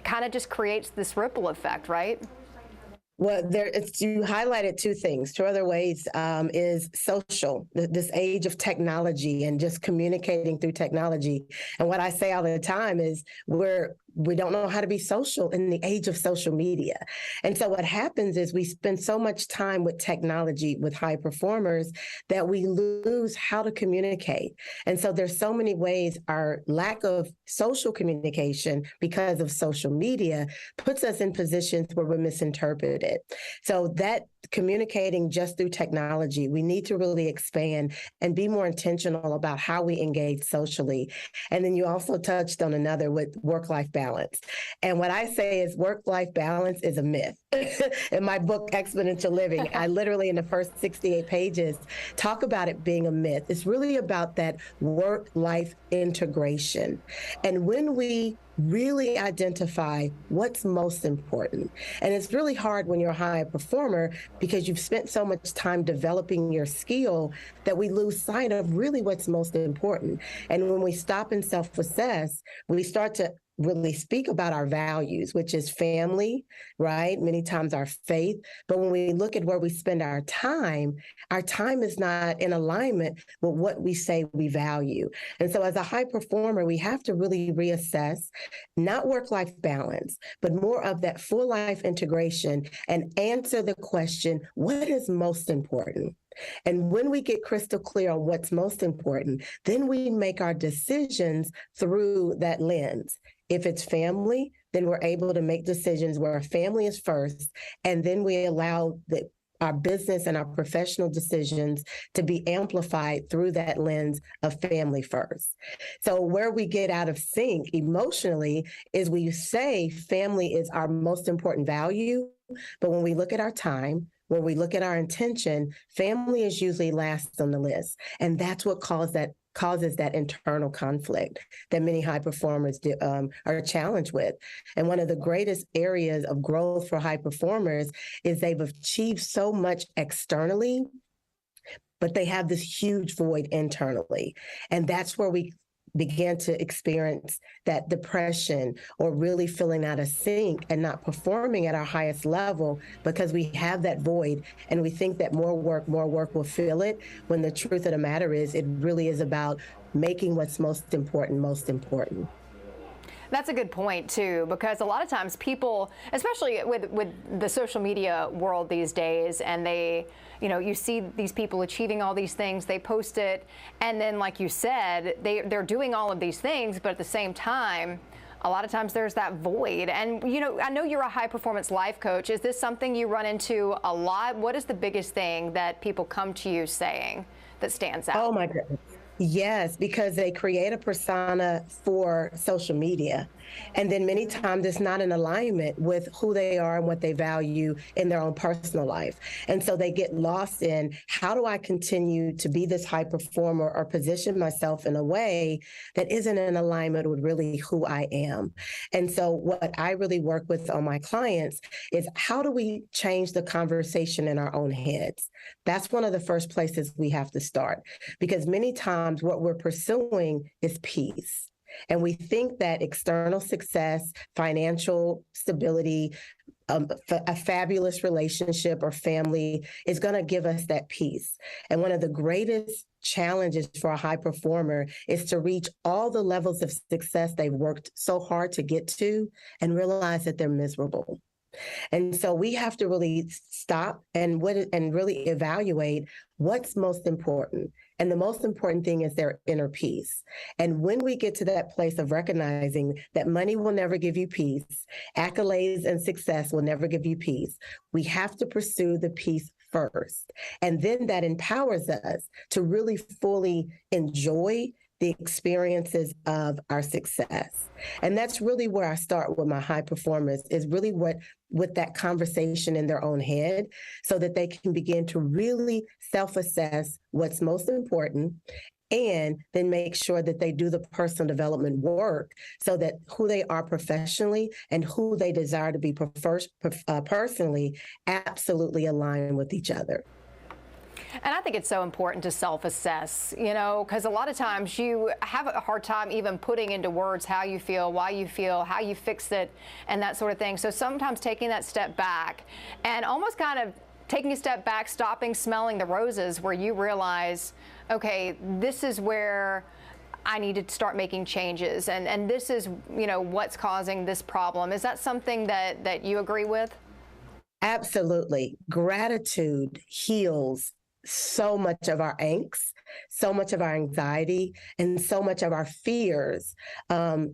kind of just creates this ripple effect, right? Well, you highlighted 2 things. 2 other ways is social, this age of technology and just communicating through technology. And what I say all the time is we don't know how to be social in the age of social media. And so what happens is we spend so much time with technology, with high performers, that we lose how to communicate. And so there's so many ways our lack of social communication because of social media puts us in positions where we're misinterpreted. So that communicating just through technology, we need to really expand and be more intentional about how we engage socially. And then you also touched on another with work-life balance. balance. And what I say is work-life balance is a myth. In my book, Exponential Living, I literally in the first 68 pages talk about it being a myth. It's really about that work-life integration. And when we really identify what's most important. And it's really hard when you're a high performer because you've spent so much time developing your skill that we lose sight of really what's most important. And when we stop and self-assess, we start to really speak about our values, which is family, right? Many times our faith. But when we look at where we spend our time is not in alignment with what we say we value. And so as a high performer, we have to really reassess, not work-life balance, but more of that full life integration and answer the question, what is most important? And when we get crystal clear on what's most important, then we make our decisions through that lens. If it's family, then we're able to make decisions where family is first, and then we allow our business and our professional decisions to be amplified through that lens of family first. So where we get out of sync emotionally is we say family is our most important value, but when we look at our time, when we look at our intention, family is usually last on the list. And that's what causes that internal conflict that many high performers are challenged with. And one of the greatest areas of growth for high performers is they've achieved so much externally, but they have this huge void internally. And that's where we begin to experience that depression or really feeling out of sync and not performing at our highest level because we have that void and we think that more work will fill it, when the truth of the matter is it really is about making what's most important most important. That's a good point, too, because a lot of times people, especially with the social media world these days, and you see these people achieving all these things, they post it, and then, like you said, they're doing all of these things, but at the same time, a lot of times there's that void. And, I know you're a high-performance life coach. Is this something you run into a lot? What is the biggest thing that people come to you saying that stands out? Oh, my goodness. Yes, because they create a persona for social media. And then many times it's not in alignment with who they are and what they value in their own personal life. And so they get lost in, how do I continue to be this high performer or position myself in a way that isn't in alignment with really who I am? And so what I really work with on my clients is, how do we change the conversation in our own heads? That's one of the first places we have to start, because many times what we're pursuing is peace. And we think that external success, financial stability, a fabulous relationship or family is going to give us that peace. And one of the greatest challenges for a high performer is to reach all the levels of success they've worked so hard to get to and realize that they're miserable. And so we have to really stop and really evaluate what's most important. And the most important thing is their inner peace. And when we get to that place of recognizing that money will never give you peace, accolades and success will never give you peace, we have to pursue the peace first. And then that empowers us to really fully enjoy the experiences of our success. And that's really where I start with my high performers, is really with that conversation in their own head, so that they can begin to really self-assess what's most important, and then make sure that they do the personal development work so that who they are professionally and who they desire to be personally absolutely align with each other. And I think it's so important to self-assess, because a lot of times you have a hard time even putting into words how you feel, why you feel, how you fix it, and that sort of thing. So sometimes taking that step back and almost kind of taking a step back, stopping, smelling the roses, where you realize, okay, this is where I need to start making changes, and this is, what's causing this problem. Is that something that you agree with? Absolutely. Gratitude heals so much of our angst so much of our anxiety, and so much of our fears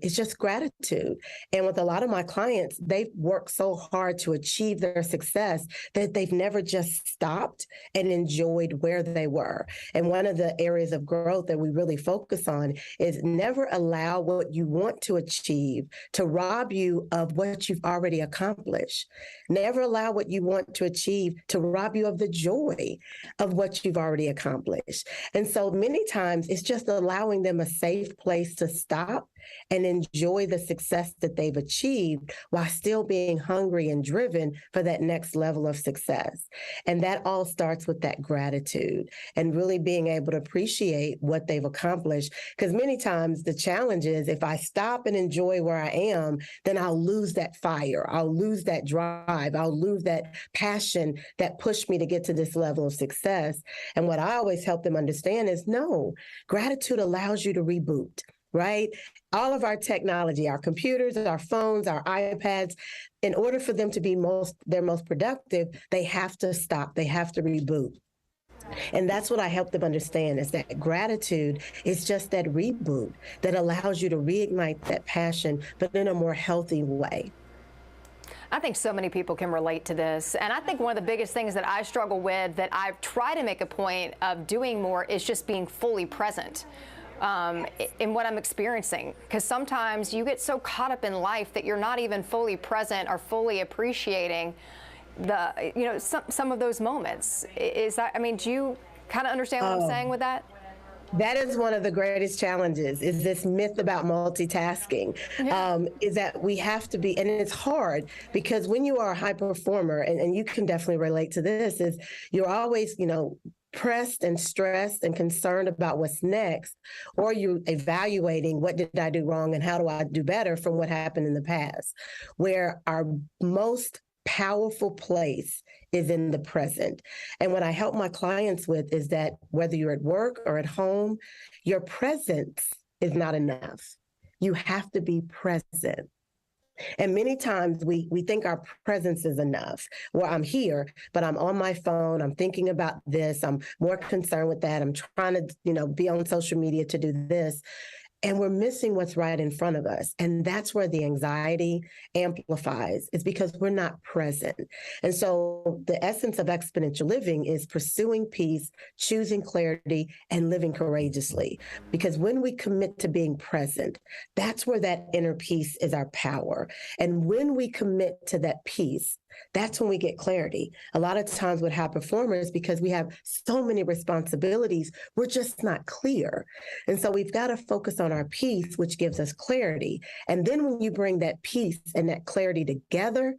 is just gratitude. And with a lot of my clients, they've worked so hard to achieve their success that they've never just stopped and enjoyed where they were. And one of the areas of growth that we really focus on is never allow what you want to achieve to rob you of what you've already accomplished. Never allow what you want to achieve to rob you of the joy of what you've already accomplished. And so many times it's just allowing them a safe place to stop and enjoy the success that they've achieved while still being hungry and driven for that next level of success. And that all starts with that gratitude and really being able to appreciate what they've accomplished. Because many times the challenge is if I stop and enjoy where I am, then I'll lose that fire. I'll lose that drive. I'll lose that passion that pushed me to get to this level of success. And what I always help them understand is no, gratitude allows you to reboot. Right? All of our technology, our computers, our phones, our iPads, in order for them to be their most productive, they have to stop. They have to reboot. And that's what I help them understand is that gratitude is just that reboot that allows you to reignite that passion, but in a more healthy way. I think so many people can relate to this. And I think one of the biggest things that I struggle with that I've tried to make a point of doing more is just being fully present in what I'm experiencing. Because sometimes you get so caught up in life that you're not even fully present or fully appreciating some of those moments. Is that, I mean, do you kind of understand what I'm saying with that? That is one of the greatest challenges, is this myth about multitasking, is that we have to be, and it's hard because when you are a high performer, and you can definitely relate to this, is you're always, pressed and stressed and concerned about what's next, or you evaluating what did I do wrong and how do I do better from what happened in the past, where our most powerful place is in the present. And what I help my clients with is that whether you're at work or at home, your presence is not enough. You have to be present. And many times we think our presence is enough. Well, I'm here, but I'm on my phone. I'm thinking about this. I'm more concerned with that. I'm trying to, be on social media to do this. And we're missing what's right in front of us. And that's where the anxiety amplifies, is because we're not present. And so the essence of exponential living is pursuing peace, choosing clarity, and living courageously. Because when we commit to being present, that's where that inner peace is our power. And when we commit to that peace, that's when we get clarity. A lot of times with high performers, because we have so many responsibilities, we're just not clear. And so we've got to focus on our peace, which gives us clarity. And then when you bring that peace and that clarity together,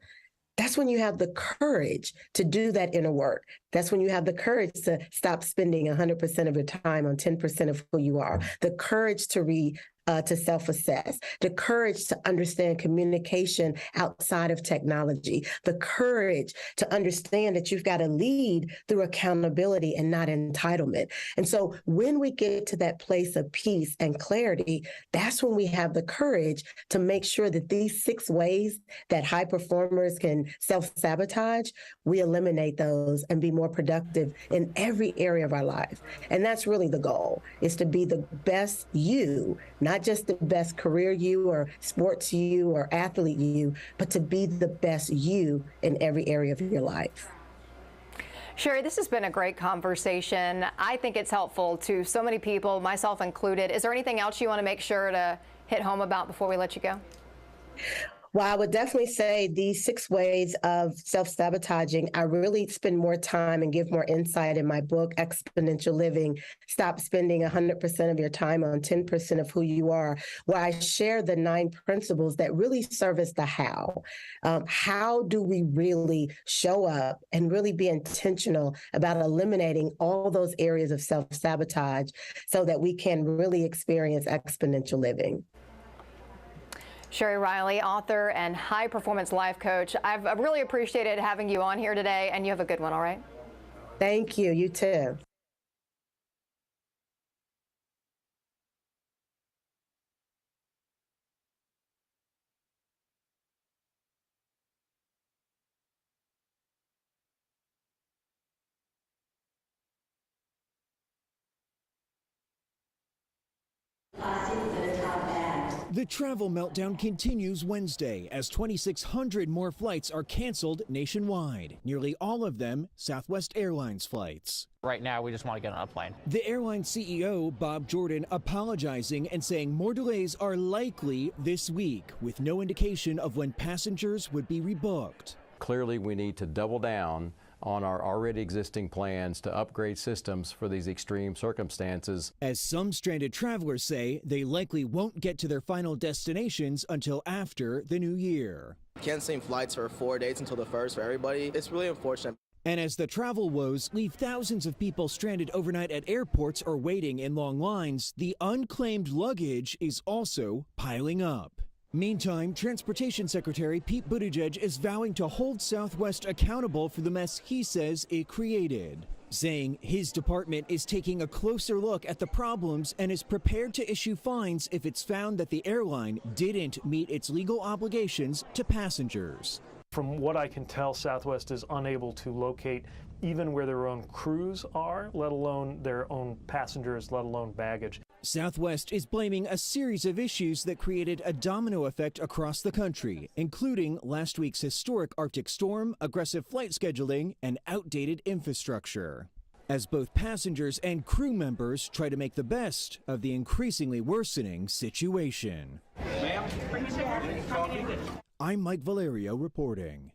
that's when you have the courage to do that inner work. That's when you have the courage to stop spending 100% of your time on 10% of who you are, the courage to self-assess, the courage to understand communication outside of technology, the courage to understand that you've got to lead through accountability and not entitlement. And so when we get to that place of peace and clarity, that's when we have the courage to make sure that these 6 ways that high performers can self-sabotage, we eliminate those and be more productive in every area of our life. And that's really the goal, is to be the best you, not just the best career you or sports you or athlete you, but to be the best you in every area of your life. Sherry, this has been a great conversation. I think it's helpful to so many people, myself included. Is there anything else you want to make sure to hit home about before we let you go? Well, I would definitely say these 6 ways of self-sabotaging, I really spend more time and give more insight in my book, Exponential Living, Stop Spending 100% of Your Time on 10% of Who You Are, where I share the 9 principles that really serve as the how. How do we really show up and really be intentional about eliminating all those areas of self-sabotage so that we can really experience exponential living? Sherry Riley, author and high performance life coach. I've really appreciated having you on here today, and you have a good one, all right? Thank you. You too. The travel meltdown continues Wednesday as 2,600 more flights are canceled nationwide, nearly all of them Southwest Airlines flights. Right now, we just want to get on a plane. The airline CEO, Bob Jordan, apologizing and saying more delays are likely this week, with no indication of when passengers would be rebooked. Clearly, we need to double down on our already existing plans to upgrade systems for these extreme circumstances. As some stranded travelers say, they likely won't get to their final destinations until after the new year. Canceling flights for 4 days until the 1st for everybody, it's really unfortunate. And as the travel woes leave thousands of people stranded overnight at airports or waiting in long lines, the unclaimed luggage is also piling up. Meantime, Transportation Secretary Pete Buttigieg is vowing to hold Southwest accountable for the mess he says it created, saying his department is taking a closer look at the problems and is prepared to issue fines if it's found that the airline didn't meet its legal obligations to passengers. From what I can tell, Southwest is unable to locate even where their own crews are, let alone their own passengers, let alone baggage. Southwest is blaming a series of issues that created a domino effect across the country, including last week's historic Arctic storm, aggressive flight scheduling, and outdated infrastructure. As both passengers and crew members try to make the best of the increasingly worsening situation. I'm Mike Valerio reporting.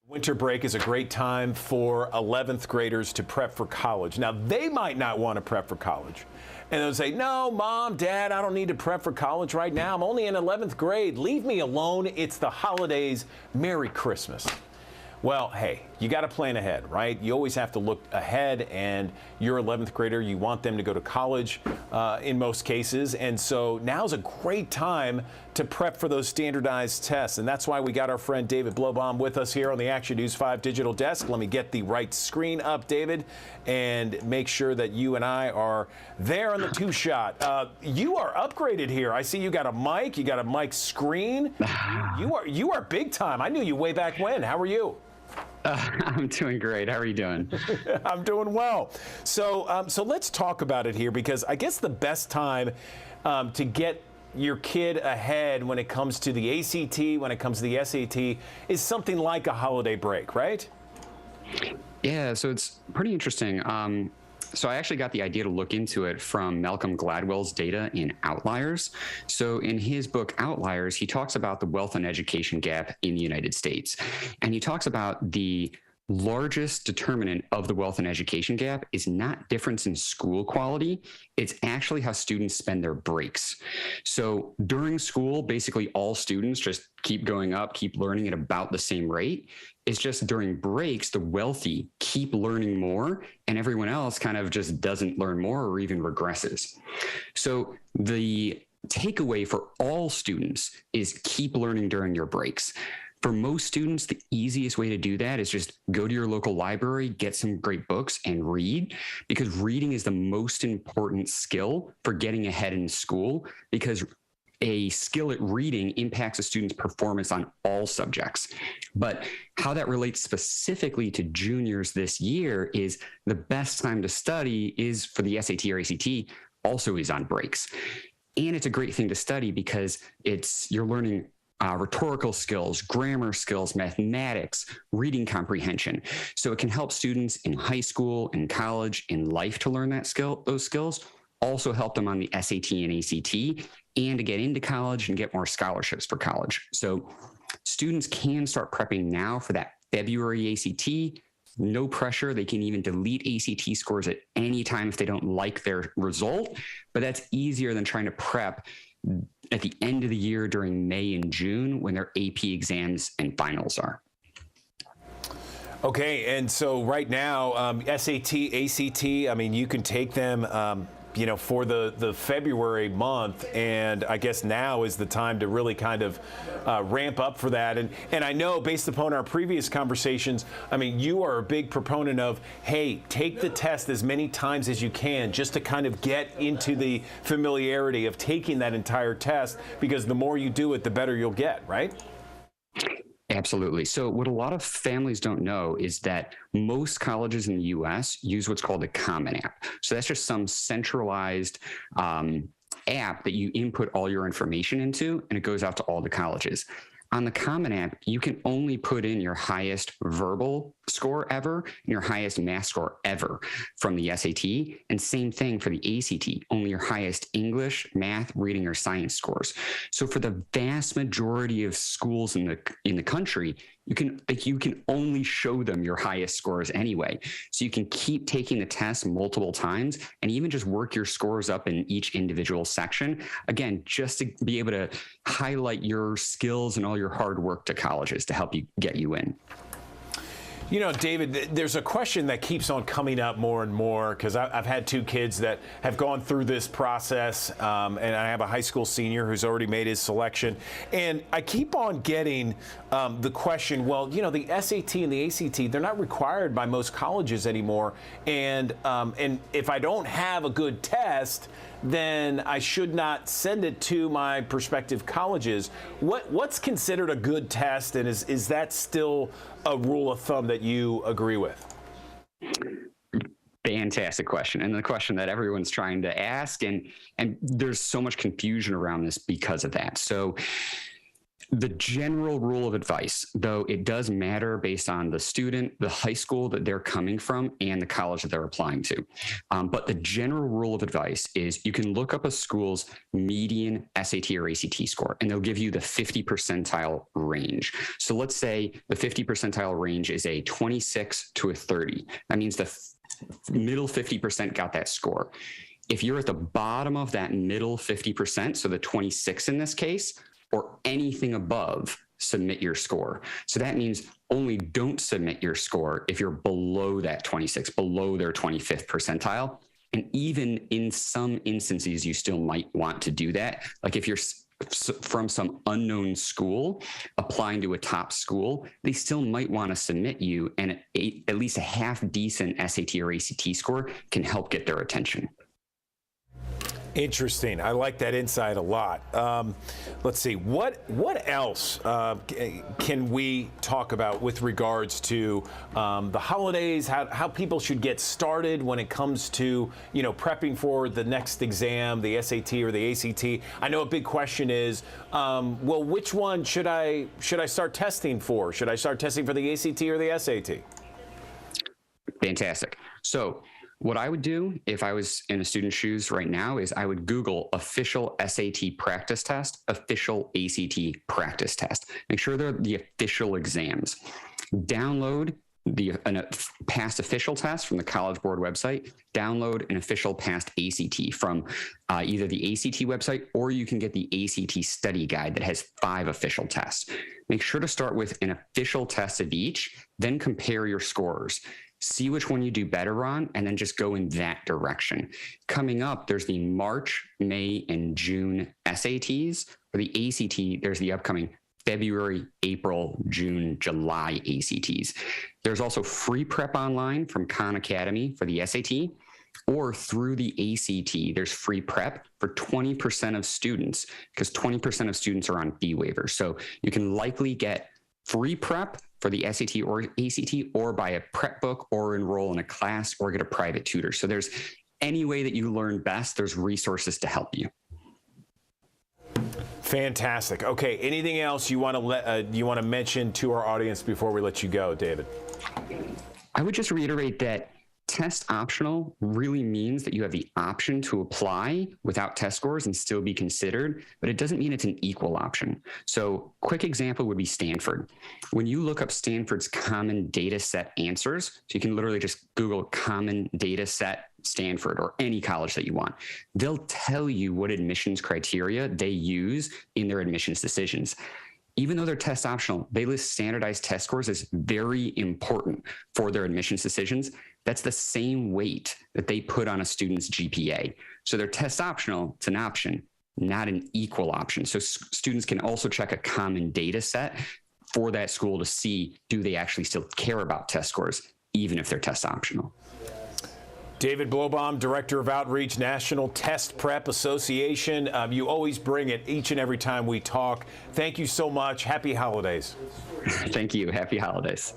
Winter break is a great time for 11th graders to prep for college. Now, they might not want to prep for college. And they'll say, no, Mom, Dad, I don't need to prep for college right now. I'm only in 11th grade. Leave me alone. It's the holidays. Merry Christmas. Well, hey, you got to plan ahead, right? You always have to look ahead, and you're 11th grader. You want them to go to college in most cases. And so now's a great time to prep for those standardized tests. And that's why we got our friend David Blowbaum with us here on the Action News 5 digital desk. Let me get the right screen up, David, and make sure that you and I are there on the two-shot. You are upgraded here. I see you got a mic. You got a mic screen. You are big time. I knew you way back when. How are you? I'm doing great. How are you doing? I'm doing well. So let's talk about it here, because I guess the best time to get your kid ahead when it comes to the ACT, when it comes to the SAT, is something like a holiday break, right? Yeah, so it's pretty interesting. So I actually got the idea to look into it from Malcolm Gladwell's data in Outliers. So in his book Outliers, he talks about the wealth and education gap in the United States. And he talks about the largest determinant of the wealth and education gap is not difference in school quality. It's actually how students spend their breaks. So during school, basically all students just keep going up, keep learning at about the same rate. It's just during breaks, the wealthy keep learning more and everyone else kind of just doesn't learn more or even regresses. So the takeaway for all students is keep learning during your breaks. For most students, the easiest way to do that is just go to your local library, get some great books, and read, because reading is the most important skill for getting ahead in school, because a skill at reading impacts a student's performance on all subjects. But how that relates specifically to juniors this year is the best time to study is for the SAT or ACT also is on breaks. And it's a great thing to study because you're learning rhetorical skills, grammar skills, mathematics, reading comprehension. So it can help students in high school, in college, in life to learn those skills, also help them on the SAT and ACT, and to get into college and get more scholarships for college. So students can start prepping now for that February ACT. No pressure. They can even delete ACT scores at any time if they don't like their result, but that's easier than trying to prep at the end of the year during May and June when their AP exams and finals are. Okay, and so right now, SAT, ACT, I mean, you can take them, for the February month, and I guess now is the time to really kind of ramp up for that. And I know, based upon our previous conversations, I mean, you are a big proponent of, hey, take the test as many times as you can just to kind of get into the familiarity of taking that entire test, because the more you do it, the better you'll get, right? Absolutely. So what a lot of families don't know is that most colleges in the U.S. use what's called a Common App. So that's just some centralized app that you input all your information into, and it goes out to all the colleges. On the Common App, you can only put in your highest verbal score ever and your highest math score ever from the SAT. And same thing for the ACT, only your highest English, math, reading, or science scores. So for the vast majority of schools in the country, you can only show them your highest scores anyway. So you can keep taking the test multiple times and even just work your scores up in each individual section. Again, just to be able to highlight your skills and all your hard work to colleges to help you get you in. You know, David, there's a question that keeps on coming up more and more, because I've had two kids that have gone through this process, and I have a high school senior who's already made his selection. And I keep on getting the question, well, you know, the SAT and the ACT, they're not required by most colleges anymore. And if I don't have a good test, then I should not send it to my prospective colleges. What's considered a good test, and is that still a rule of thumb that you agree with? Fantastic question, and the question that everyone's trying to ask, and there's so much confusion around this because of that. So the general rule of advice, though it does matter based on the student, the high school that they're coming from, and the college that they're applying to. But the general rule of advice is you can look up a school's median SAT or ACT score, and they'll give you the 50 percentile range. So let's say the 50 percentile range is a 26 to a 30. That means the middle 50% got that score. If you're at the bottom of that middle 50%, so the 26 in this case, or anything above, submit your score. So that means only don't submit your score if you're below that 26, below their 25th percentile. And even in some instances, you still might want to do that. Like if you're from some unknown school applying to a top school, they still might want to submit you, and at least a half decent SAT or ACT score can help get their attention. Interesting. I like that insight a lot. Let's see. What else can we talk about with regards to the holidays? How people should get started when it comes to, you know, prepping for the next exam, the SAT or the ACT? I know a big question is, well, which one should I start testing for? Should I start testing for the ACT or the SAT? Fantastic. So what I would do if I was in a student's shoes right now is I would Google official SAT practice test, official ACT practice test. Make sure they're the official exams. Download a past official test from the College Board website. Download an official past ACT from either the ACT website, or you can get the ACT study guide that has 5 official tests. Make sure to start with an official test of each, then compare your scores. See which one you do better on, and then just go in that direction. Coming up, there's the March, May, and June SATs. For the ACT, there's the upcoming February, April, June, July ACTs. There's also free prep online from Khan Academy for the SAT, or through the ACT, there's free prep for 20% of students, because 20% of students are on fee waivers. So you can likely get free prep for the SAT or ACT, or buy a prep book, or enroll in a class, or get a private tutor. So there's any way that you learn best, there's resources to help you. Fantastic. Okay, anything else you want to mention to our audience before we let you go, David? I would just reiterate that test optional really means that you have the option to apply without test scores and still be considered, but it doesn't mean it's an equal option. So quick example would be Stanford. When you look up Stanford's common data set answers, so you can literally just Google common data set Stanford or any college that you want, they'll tell you what admissions criteria they use in their admissions decisions. Even though they're test optional, they list standardized test scores as very important for their admissions decisions. That's the same weight that they put on a student's GPA. So they're test optional, it's an option, not an equal option. So students can also check a common data set for that school to see, do they actually still care about test scores, even if they're test optional. David Blobom, Director of Outreach, National Test Prep Association. You always bring it each and every time we talk. Thank you so much. Happy holidays. Thank you. Happy holidays.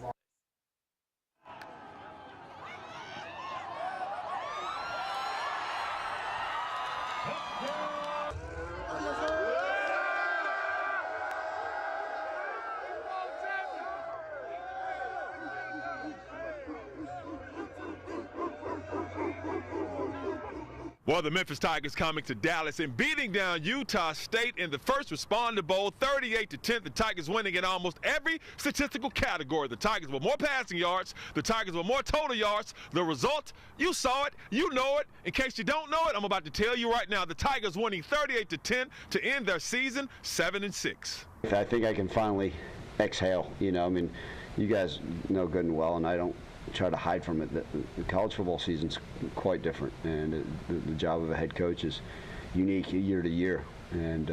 Well, the Memphis Tigers coming to Dallas and beating down Utah State in the first responder bowl, 38-10. The Tigers winning in almost every statistical category. The Tigers with more passing yards. The Tigers with more total yards. The result, you saw it, you know it. In case you don't know it, I'm about to tell you right now. The Tigers winning 38-10 to end their season 7-6. I think I can finally exhale. You know, I mean, you guys know good and well, and I don't try to hide from it. The college football season's quite different, and the job of a head coach is unique year to year. And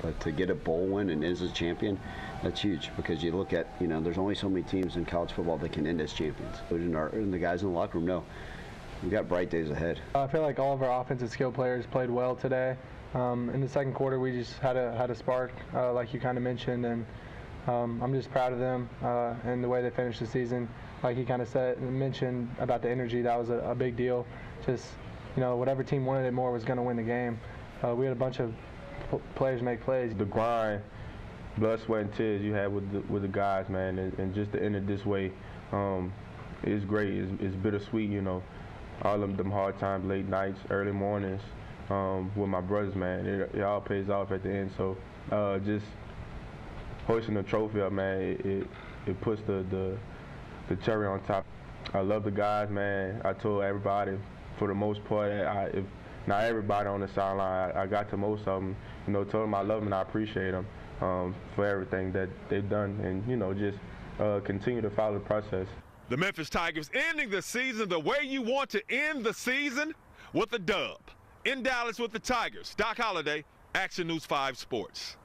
but to get a bowl win and as a champion, that's huge, because you look at, you know, there's only so many teams in college football that can end as champions. And the guys in the locker room know we've got bright days ahead. I feel like all of our offensive skill players played well today. In the second quarter, we just had a spark, like you kind of mentioned, and I'm just proud of them and the way they finished the season. Like he kind of mentioned about the energy, that was a big deal. Just, you know, whatever team wanted it more was going to win the game. We had a bunch of players make plays. The grind, blood, sweat, and tears you had with the guys, man, and just to end it this way, it's great. It's bittersweet, you know. All of them hard times, late nights, early mornings with my brothers, man. It all pays off at the end. So just hoisting the trophy up, man, it puts the cherry on top. I love the guys, man. I told everybody, for the most part, if not everybody on the sideline, I got to most of them, you know, told them I love them and I appreciate them for everything that they've done, and, you know, just continue to follow the process. The Memphis Tigers ending the season the way you want to end the season, with a dub. In Dallas with the Tigers, Doc Holliday, Action News 5 Sports.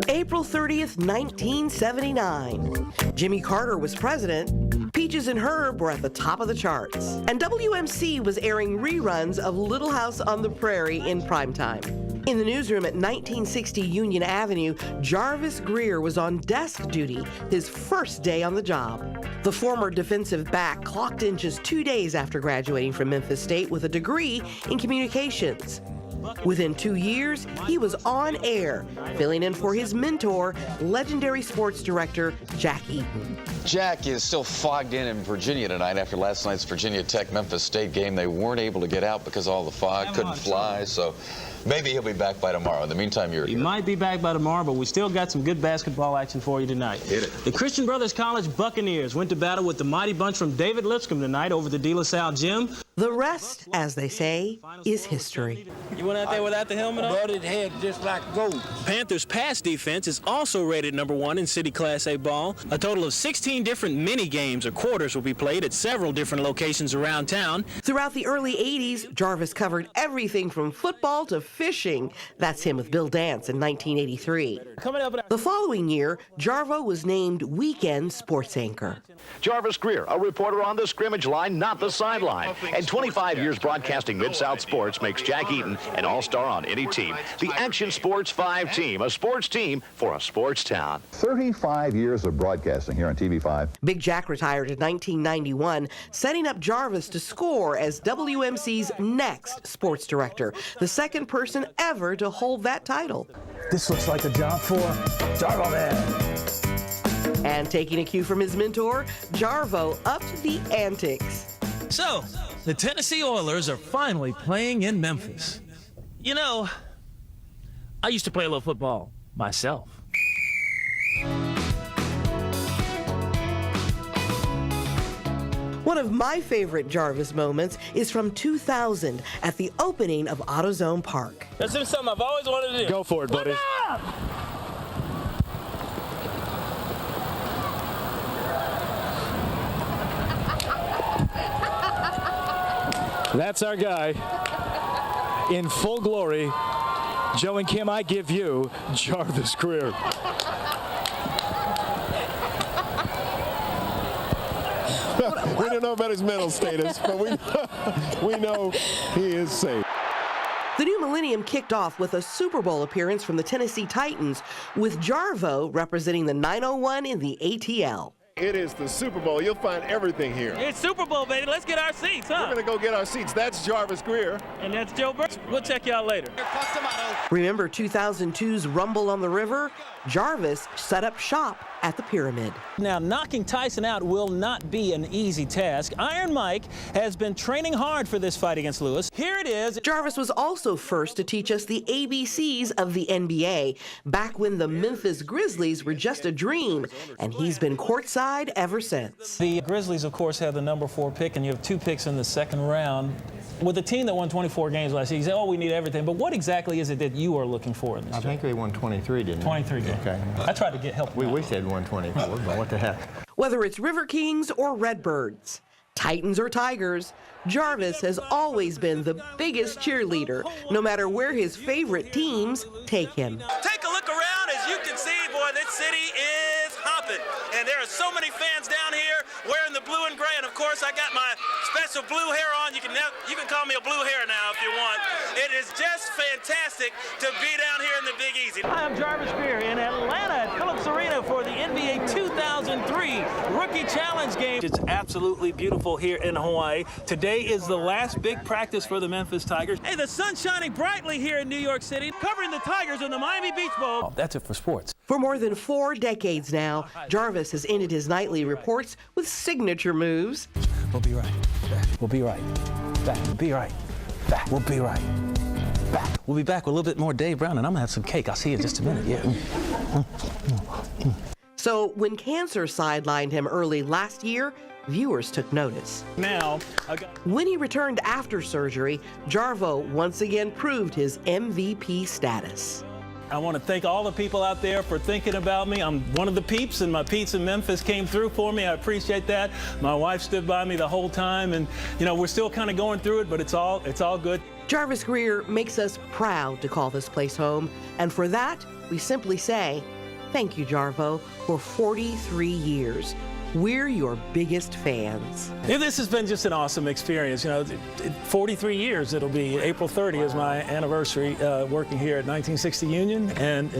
April 30th, 1979. Jimmy Carter was president. Peaches and Herb were at the top of the charts. And WMC was airing reruns of Little House on the Prairie in primetime. In the newsroom at 1960 Union Avenue, Jarvis Greer was on desk duty his first day on the job. The former defensive back clocked in just 2 days after graduating from Memphis State with a degree in communications. Within 2 years, he was on air, filling in for his mentor, legendary sports director Jack Eaton. Jack is still fogged in Virginia tonight after last night's Virginia Tech-Memphis State game. They weren't able to get out because of all the fog, couldn't fly, so maybe he'll be back by tomorrow. In the meantime, you're here. He might be back by tomorrow, but we still got some good basketball action for you tonight. Hit it. The Christian Brothers College Buccaneers went to battle with the mighty bunch from David Lipscomb tonight over the De La Salle Gym. The rest, as they say, is history. You went out there without the helmet on? Butted head just like gold. Panthers' pass defense is also rated #1 in City Class A ball. A total of 16 different mini games or quarters will be played at several different locations around town. Throughout the early 80s, Jarvis covered everything from football to fishing. That's him with Bill Dance in 1983. The following year, Jarvo was named weekend sports anchor. Jarvis Greer, a reporter on the scrimmage line, not the sideline. And 25 years broadcasting Mid-South sports makes Jack Eaton an all-star on any team. The Action Sports 5 team, a sports team for a sports town. 35 years of broadcasting here on TV5. Big Jack retired in 1991, setting up Jarvis to score as WMC's next sports director, the second person ever to hold that title. This looks like a job for Jarvo Man. And taking a cue from his mentor, Jarvo upped the antics. So, the Tennessee Oilers are finally playing in Memphis. You know, I used to play a little football myself. One of my favorite Jarvis moments is from 2000 at the opening of AutoZone Park. Let's do something I've always wanted to do. Go for it, buddy. That's our guy in full glory. Joe and Kim, I give you Jarvis Greer. We don't know about his mental status, but we know he is safe. The new millennium kicked off with a Super Bowl appearance from the Tennessee Titans, with Jarvo representing the 901 in the ATL. It is the Super Bowl. You'll find everything here. It's Super Bowl, baby. Let's get our seats, huh? We're going to go get our seats. That's Jarvis Greer. And that's Joe Burke. We'll check y'all later. Remember 2002's Rumble on the River? Jarvis set up shop at the Pyramid. Now, knocking Tyson out will not be an easy task. Iron Mike has been training hard for this fight against Lewis. Here it is. Jarvis was also first to teach us the ABCs of the NBA, back when the Memphis Grizzlies were just a dream, and he's been courtside ever since. The Grizzlies, of course, have the #4 pick, and you have 2 picks in the second round. With a team that won 24 games last year, you say, oh, we need everything. But what exactly is it that you are looking for in this? I think they won 23, didn't they? 23 games. Okay. I tried to get help. We wish they'd won 24, but what the heck. Whether it's River Kings or Redbirds, Titans or Tigers, Jarvis has always been the biggest cheerleader, no matter where his favorite teams take him. Take a look around. As you can see, boy, this city is hopping. And there are so many fans down here wearing the blue and gray. And, of course, I got my special blue hair on. You can call me a blue hair now if you want. It is just fantastic to be down here in the Big Easy. Hi, I'm Jarvis Greer in Atlanta at Phillips Arena for the NBA 2003 Rookie Challenge game. It's absolutely beautiful here in Hawaii. Today is the last big practice for the Memphis Tigers. Hey, the sun's shining brightly here in New York City, covering the Tigers in the Miami Beach Bowl. That's it for sports. For more than 4 decades now, Jarvis has ended his nightly reports with signature moves. We'll be right back. We'll be right back. We'll be right back. We'll be right back. We'll be back with a little bit more Dave Brown, and I'm going to have some cake. I'll see you in just a minute. Yeah. So when cancer sidelined him early last year, viewers took notice. Now, when he returned after surgery, Jarvo once again proved his MVP status. I want to thank all the people out there for thinking about me. I'm one of the peeps, and my peeps in Memphis came through for me. I appreciate that. My wife stood by me the whole time, and you know, we're still kind of going through it, but it's all good. Jarvis Greer makes us proud to call this place home, and for that, we simply say, thank you, Jarvo, for 43 years. We're your biggest fans. Yeah, this has been just an awesome experience. You know, 43 years, it'll be April 30 is my anniversary working here at 1960 Union, and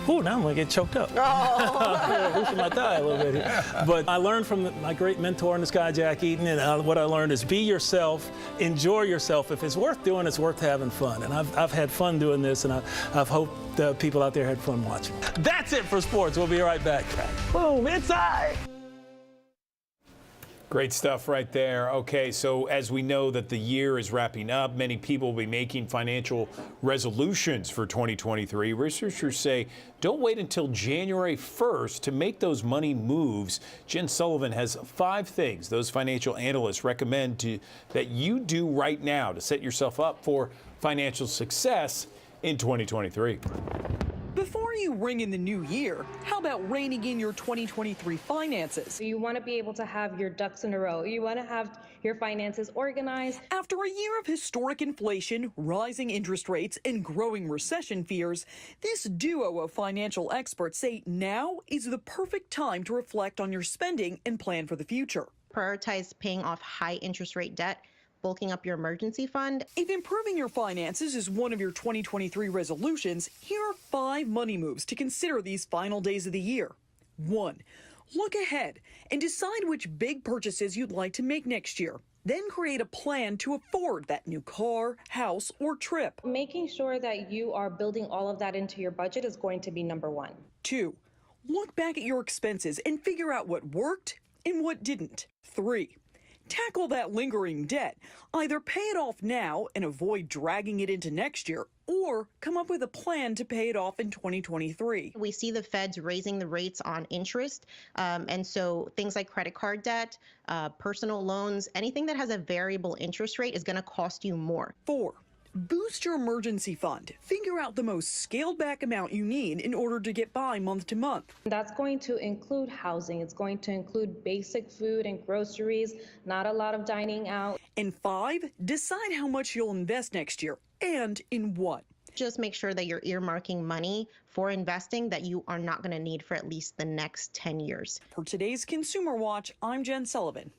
now I'm gonna get choked up. Losing my tie a little bit here. But I learned from my great mentor in the sky, Jack Eaton, and what I learned is be yourself, enjoy yourself. If it's worth doing, it's worth having fun. And I've had fun doing this, and I've hoped the people out there had fun watching. That's it for sports. We'll be right back. Boom, inside. Great stuff right there. Okay, so as we know that the year is wrapping up, many people will be making financial resolutions for 2023. Researchers say don't wait until January 1st to make those money moves. Jen Sullivan has 5 things those financial analysts recommend that you do right now to set yourself up for financial success in 2023. Before you ring in the new year, how about reining in your 2023 finances? You want to be able to have your ducks in a row. You want to have your finances organized. After a year of historic inflation, rising interest rates, and growing recession fears, this duo of financial experts say now is the perfect time to reflect on your spending and plan for the future. Prioritize paying off high interest rate debt, bulking up your emergency fund. If improving your finances is one of your 2023 resolutions, here are 5 money moves to consider these final days of the year. 1. Look ahead and decide which big purchases you'd like to make next year. Then create a plan to afford that new car, house, or trip. Making sure that you are building all of that into your budget is going to be number 1. 2. Look back at your expenses and figure out what worked and what didn't. 3. Tackle that lingering debt. Either pay it off now and avoid dragging it into next year, or come up with a plan to pay it off in 2023. We see the feds raising the rates on interest, and so things like credit card debt, personal loans, anything that has a variable interest rate is going to cost you more. 4. Boost your emergency fund. Figure out the most scaled back amount you need in order to get by month to month. That's going to include housing. It's going to include basic food and groceries, not a lot of dining out. And 5, decide how much you'll invest next year and in what. Just make sure that you're earmarking money for investing that you are not going to need for at least the next 10 years. For today's Consumer Watch, I'm Jen Sullivan.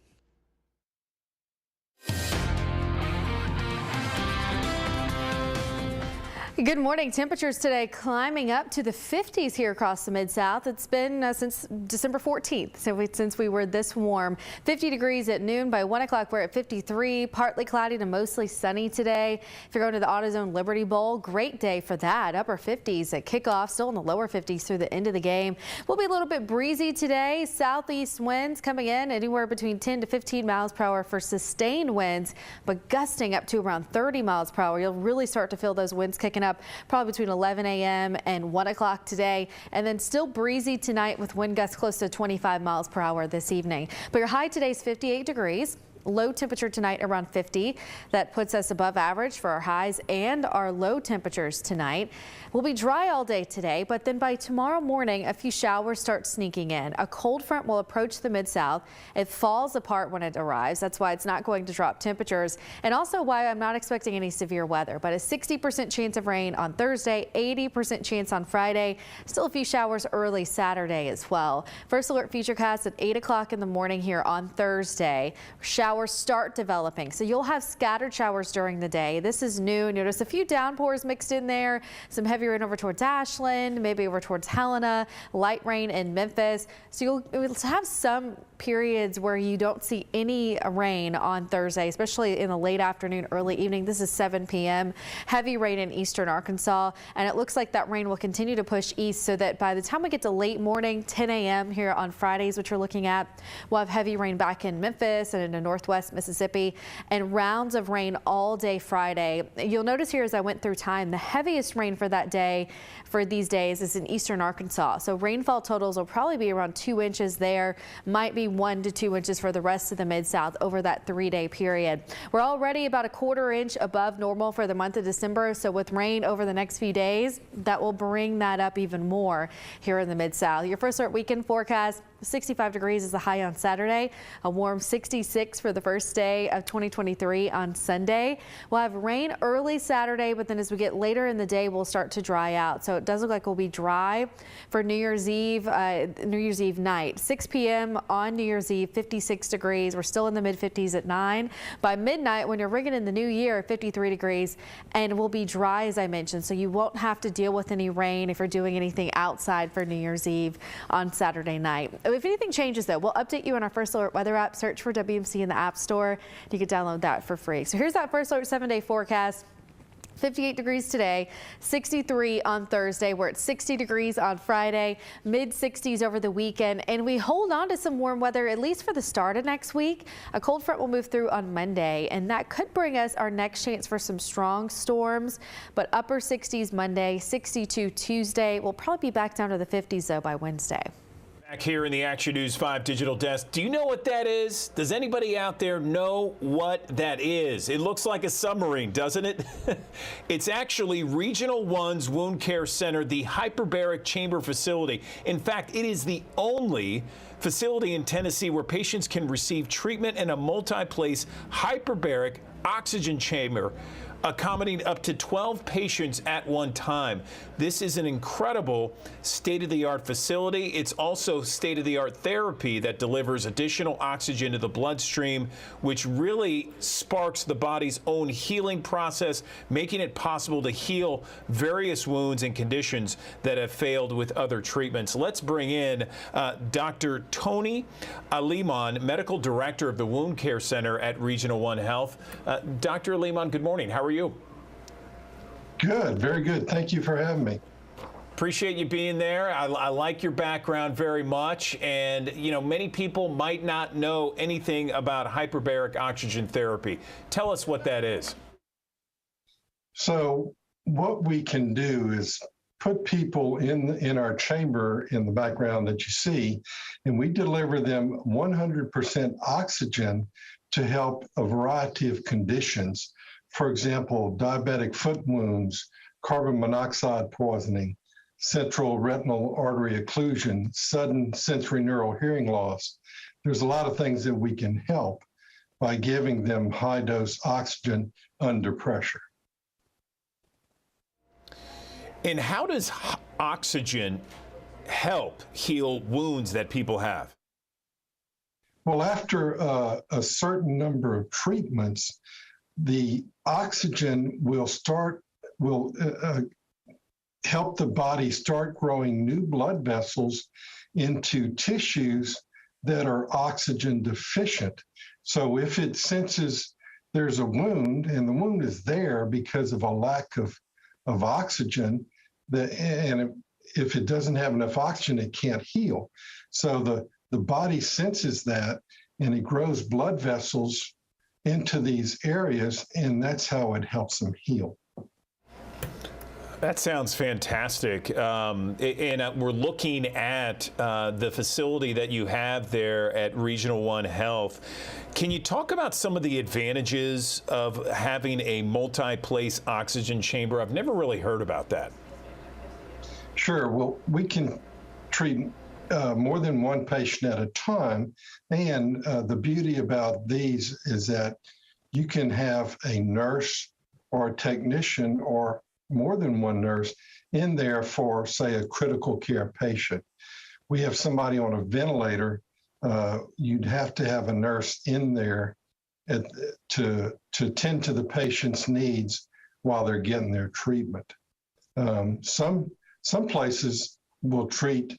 Good morning. Temperatures today climbing up to the 50s here across the Mid-South. It's been since December 14th, since we were this warm. 50 degrees at noon. By 1 o'clock, we're at 53. Partly cloudy to mostly sunny today. If you're going to the AutoZone Liberty Bowl, great day for that. Upper 50s at kickoff, still in the lower 50s through the end of the game. We'll be a little bit breezy today. Southeast winds coming in anywhere between 10 to 15 miles per hour for sustained winds, but gusting up to around 30 miles per hour. You'll really start to feel those winds kicking up probably between 11 a.m. and 1 o'clock today, and then still breezy tonight with wind gusts close to 25 miles per hour this evening. But your high today is 58 degrees. Low temperature tonight around 50. That puts us above average for our highs and our low temperatures tonight. We'll be dry all day today, but then by tomorrow morning, a few showers start sneaking in. A cold front will approach the Mid-South. It falls apart when it arrives. That's why it's not going to drop temperatures, and also why I'm not expecting any severe weather, but a 60% chance of rain on Thursday, 80% chance on Friday. Still a few showers early Saturday as well. First alert futurecast at 8 o'clock in the morning here on Thursday. Showers start developing, so you'll have scattered showers during the day. This is new. Notice a few downpours mixed in there, some heavy rain over towards Ashland, maybe over towards Helena, light rain in Memphis. So you'll have some periods where you don't see any rain on Thursday, especially in the late afternoon, early evening. This is 7 p.m. Heavy rain in eastern Arkansas, and it looks like that rain will continue to push east, so that by the time we get to late morning, 10 a.m. here on Fridays, which we're looking at, we'll have heavy rain back in Memphis and into northwest Mississippi, and rounds of rain all day Friday. You'll notice here as I went through time, the heaviest rain for that day, for these days, is in eastern Arkansas. So rainfall totals will probably be around 2 inches there, might be 1 to 2 inches for the rest of the Mid-South over that 3-day period. We're already about a 1/4 inch above normal for the month of December, so with rain over the next few days, that will bring that up even more here in the Mid-South. Your first alert weekend forecast: 65 degrees is the high on Saturday, a warm 66 for the first day of 2023 on Sunday. We'll have rain early Saturday, but then as we get later in the day, we'll start to dry out. So it does look like we'll be dry for New Year's Eve night. 6 p.m. on New Year's Eve, 56 degrees. We're still in the mid-50s at 9. By midnight, when you're ringing in the new year, 53 degrees, and we'll be dry, as I mentioned, so you won't have to deal with any rain if you're doing anything outside for New Year's Eve on Saturday night. If anything changes, though, we'll update you on our First Alert weather app. Search for WMC in the App Store. You can download that for free. So here's that First Alert 7-day forecast. 58 degrees today, 63 on Thursday. We're at 60 degrees on Friday, mid 60s over the weekend, and we hold on to some warm weather at least for the start of next week. A cold front will move through on Monday, and that could bring us our next chance for some strong storms, but upper 60s Monday, 62 Tuesday. We'll probably be back down to the 50s though by Wednesday. Back here in the Action News 5 digital desk. Do you know what that is? Does anybody out there know what that is? It looks like a submarine, doesn't it? It's actually Regional 1's Wound Care Center, the Hyperbaric Chamber Facility. In fact, it is the only facility in Tennessee where patients can receive treatment in a multi-place hyperbaric oxygen chamber, accommodating up to 12 patients at one time. This is an incredible state-of-the-art facility. It's also state-of-the-art therapy that delivers additional oxygen to the bloodstream, which really sparks the body's own healing process, making it possible to heal various wounds and conditions that have failed with other treatments. Let's bring in Dr. Tony Aliman, Medical Director of the Wound Care Center at Regional 1 Health. Dr. Aliman, good morning. How are you? Good, very good. Thank you for having me. Appreciate you being there. I like your background very much. And, you know, many people might not know anything about hyperbaric oxygen therapy. Tell us what that is. So what we can do is put people in our chamber in the background that you see, and we deliver them 100% oxygen to help a variety of conditions. For example, diabetic foot wounds, carbon monoxide poisoning, central retinal artery occlusion, sudden sensory neural hearing loss. There's a lot of things that we can help by giving them high-dose oxygen under pressure. And how does oxygen help heal wounds that people have? Well, after a certain number of treatments, the oxygen will help the body start growing new blood vessels into tissues that are oxygen deficient. So if it senses there's a wound, and the wound is there because of a lack of oxygen, if it doesn't have enough oxygen, it can't heal. So the body senses that, and it grows blood vessels into these areas, and that's how it helps them heal. That sounds fantastic. And we're looking at the facility that you have there at Regional 1 Health. Can you talk about some of the advantages of having a multi-place oxygen chamber? I've never really heard about that. Sure. Well, we can treat more than one patient at a time. And the beauty about these is that you can have a nurse or a technician or more than one nurse in there for, say, a critical care patient. We have somebody on a ventilator. You'd have to have a nurse in there to tend to the patient's needs while they're getting their treatment. Some places will treat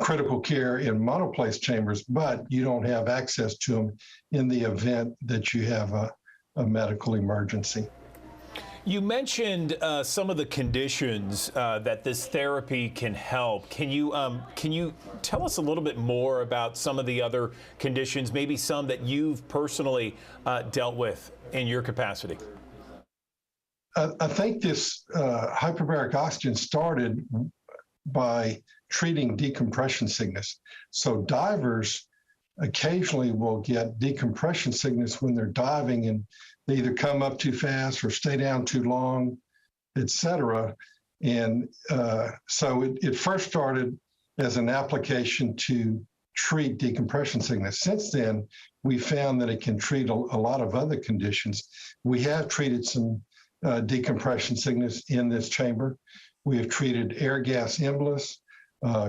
critical care in monoplace chambers, but you don't have access to them in the event that you have a medical emergency. You mentioned some of the conditions that this therapy can help. Can you tell us a little bit more about some of the other conditions, maybe some that you've personally dealt with in your capacity? I think this hyperbaric oxygen started by treating decompression sickness. So divers occasionally will get decompression sickness when they're diving, and they either come up too fast or stay down too long, etc. And so it first started as an application to treat decompression sickness. Since then, we found that it can treat a lot of other conditions. We have treated some decompression sickness in this chamber. We have treated air gas embolus,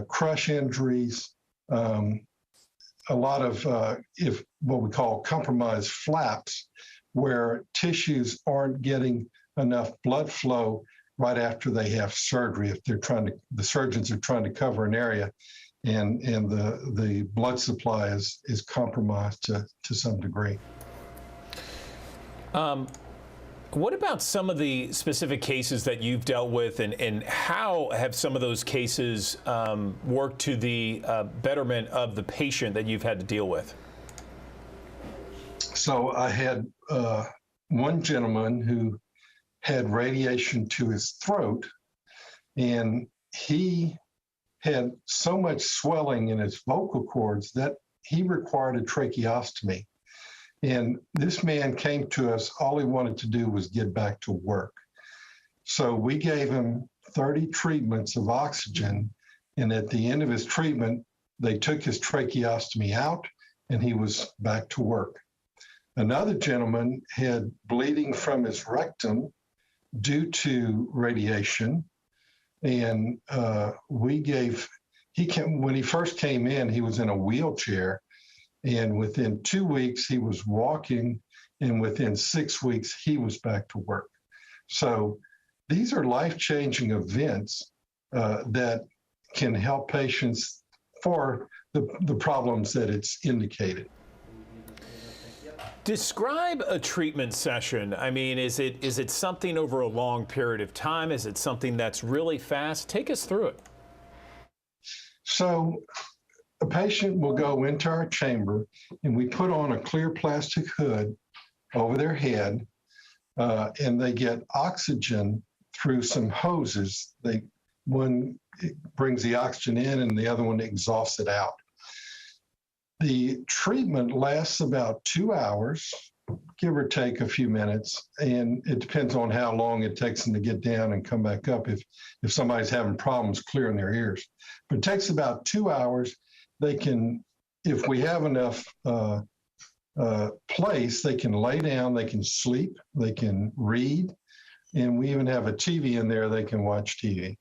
crush injuries, a lot of what we call compromised flaps, where tissues aren't getting enough blood flow right after they have surgery. If the surgeons are trying to cover an area, and the blood supply is compromised to some degree. What about some of the specific cases that you've dealt with, and how have some of those cases worked to the betterment of the patient that you've had to deal with? So I had one gentleman who had radiation to his throat, and he had so much swelling in his vocal cords that he required a tracheostomy. And this man came to us, all he wanted to do was get back to work. So we gave him 30 treatments of oxygen, and at the end of his treatment, they took his tracheostomy out, and he was back to work. Another gentleman had bleeding from his rectum due to radiation, and when he first came in, he was in a wheelchair, and within 2 weeks he was walking, and within 6 weeks he was back to work. So these are life-changing events that can help patients for the problems that it's indicated. Describe a treatment session. I mean, is it something over a long period of time? Is it something that's really fast? Take us through it. So a patient will go into our chamber, and we put on a clear plastic hood over their head, and they get oxygen through some hoses. One brings the oxygen in, and the other one exhausts it out. The treatment lasts about 2 hours, give or take a few minutes, and it depends on how long it takes them to get down and come back up if somebody's having problems clearing their ears. But it takes about 2 hours. They can, if we have enough place, they can lay down, they can sleep, they can read, and we even have a TV in there they can watch TV.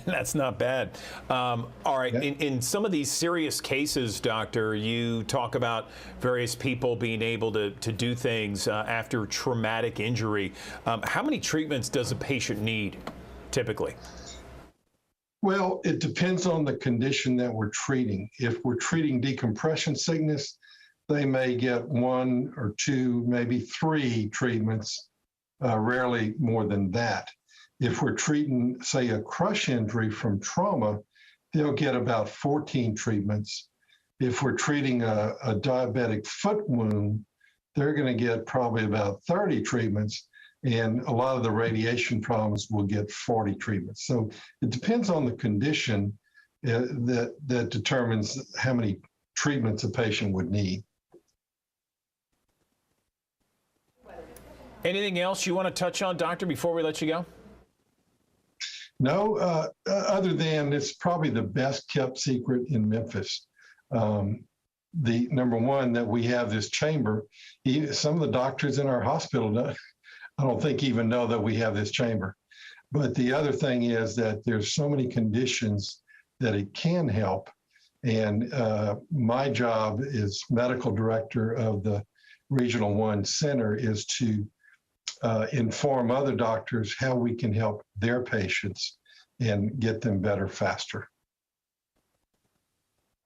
That's not bad. All right, in some of these serious cases, doctor, you talk about various people being able to do things after traumatic injury. How many treatments does a patient need, typically? Well, it depends on the condition that we're treating. If we're treating decompression sickness, they may get 1 or 2, maybe 3 treatments, rarely more than that. If we're treating, say, a crush injury from trauma, they'll get about 14 treatments. If we're treating a diabetic foot wound, they're going to get probably about 30 treatments, and a lot of the radiation problems will get 40 treatments. So it depends on the condition that determines how many treatments a patient would need. Anything else you want to touch on, doctor, before we let you go? No, other than it's probably the best kept secret in Memphis. The number one, that we have this chamber. Some of the doctors in our hospital, I don't think even know that we have this chamber. But the other thing is that there's so many conditions that it can help. And my job as medical director of the Regional 1 Center is to inform other doctors how we can help their patients and get them better faster.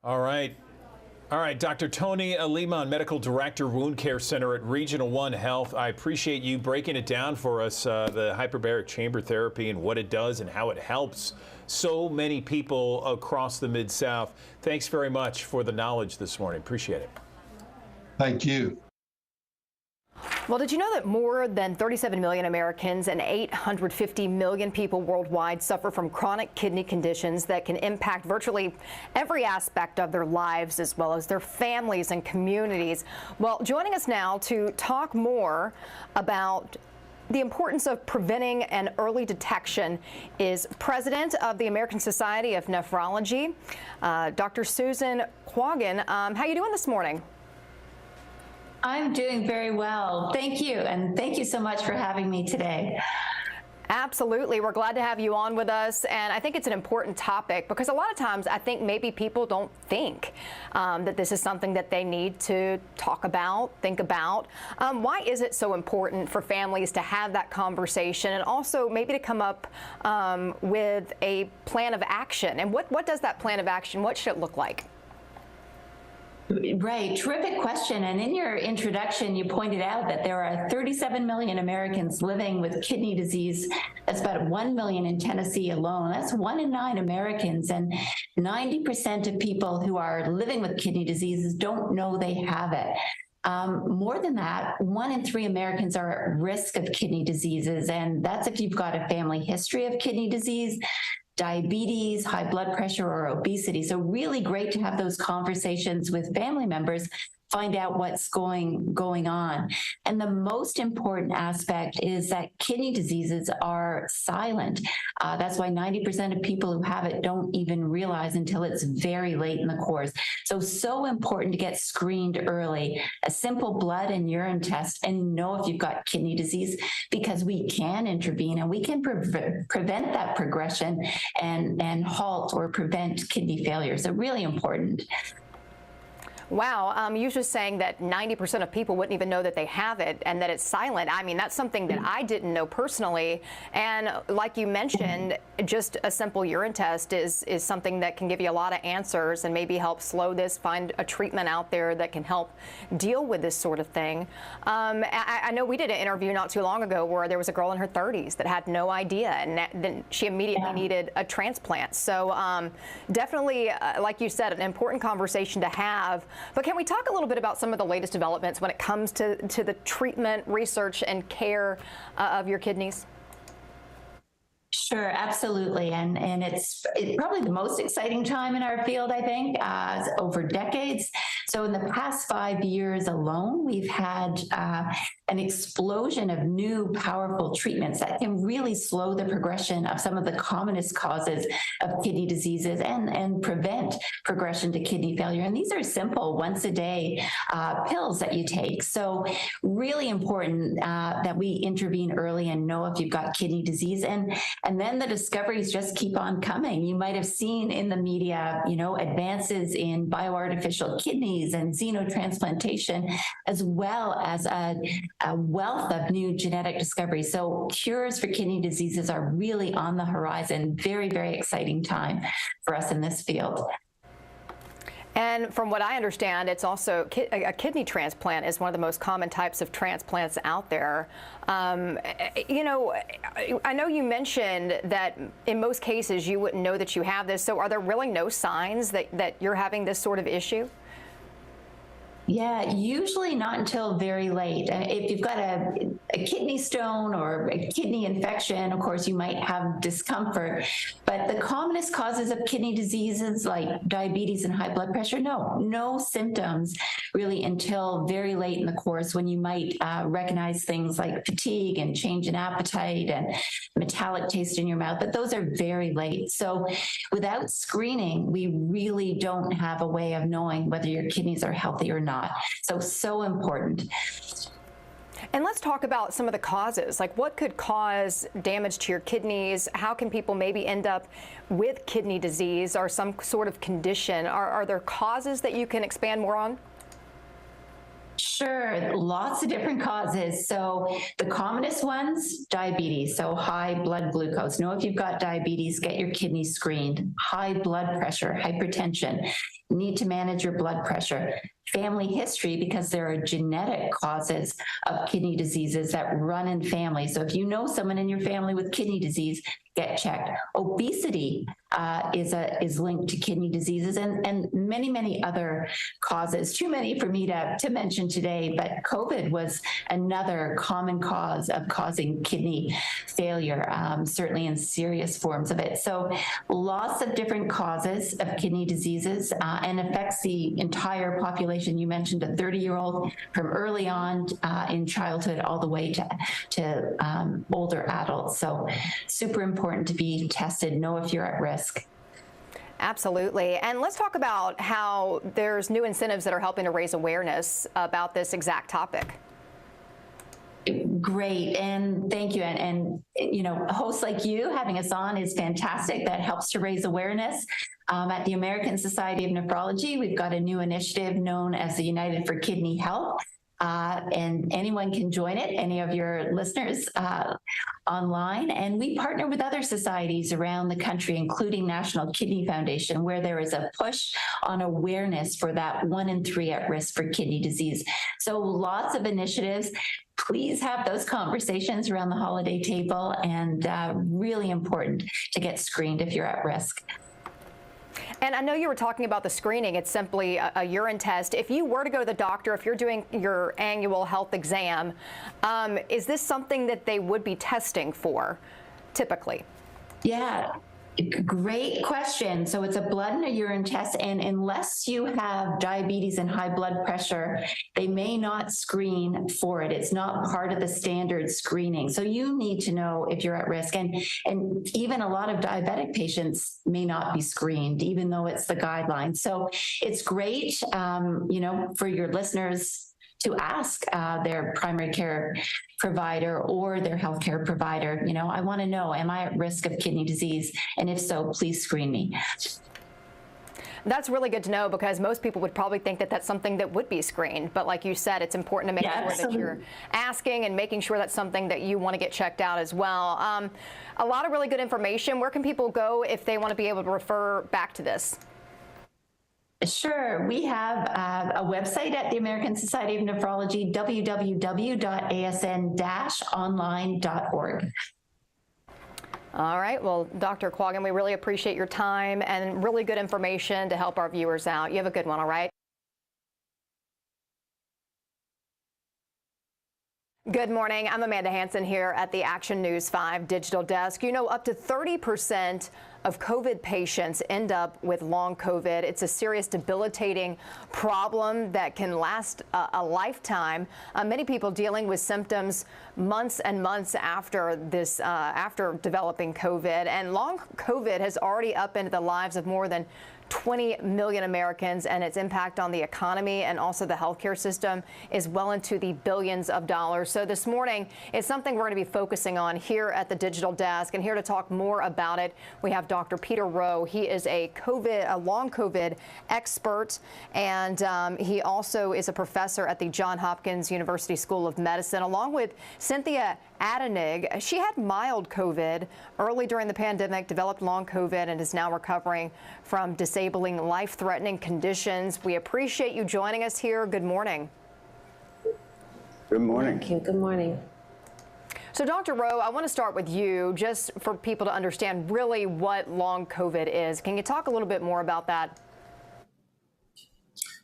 All right. All right, Dr. Tony Aliman, Medical Director, Wound Care Center at Regional 1 Health. I appreciate you breaking it down for us, the hyperbaric chamber therapy and what it does and how it helps so many people across the Mid-South. Thanks very much for the knowledge this morning. Appreciate it. Thank you. Well, did you know that more than 37 million Americans and 850 million people worldwide suffer from chronic kidney conditions that can impact virtually every aspect of their lives as well as their families and communities? Well, joining us now to talk more about the importance of preventing and early detection is President of the American Society of Nephrology, Dr. Susan Quagan. How are you doing this morning? I'm doing very well. Thank you. And thank you so much for having me today. Absolutely. We're glad to have you on with us. And I think it's an important topic because a lot of times I think maybe people don't think that this is something that they need to talk about, think about. Why is it so important for families to have that conversation and also maybe to come up with a plan of action? And what does that plan of action, what should it look like? Right, terrific question. And in your introduction, you pointed out that there are 37 million Americans living with kidney disease. That's about 1 million in Tennessee alone. That's 1 in 9 Americans. And 90% of people who are living with kidney diseases don't know they have it. More than that, 1 in 3 Americans are at risk of kidney diseases. And that's if you've got a family history of kidney disease, diabetes, high blood pressure, or obesity. So really great to have those conversations with family members, find out what's going on. And the most important aspect is that kidney diseases are silent. That's why 90% of people who have it don't even realize until it's very late in the course. So important to get screened early. A simple blood and urine test and know if you've got kidney disease, because we can intervene and we can prevent that progression and halt or prevent kidney failure. So really important. Wow, you were just saying that 90% of people wouldn't even know that they have it and that it's silent. I mean, that's something that I didn't know personally. And like you mentioned, just a simple urine test is something that can give you a lot of answers and maybe help slow this, find a treatment out there that can help deal with this sort of thing. I know we did an interview not too long ago where there was a girl in her 30s that had no idea, and then she immediately needed a transplant. So definitely, like you said, an important conversation to have. But can we talk a little bit about some of the latest developments when it comes to the treatment, research, and care of your kidneys? Sure, absolutely. And it's probably the most exciting time in our field, I think, over decades. So in the past 5 years alone, we've had an explosion of new powerful treatments that can really slow the progression of some of the commonest causes of kidney diseases and prevent progression to kidney failure. And these are simple once a day pills that you take. So really important that we intervene early and know if you've got kidney disease. And then the discoveries just keep on coming. You might have seen in the media, advances in bioartificial kidneys and xenotransplantation, as well as a wealth of new genetic discoveries. So cures for kidney diseases are really on the horizon. Very, very exciting time for us in this field. And from what I understand, it's also a kidney transplant is one of the most common types of transplants out there. I know you mentioned that in most cases you wouldn't know that you have this. So are there really no signs that you're having this sort of issue? Yeah, usually not until very late. If you've got a kidney stone or a kidney infection, of course, you might have discomfort. But the commonest causes of kidney diseases like diabetes and high blood pressure, no symptoms really until very late in the course, when you might recognize things like fatigue and change in appetite and metallic taste in your mouth. But those are very late. So without screening, we really don't have a way of knowing whether your kidneys are healthy or not. So important. And let's talk about some of the causes. Like, what could cause damage to your kidneys? How can people maybe end up with kidney disease or some sort of condition? Are there causes that you can expand more on? Sure, lots of different causes. So the commonest ones, diabetes, so high blood glucose. Know if you've got diabetes, get your kidneys screened. High blood pressure, hypertension, need to manage your blood pressure. Family history, because there are genetic causes of kidney diseases that run in families. So if you know someone in your family with kidney disease, get checked. Obesity is linked to kidney diseases and many, many other causes. Too many for me to mention today, but COVID was another common cause of causing kidney failure, certainly in serious forms of it. So lots of different causes of kidney diseases and affects the entire population. You mentioned a 30-year-old from early on in childhood all the way to older adults. So super important to be tested, know if you're at risk. Absolutely. And let's talk about how there's new incentives that are helping to raise awareness about this exact topic. Great, and thank you. And hosts like you having us on is fantastic. That helps to raise awareness. At the American Society of Nephrology, we've got a new initiative known as the United for Kidney Health. And anyone can join it, any of your listeners online. And we partner with other societies around the country, including National Kidney Foundation, where there is a push on awareness for that 1 in 3 at risk for kidney disease. So lots of initiatives. Please have those conversations around the holiday table, and really important to get screened if you're at risk. And I know you were talking about the screening. It's simply a urine test. If you were to go to the doctor, if you're doing your annual health exam, is this something that they would be testing for typically? Yeah. Great question. So it's a blood and a urine test, and unless you have diabetes and high blood pressure, they may not screen for it. It's not part of the standard screening. So you need to know if you're at risk. And even a lot of diabetic patients may not be screened, even though it's the guidelines. So it's great, for your listeners to ask their primary care provider or their healthcare provider, I want to know, am I at risk of kidney disease? And if so, please screen me. That's really good to know, because most people would probably think that that's something that would be screened. But like you said, it's important to make sure that you're asking and making sure that's something that you want to get checked out as well. A lot of really good information. Where can people go if they want to be able to refer back to this? Sure. We have a website at the American Society of Nephrology, www.asn-online.org. All right. Well, Dr. Quaggan, we really appreciate your time and really good information to help our viewers out. You have a good one, all right? Good morning. I'm Amanda Hansen here at the Action News 5 Digital Desk. Up to 30% of COVID patients end up with long COVID. It's a serious, debilitating problem that can last a lifetime. Many people dealing with symptoms months and months after this, after developing COVID. And long COVID has already upended the lives of more than 20 million Americans, and its impact on the economy and also the healthcare system is well into the billions of dollars. So this morning, it's something we're going to be focusing on here at the Digital Desk. And here to talk more about it, we have Dr. Peter Rowe. He is a long COVID expert, and he also is a professor at the Johns Hopkins University School of Medicine, along with Cynthia Adenig. She had mild COVID early during the pandemic, developed long COVID, and is now recovering from disabling, life-threatening conditions. We appreciate you joining us here. Good morning. Good morning. Thank you. Good morning. So, Dr. Rowe, I want to start with you, just for people to understand really what long COVID is. Can you talk a little bit more about that?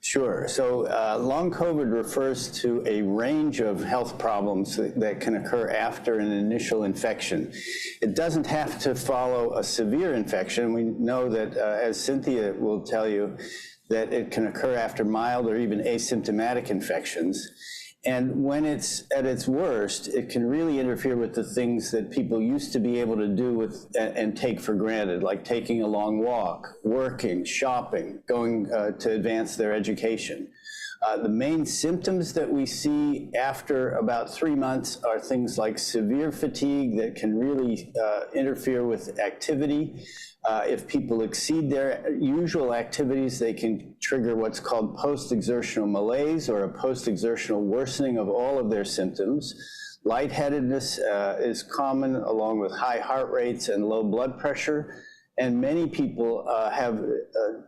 Sure. So long COVID refers to a range of health problems that can occur after an initial infection. It doesn't have to follow a severe infection. We know that, as Cynthia will tell you, that it can occur after mild or even asymptomatic infections. And when it's at its worst, it can really interfere with the things that people used to be able to do and take for granted, like taking a long walk, working, shopping, going to advance their education. The main symptoms that we see after about 3 months are things like severe fatigue that can really interfere with activity. If people exceed their usual activities, they can trigger what's called post-exertional malaise, or a post-exertional worsening of all of their symptoms. Lightheadedness is common, along with high heart rates and low blood pressure. And many people have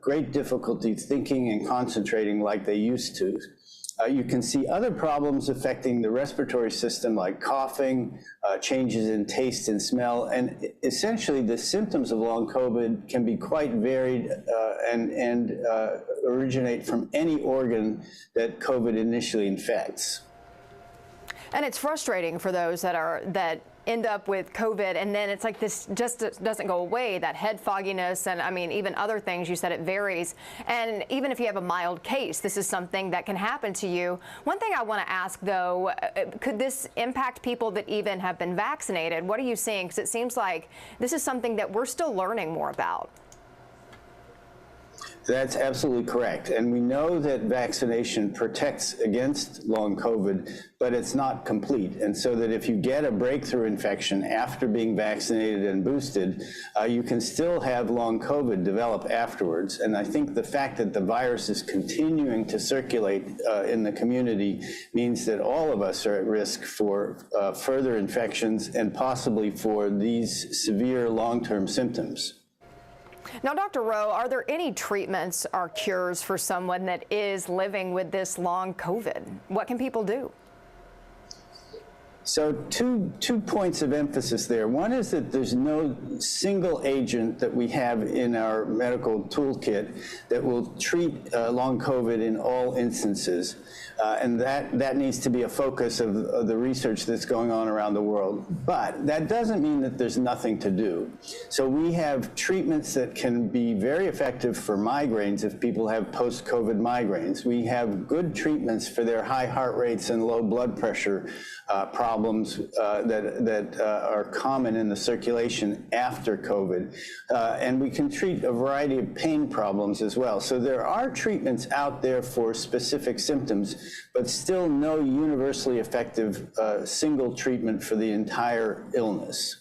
great difficulty thinking and concentrating like they used to. You can see other problems affecting the respiratory system, like coughing, changes in taste and smell, and essentially the symptoms of long COVID can be quite varied and originate from any organ that COVID initially infects. And it's frustrating for those that end up with COVID, and then it's like this just doesn't go away, that head fogginess, and I mean, even other things. You said it varies. And even if you have a mild case, this is something that can happen to you. One thing I want to ask, though, could this impact people that even have been vaccinated? What are you seeing? Because it seems like this is something that we're still learning more about. That's absolutely correct. And we know that vaccination protects against long COVID, but it's not complete. And so that if you get a breakthrough infection after being vaccinated and boosted, you can still have long COVID develop afterwards. And I think the fact that the virus is continuing to circulate in the community means that all of us are at risk for further infections and possibly for these severe long-term symptoms. Now, Dr. Rowe, are there any treatments or cures for someone that is living with this long COVID? What can people do? So two points of emphasis there. One is that there's no single agent that we have in our medical toolkit that will treat long COVID in all instances. And that needs to be a focus of the research that's going on around the world. But that doesn't mean that there's nothing to do. So we have treatments that can be very effective for migraines if people have post-COVID migraines. We have good treatments for their high heart rates and low blood pressure problems that are common in the circulation after COVID. And we can treat a variety of pain problems as well. So there are treatments out there for specific symptoms, but still no universally effective single treatment for the entire illness.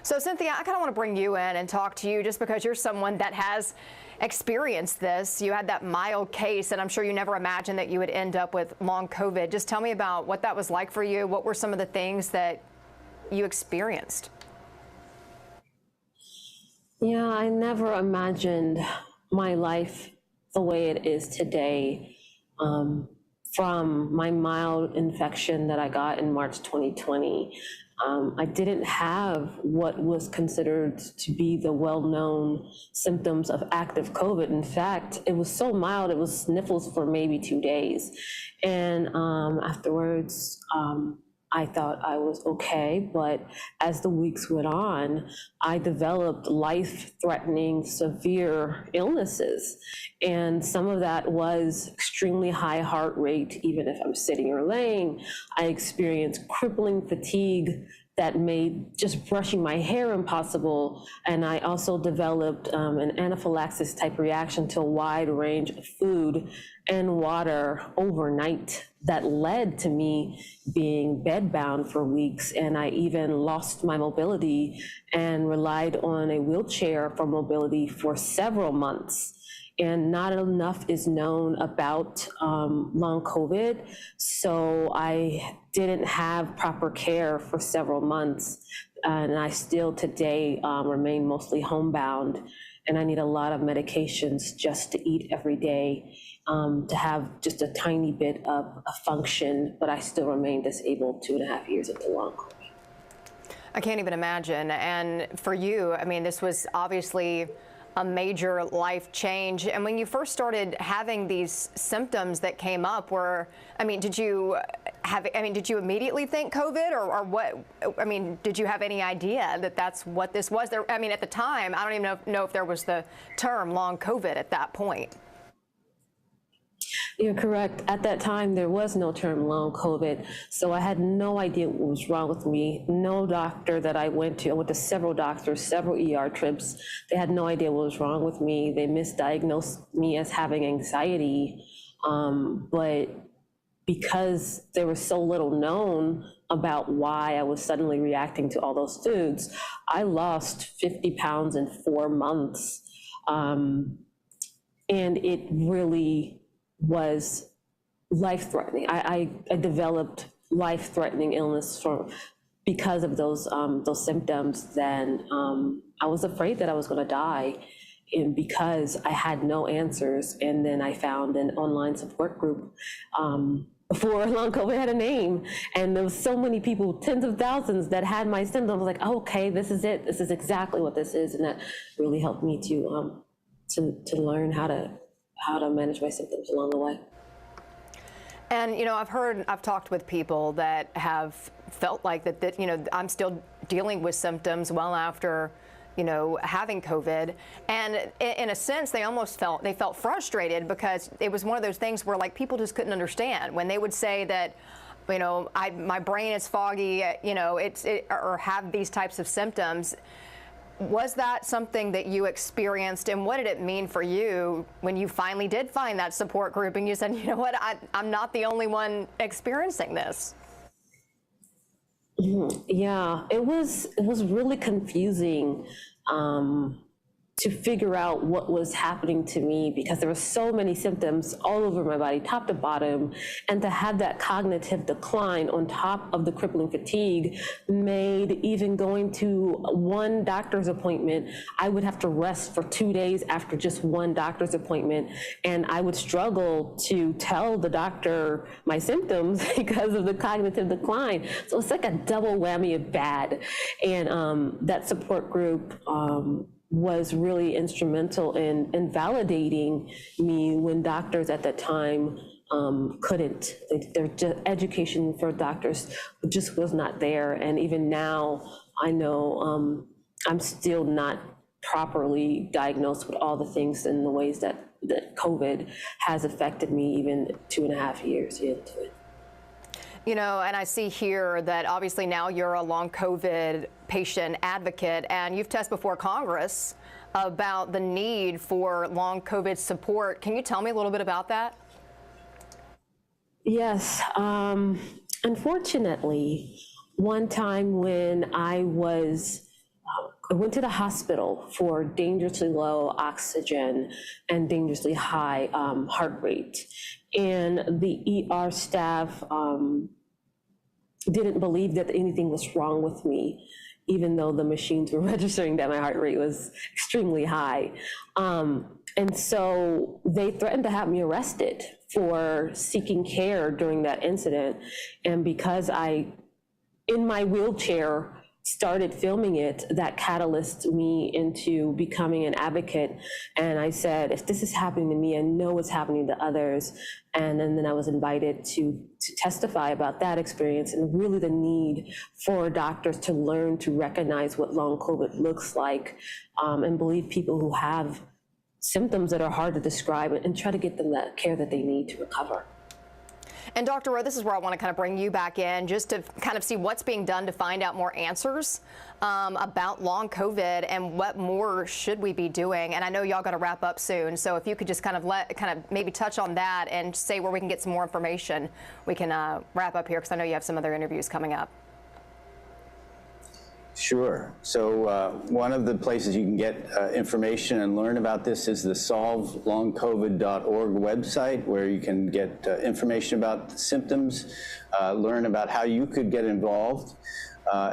So, Cynthia, I kind of want to bring you in and talk to you just because you're someone that has experienced this. You had that mild case, and I'm sure you never imagined that you would end up with long COVID. Just tell me about what that was like for you. What were some of the things that you experienced? Yeah, I never imagined my life the way it is today. From my mild infection that I got in March 2020, I didn't have what was considered to be the well-known symptoms of active COVID. In fact, it was so mild, it was sniffles for maybe 2 days. And afterwards, I thought I was okay, but as the weeks went on, I developed life-threatening, severe illnesses. And some of that was extremely high heart rate, even if I'm sitting or laying. I experienced crippling fatigue that made just brushing my hair impossible. And I also developed an anaphylaxis type reaction to a wide range of food and water overnight that led to me being bedbound for weeks. And I even lost my mobility and relied on a wheelchair for mobility for several months. And not enough is known about long COVID. So I didn't have proper care for several months. And I still today remain mostly homebound. And I need a lot of medications just to eat every day, to have just a tiny bit of a function, but I still remain disabled 2.5 years into long COVID. I can't even imagine. And for you, I mean, this was obviously a major life change. And when you first started having these symptoms that came up, did you immediately think COVID or what? I mean, did you have any idea that that's what this was? At the time, I don't even know if there was the term long COVID at that point. You're correct. At that time, there was no term long COVID, so I had no idea what was wrong with me. No doctor that I went to several doctors, several ER trips. They had no idea what was wrong with me. They misdiagnosed me as having anxiety, but because there was so little known about why I was suddenly reacting to all those foods, I lost 50 pounds in 4 months, and it really was life-threatening. I developed life-threatening illness because of those symptoms. Then I was afraid that I was going to die, and because I had no answers. And then I found an online support group before long COVID had a name, and there was so many people, tens of thousands, that had my symptoms. I was like, oh, okay, this is it. This is exactly what this is, and that really helped me to learn how to manage my symptoms along the way. And, I've talked with people that have felt like that, I'm still dealing with symptoms well after, having COVID. And in a sense, they felt frustrated because it was one of those things where people just couldn't understand when they would say that, my brain is foggy, or have these types of symptoms. Was that something that you experienced, and what did it mean for you when you finally did find that support group and you said, you know what, I'm not the only one experiencing this? Yeah, it was really confusing to figure out what was happening to me, because there were so many symptoms all over my body, top to bottom, and to have that cognitive decline on top of the crippling fatigue made even going to one doctor's appointment, I would have to rest for 2 days after just one doctor's appointment, and I would struggle to tell the doctor my symptoms because of the cognitive decline. So it's like a double whammy of bad. And that support group was really instrumental in validating me when doctors at that time couldn't. Their education for doctors just was not there. And even now, I know I'm still not properly diagnosed with all the things and the ways that COVID has affected me even 2.5 years into it. You know, and I see here that obviously now you're a long COVID patient advocate, and you've testified before Congress about the need for long COVID support. Can you tell me a little bit about that? Yes. Unfortunately, one time when I went to the hospital for dangerously low oxygen and dangerously high heart rate, and the ER staff didn't believe that anything was wrong with me, even though the machines were registering that my heart rate was extremely high. And so they threatened to have me arrested for seeking care during that incident. And because I, in my wheelchair, started filming it, that catalyzed me into becoming an advocate. And I said, if this is happening to me, I know it's happening to others. And then I was invited to testify about that experience and really the need for doctors to learn to recognize what long COVID looks like, and believe people who have symptoms that are hard to describe and try to get them that care that they need to recover. And Dr. Rowe, this is where I want to kind of bring you back in, just to kind of see what's being done to find out more answers about long COVID and what more should we be doing. And I know y'all got to wrap up soon, so if you could just kind of maybe touch on that and say where we can get some more information, we can wrap up here, because I know you have some other interviews coming up. Sure. So one of the places you can get information and learn about this is the solvelongcovid.org website, where you can get information about the symptoms, learn about how you could get involved.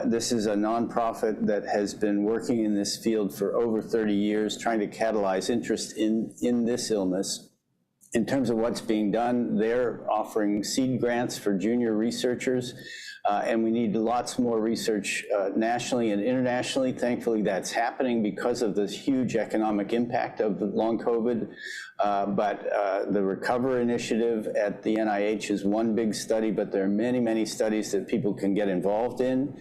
This is a nonprofit that has been working in this field for over 30 years, trying to catalyze interest in this illness. In terms of what's being done, they're offering seed grants for junior researchers. And we need lots more research nationally and internationally. Thankfully, that's happening because of this huge economic impact of the long COVID. But the Recover Initiative at the NIH is one big study, but there are many, many studies that people can get involved in.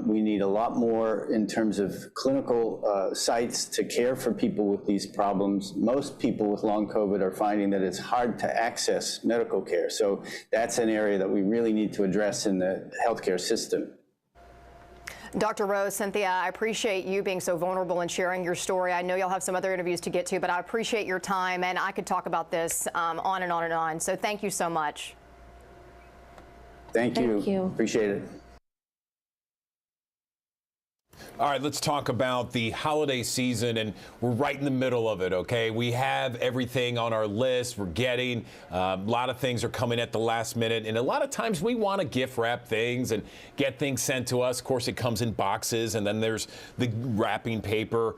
We need a lot more in terms of clinical sites to care for people with these problems. Most people with long COVID are finding that it's hard to access medical care. So that's an area that we really need to address in the healthcare system. Dr. Rose, Cynthia, I appreciate you being so vulnerable and sharing your story. I know you'll have some other interviews to get to, but I appreciate your time, and I could talk about this on and on and on. So thank you so much. Thank you. Appreciate it. All right, let's talk about the holiday season, and we're right in the middle of it, okay? We have everything on our list. We're getting a lot of things are coming at the last minute, and a lot of times we want to gift wrap things and get things sent to us. Of course, it comes in boxes, and then there's the wrapping paper.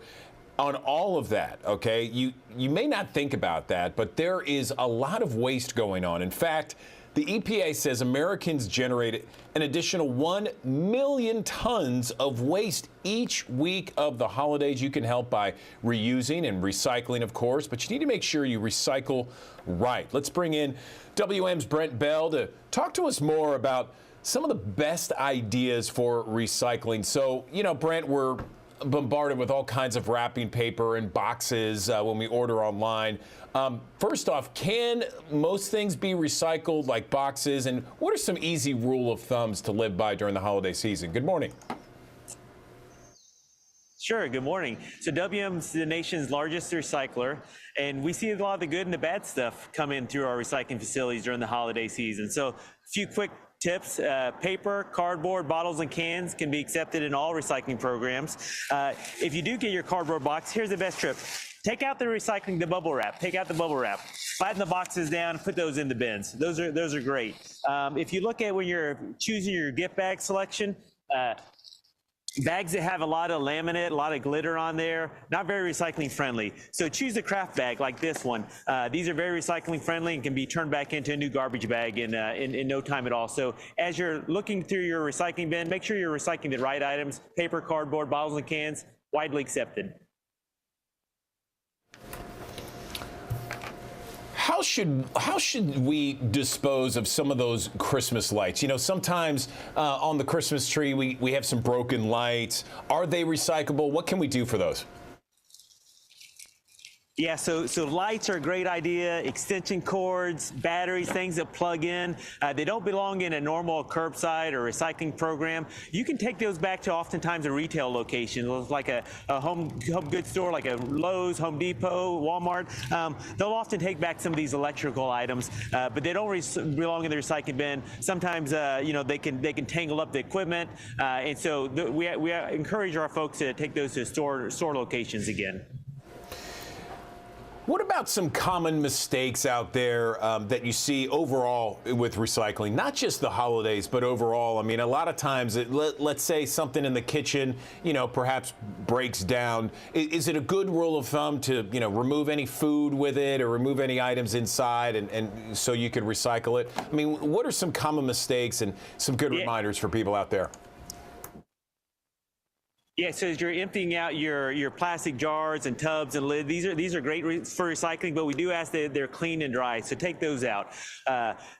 On all of that, okay, you may not think about that, but there is a lot of waste going on. In fact, the EPA says Americans generate an additional 1 million tons of waste each week of the holidays. You can help by reusing and recycling, of course, but you need to make sure you recycle right. Let's bring in WM's Brent Bell to talk to us more about some of the best ideas for recycling. So, you know, Brent, we're bombarded with all kinds of wrapping paper and boxes when we order online. First off, can most things be recycled like boxes? And what are some easy rule of thumbs to live by during the holiday season? Good morning. Sure, good morning. So WM's the nation's largest recycler, and we see a lot of the good and the bad stuff come in through our recycling facilities during the holiday season. So a few quick tips: paper, cardboard, bottles, and cans can be accepted in all recycling programs. If you do get your cardboard box, here's the best tip. Take out the recycling, the bubble wrap. Take out the bubble wrap. Flatten the boxes down, put those in the bins. Those are great. If you look at when you're choosing your gift bag selection, bags that have a lot of laminate, a lot of glitter on there, not very recycling friendly. So choose a craft bag like this one. These are very recycling friendly and can be turned back into a new garbage bag in no time at all. So as you're looking through your recycling bin, make sure you're recycling the right items: paper, cardboard, bottles, and cans, widely accepted. How should we dispose of some of those Christmas lights? You know, sometimes on the Christmas tree we have some broken lights. Are they recyclable? What can we do for those? Yeah, so lights are a great idea. Extension cords, batteries, things that plug in. They don't belong in a normal curbside or recycling program. You can take those back to oftentimes a retail location, like a home goods store, like a Lowe's, Home Depot, Walmart. They'll often take back some of these electrical items, but they don't belong in the recycling bin. Sometimes, you know, they can tangle up the equipment, and so we encourage our folks to take those to store locations again. What about some common mistakes out there that you see overall with recycling? Not just the holidays, but overall. I mean, a lot of times, let's say something in the kitchen, you know, perhaps breaks down. Is it a good rule of thumb to, you know, remove any food with it or remove any items inside and so you can recycle it? I mean, what are some common mistakes and some good reminders for people out there? Yeah, so as you're emptying out your plastic jars and tubs and lids, these are great for recycling, but we do ask that they're clean and dry, so take those out.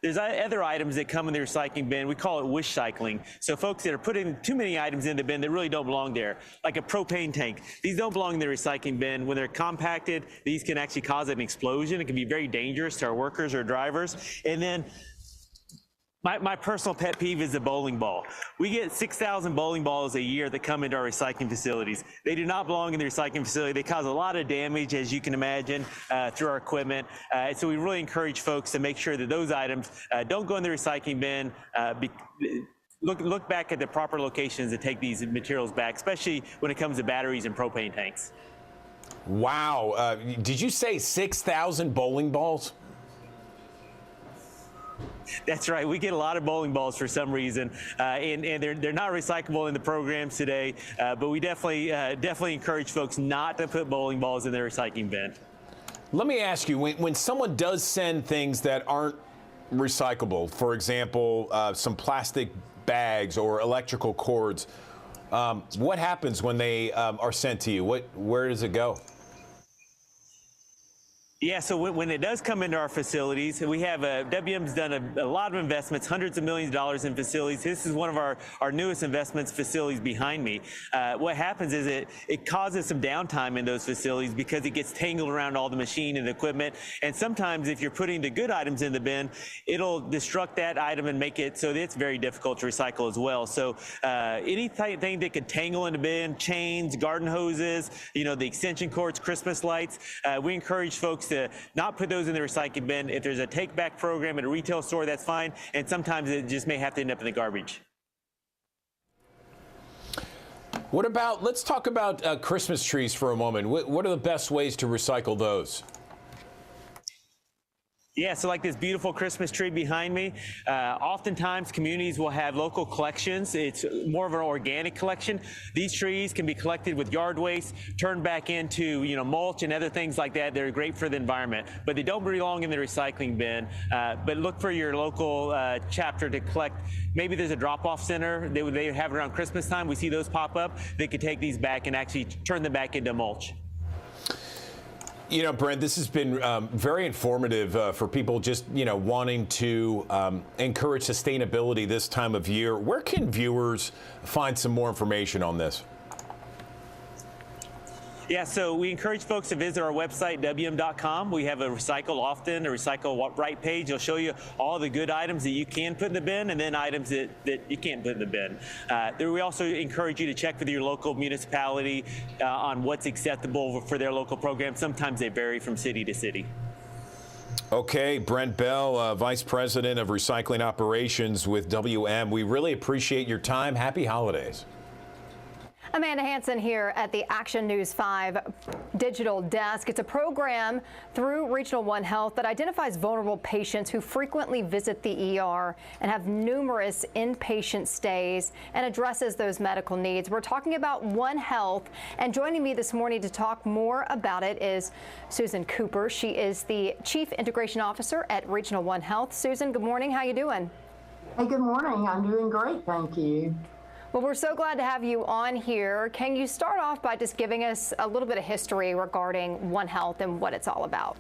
There's other items that come in the recycling bin. We call it wish cycling. So folks that are putting too many items in the bin that really don't belong there, like a propane tank. These don't belong in the recycling bin. When they're compacted, these can actually cause an explosion. It can be very dangerous to our workers or drivers. And then my personal pet peeve is the bowling ball. We get 6,000 bowling balls a year that come into our recycling facilities. They do not belong in the recycling facility. They cause a lot of damage, as you can imagine, through our equipment. So we really encourage folks to make sure that those items don't go in the recycling bin. Look back at the proper locations to take these materials back, especially when it comes to batteries and propane tanks. Wow. Did you say 6,000 bowling balls? That's right. We get a lot of bowling balls for some reason, and they're not recyclable in the programs today. But we definitely encourage folks not to put bowling balls in their recycling bin. Let me ask you, when someone does send things that aren't recyclable, for example, some plastic bags or electrical cords, what happens when they are sent to you? Where does it go? Yeah, so when it does come into our facilities, we have WM's done a lot of investments, hundreds of millions of dollars in facilities. This is one of our newest investments facilities behind me. What happens is it causes some downtime in those facilities because it gets tangled around all the machine and equipment. And sometimes if you're putting the good items in the bin, it'll destruct that item and make it so that it's very difficult to recycle as well. So anything that could tangle in the bin, chains, garden hoses, you know, the extension cords, Christmas lights, we encourage folks to not put those in the recycling bin. If there's a take-back program at a retail store, that's fine. And sometimes it just may have to end up in the garbage. What about, let's talk about Christmas trees for a moment. What are the best ways to recycle those? Yeah, so like this beautiful Christmas tree behind me, oftentimes communities will have local collections. It's more of an organic collection. These trees can be collected with yard waste, turned back into, you know, mulch and other things like that. They're great for the environment, but they don't belong in the recycling bin. But look for your local chapter to collect. Maybe there's a drop-off center. They have around Christmas time. We see those pop up. They could take these back and actually turn them back into mulch. You know, Brent, this has been very informative for people just, you know, wanting to encourage sustainability this time of year. Where can viewers find some more information on this? Yeah, so we encourage folks to visit our website, WM.com. We have a Recycle Often, a Recycle Right page. It'll show you all the good items that you can put in the bin and then items that you can't put in the bin. We also encourage you to check with your local municipality on what's acceptable for their local program. Sometimes they vary from city to city. Okay, Brent Bell, Vice President of Recycling Operations with WM. We really appreciate your time. Happy holidays. Amanda Hansen here at the Action News 5 Digital Desk. It's a program through Regional One Health that identifies vulnerable patients who frequently visit the ER and have numerous inpatient stays and addresses those medical needs. We're talking about One Health, and joining me this morning to talk more about it is Susan Cooper. She is the Chief Integration Officer at Regional One Health. Susan, good morning. How you doing? Hey, good morning. I'm doing great, thank you. Well, we're so glad to have you on here. Can you start off by just giving us a little bit of history regarding One Health and what it's all about?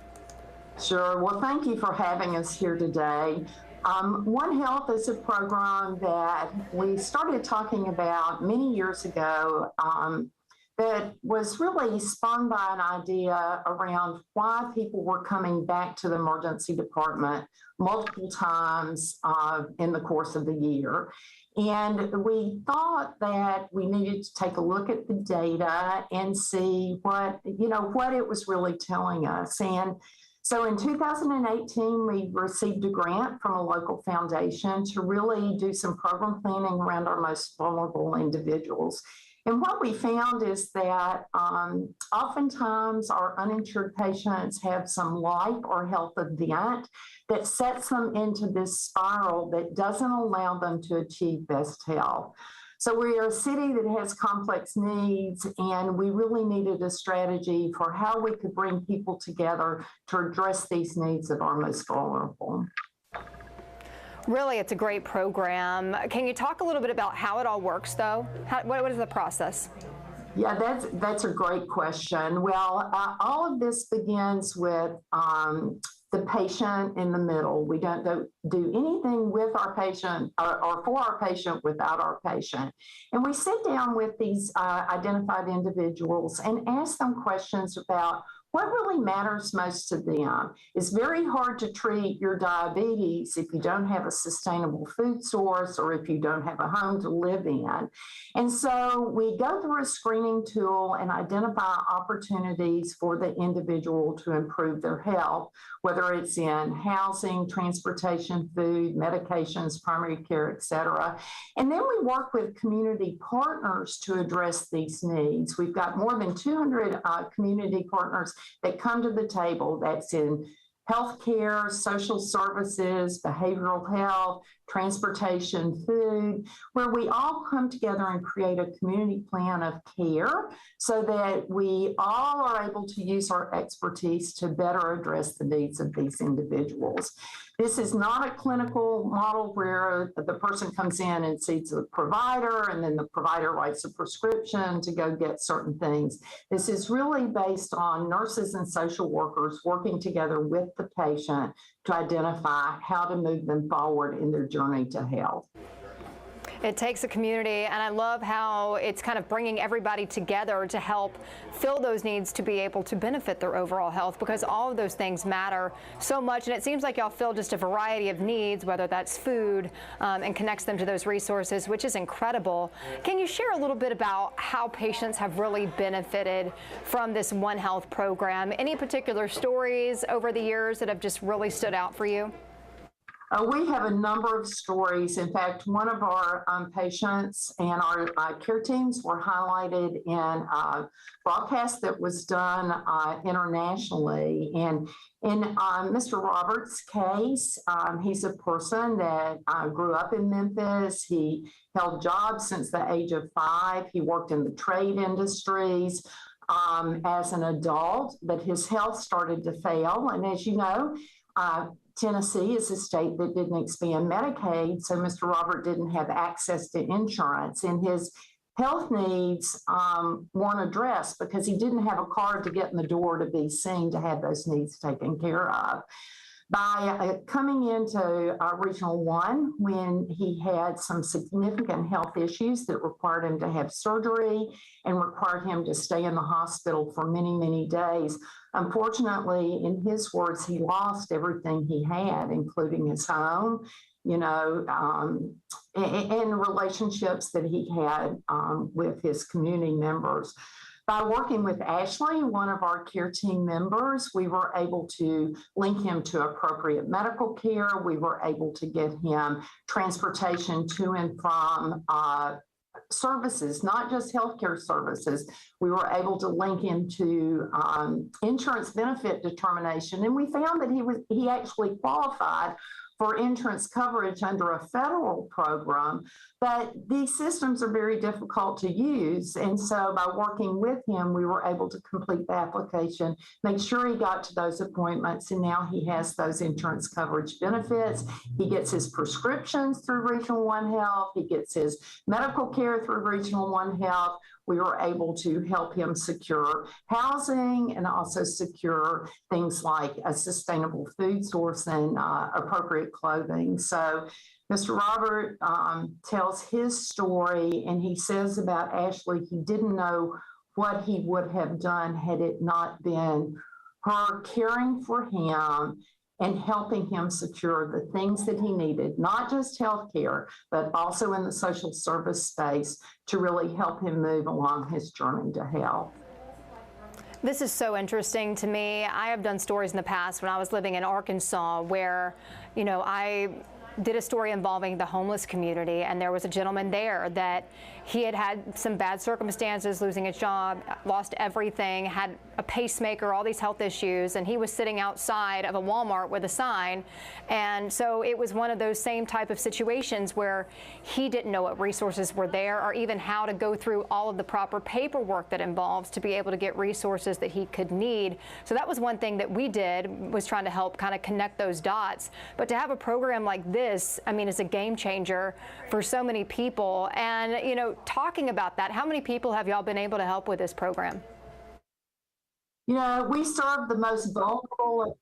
Sure. Well, thank you for having us here today. One Health is a program that we started talking about many years ago that was really spun by an idea around why people were coming back to the emergency department multiple times in the course of the year. And we thought that we needed to take a look at the data and see what it was really telling us. And so in 2018, we received a grant from a local foundation to really do some program planning around our most vulnerable individuals. And what we found is that oftentimes our uninsured patients have some life or health event that sets them into this spiral that doesn't allow them to achieve best health. So we are a city that has complex needs, and we really needed a strategy for how we could bring people together to address these needs of our most vulnerable. Really, it's a great program. Can you talk a little bit about how it all works, though? What is the process? Yeah, that's a great question. Well, all of this begins with the patient in the middle. We don't do anything with our patient or for our patient without our patient. And we sit down with these identified individuals and ask them questions about what really matters most to them. It's very hard to treat your diabetes if you don't have a sustainable food source or if you don't have a home to live in. And so we go through a screening tool and identify opportunities for the individual to improve their health, whether it's in housing, transportation, food, medications, primary care, et cetera. And then we work with community partners to address these needs. We've got more than 200 community partners that come to the table. That's in healthcare, social services, behavioral health, transportation, food, where we all come together and create a community plan of care so that we all are able to use our expertise to better address the needs of these individuals. This is not a clinical model where the person comes in and sees a provider and then the provider writes a prescription to go get certain things. This is really based on nurses and social workers working together with the patient to identify how to move them forward in their journey to health. It takes a community, and I love how it's kind of bringing everybody together to help fill those needs to be able to benefit their overall health, because all of those things matter so much. And it seems like y'all fill just a variety of needs, whether that's food, and connects them to those resources, which is incredible. Can you share a little bit about how patients have really benefited from this One Health program? Any particular stories over the years that have just really stood out for you? We have a number of stories. In fact, one of our patients and our care teams were highlighted in a broadcast that was done internationally. And in Mr. Roberts' case, he's a person that grew up in Memphis. He held jobs since the age of 5. He worked in the trade industries as an adult, but his health started to fail. And as you know, Tennessee is a state that didn't expand Medicaid, so Mr. Robert didn't have access to insurance, and his health needs weren't addressed because he didn't have a card to get in the door to be seen to have those needs taken care of. By coming into Regional 1 when he had some significant health issues that required him to have surgery and required him to stay in the hospital for many, many days. Unfortunately, in his words, he lost everything he had, including his home, and relationships that he had with his community members. By working with Ashley, one of our care team members, we were able to link him to appropriate medical care. We were able to get him transportation to and from services, not just healthcare services. We were able to link him to insurance benefit determination, and we found that he actually qualified for insurance coverage under a federal program, but these systems are very difficult to use. And so by working with him, we were able to complete the application, make sure he got to those appointments, and now he has those insurance coverage benefits. He gets his prescriptions through Regional 1 Health. He gets his medical care through Regional 1 Health. We were able to help him secure housing and also secure things like a sustainable food source and appropriate clothing. So Mr. Robert tells his story, and he says about Ashley, he didn't know what he would have done had it not been her caring for him and helping him secure the things that he needed, not just healthcare, but also in the social service space to really help him move along his journey to health. This is so interesting to me. I have done stories in the past when I was living in Arkansas where, I did a story involving the homeless community, and there was a gentleman there that he had some bad circumstances, losing his job, lost everything, had a pacemaker, all these health issues, and he was sitting outside of a Walmart with a sign. And so it was one of those same type of situations where he didn't know what resources were there or even how to go through all of the proper paperwork that involves to be able to get resources that he could need. So that was one thing that we did, was trying to help kind of connect those dots. But to have a program like this, I mean, it's a game changer for so many people. And, talking about that, how many people have y'all been able to help with this program? We serve the most vulnerable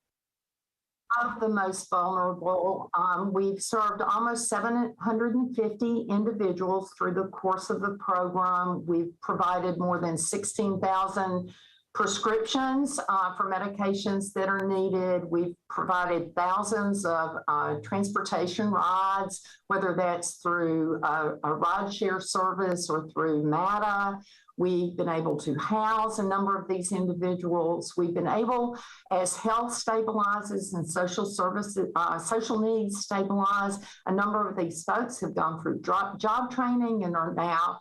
of the most vulnerable. We've served almost 750 individuals through the course of the program. We've provided more than 16,000 prescriptions for medications that are needed. We've provided thousands of transportation rides, whether that's through a rideshare service or through MATA. We've been able to house a number of these individuals. We've been able, as health stabilizes and social services, social needs stabilize, a number of these folks have gone through job training and are now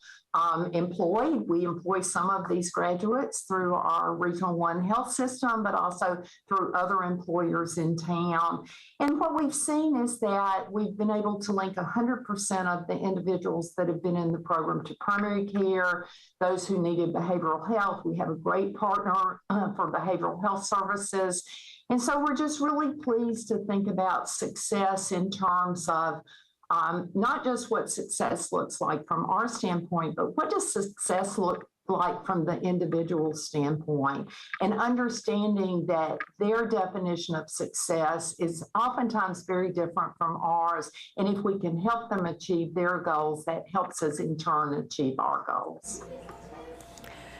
employed. We employ some of these graduates through our Regional 1 health system, but also through other employers in town. And what we've seen is that we've been able to link 100% of the individuals that have been in the program to primary care, those who needed behavioral health. We have a great partner for behavioral health services. And so we're just really pleased to think about success in terms of not just what success looks like from our standpoint, but what does success look like from the individual standpoint, and understanding that their definition of success is oftentimes very different from ours. And if we can help them achieve their goals, that helps us in turn achieve our goals.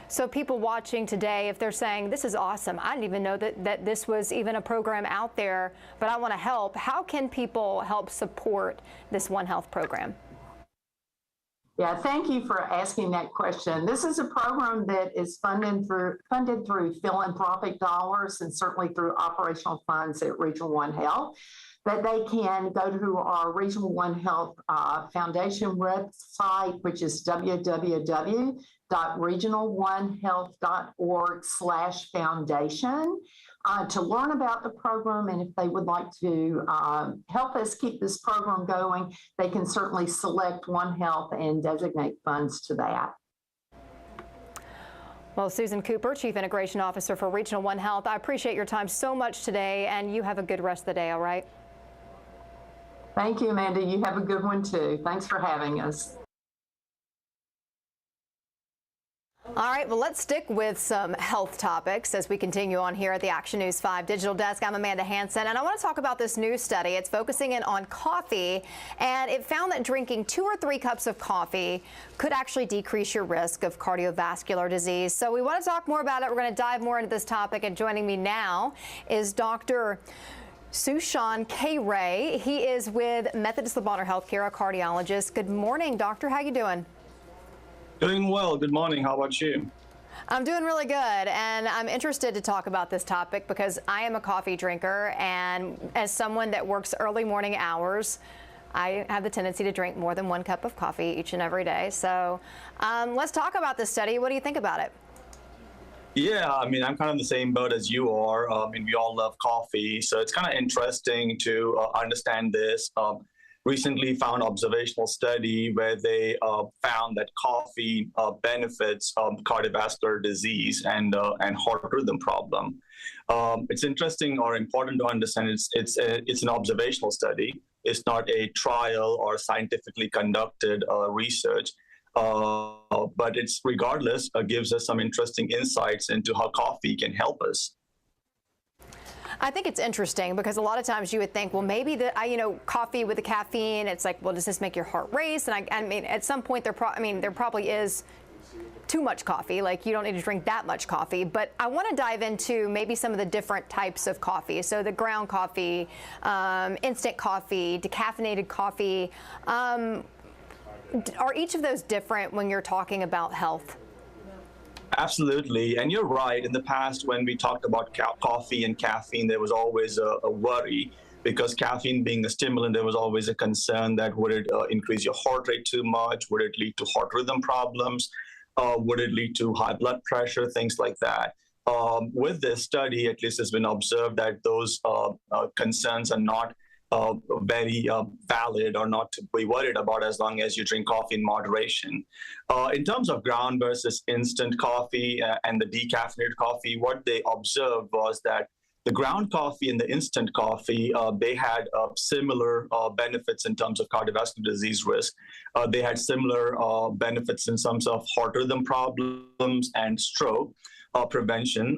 So people watching today, if they're saying, this is awesome, I didn't even know that this was even a program out there, but I want to help, how can people help support this One Health program? Yeah, thank you for asking that question. This is a program that is funded through philanthropic dollars and certainly through operational funds at Regional 1 Health. But they can go to our Regional 1 Health Foundation website, which is www.regional1health.org/foundation to learn about the program. And if they would like to help us keep this program going, they can certainly select One Health and designate funds to that. Well, Susan Cooper, Chief Integration Officer for Regional 1 Health, I appreciate your time so much today, and you have a good rest of the day, all right? Thank you, Amanda. You have a good one, too. Thanks for having us. All right, well, let's stick with some health topics as we continue on here at the Action News 5 Digital Desk. I'm Amanda Hansen, and I want to talk about this new study. It's focusing in on coffee, and it found that drinking 2 or 3 cups of coffee could actually decrease your risk of cardiovascular disease. So we want to talk more about it. We're going to dive more into this topic, and joining me now is Dr. Sushan K. Ray. He is with Methodist Le Bonheur Healthcare, a cardiologist. Good morning, doctor. How you doing? Doing well. Good morning. How about you? I'm doing really good, and I'm interested to talk about this topic because I am a coffee drinker, and as someone that works early morning hours, I have the tendency to drink more than 1 cup of coffee each and every day. So let's talk about this study. What do you think about it? Yeah, I mean, I'm kind of in the same boat as you are. I mean, we all love coffee, so it's kind of interesting to understand this. Recently found observational study where they found that coffee benefits cardiovascular disease and heart rhythm problem. It's interesting or important to understand it's an observational study. It's not a trial or scientifically conducted research. But it's regardless gives us some interesting insights into how coffee can help us. I think it's interesting because a lot of times you would think, well, maybe coffee with the caffeine, it's like, well, does this make your heart race? And I mean, at some point there probably is too much coffee, like you don't need to drink that much coffee. But I want to dive into maybe some of the different types of coffee. So the ground coffee, instant coffee, decaffeinated coffee. Are each of those different when you're talking about health? Absolutely. And you're right. In the past, when we talked about coffee and caffeine, there was always a worry because caffeine being a stimulant, there was always a concern that would it increase your heart rate too much? Would it lead to heart rhythm problems? Would it lead to high blood pressure? Things like that. With this study, at least it's been observed that those concerns are not very valid or not to be worried about as long as you drink coffee in moderation. In terms of ground versus instant coffee and the decaffeinated coffee, what they observed was that the ground coffee and the instant coffee, they had similar benefits in terms of cardiovascular disease risk. They had similar benefits in terms of heart rhythm problems and stroke prevention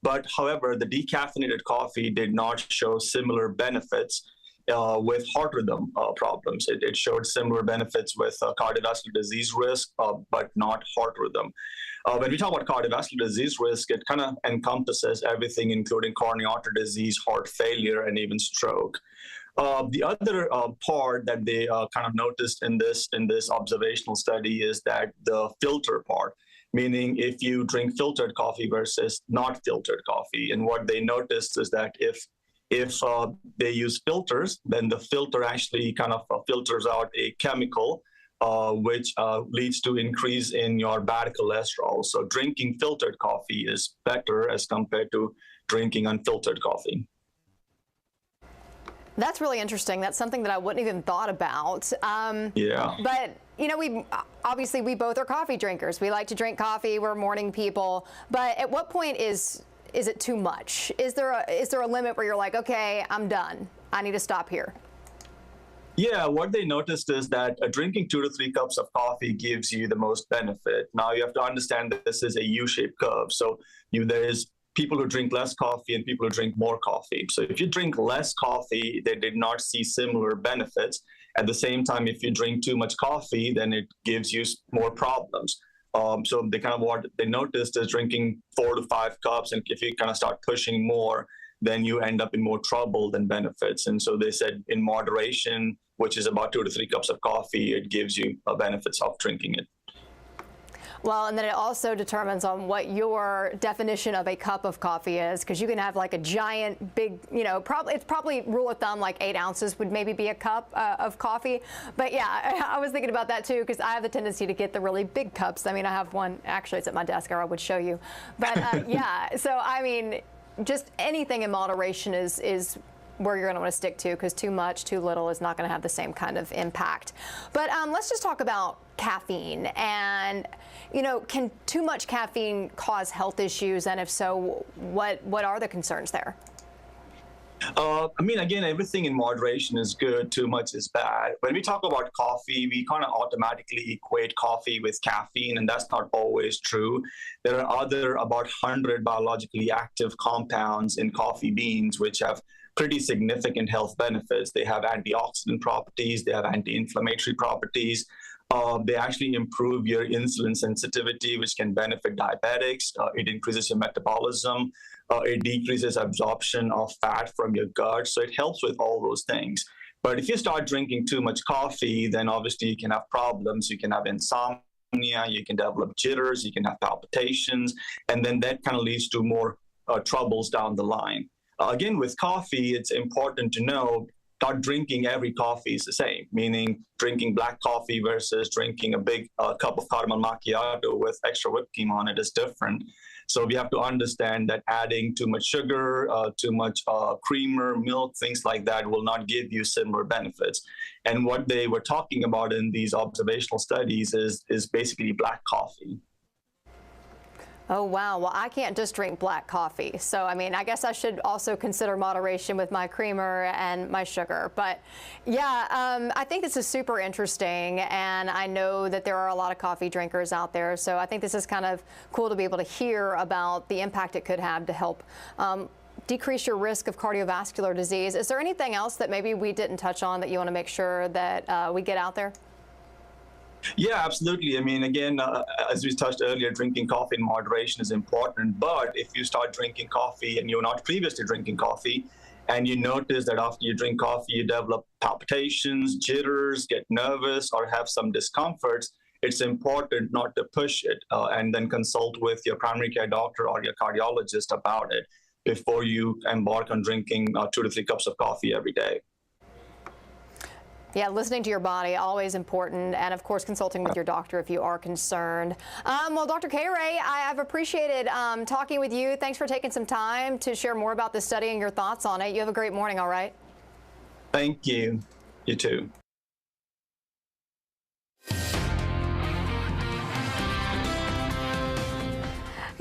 But however, the decaffeinated coffee did not show similar benefits with heart rhythm problems. It showed similar benefits with cardiovascular disease risk, but not heart rhythm. When we talk about cardiovascular disease risk, it kind of encompasses everything, including coronary artery disease, heart failure, and even stroke. The other part that they kind of noticed in this observational study is that the filter part. Meaning if you drink filtered coffee versus not filtered coffee. And what they noticed is that if they use filters, then the filter actually kind of filters out a chemical, which leads to increase in your bad cholesterol. So drinking filtered coffee is better as compared to drinking unfiltered coffee. That's really interesting. That's something that I wouldn't even thought about. Yeah. But we both are coffee drinkers. We like to drink coffee. We're morning people. But at what point is it too much? Is there a limit where you're like, okay, I'm done. I need to stop here? Yeah, what they noticed is that drinking 2 to 3 cups of coffee gives you the most benefit. Now you have to understand that this is a U-shaped curve. So there is people who drink less coffee and people who drink more coffee. So if you drink less coffee, they did not see similar benefits. At the same time, if you drink too much coffee, then it gives you more problems. So what they noticed is drinking 4 to 5 cups, and if you kind of start pushing more, then you end up in more trouble than benefits. And so they said in moderation, which is about 2 to 3 cups of coffee, it gives you benefits of drinking it. Well, and then it also determines on what your definition of a cup of coffee is, because you can have like a giant, big, it's probably rule of thumb, like 8 ounces would maybe be a cup of coffee. But yeah, I was thinking about that too, because I have the tendency to get the really big cups. I mean, I have one, actually it's at my desk, or I would show you. But yeah, so I mean, just anything in moderation is where you're going to want to stick to, because too much, too little is not going to have the same kind of impact. But let's just talk about caffeine. And, can too much caffeine cause health issues? And if so, what are the concerns there? I mean, again, everything in moderation is good. Too much is bad. When we talk about coffee, we kind of automatically equate coffee with caffeine, and that's not always true. There are other about 100 biologically active compounds in coffee beans, which have pretty significant health benefits. They have antioxidant properties. They have anti-inflammatory properties. They actually improve your insulin sensitivity, which can benefit diabetics. It increases your metabolism. It decreases absorption of fat from your gut. So it helps with all those things. But if you start drinking too much coffee, then obviously you can have problems. You can have insomnia, you can develop jitters, you can have palpitations, and then that kind of leads to more troubles down the line. Again, with coffee, it's important to know not drinking every coffee is the same, meaning drinking black coffee versus drinking a big cup of caramel macchiato with extra whipped cream on it is different. So we have to understand that adding too much sugar, too much creamer, milk, things like that will not give you similar benefits. And what they were talking about in these observational studies is basically black coffee. Oh, wow. Well, I can't just drink black coffee. So, I mean, I guess I should also consider moderation with my creamer and my sugar. But yeah, I think this is super interesting. And I know that there are a lot of coffee drinkers out there. So I think this is kind of cool to be able to hear about the impact it could have to help decrease your risk of cardiovascular disease. Is there anything else that maybe we didn't touch on that you want to make sure that we get out there? Yeah, absolutely. I mean, again, as we touched earlier, drinking coffee in moderation is important. But if you start drinking coffee and you're not previously drinking coffee, and you notice that after you drink coffee, you develop palpitations, jitters, get nervous, or have some discomforts, it's important not to push it and then consult with your primary care doctor or your cardiologist about it before you embark on drinking 2 to 3 cups of coffee every day. Yeah, listening to your body, always important. And of course, consulting with your doctor if you are concerned. Well, Dr. K-Ray, I've appreciated talking with you. Thanks for taking some time to share more about this study and your thoughts on it. You have a great morning, all right? Thank you. You too.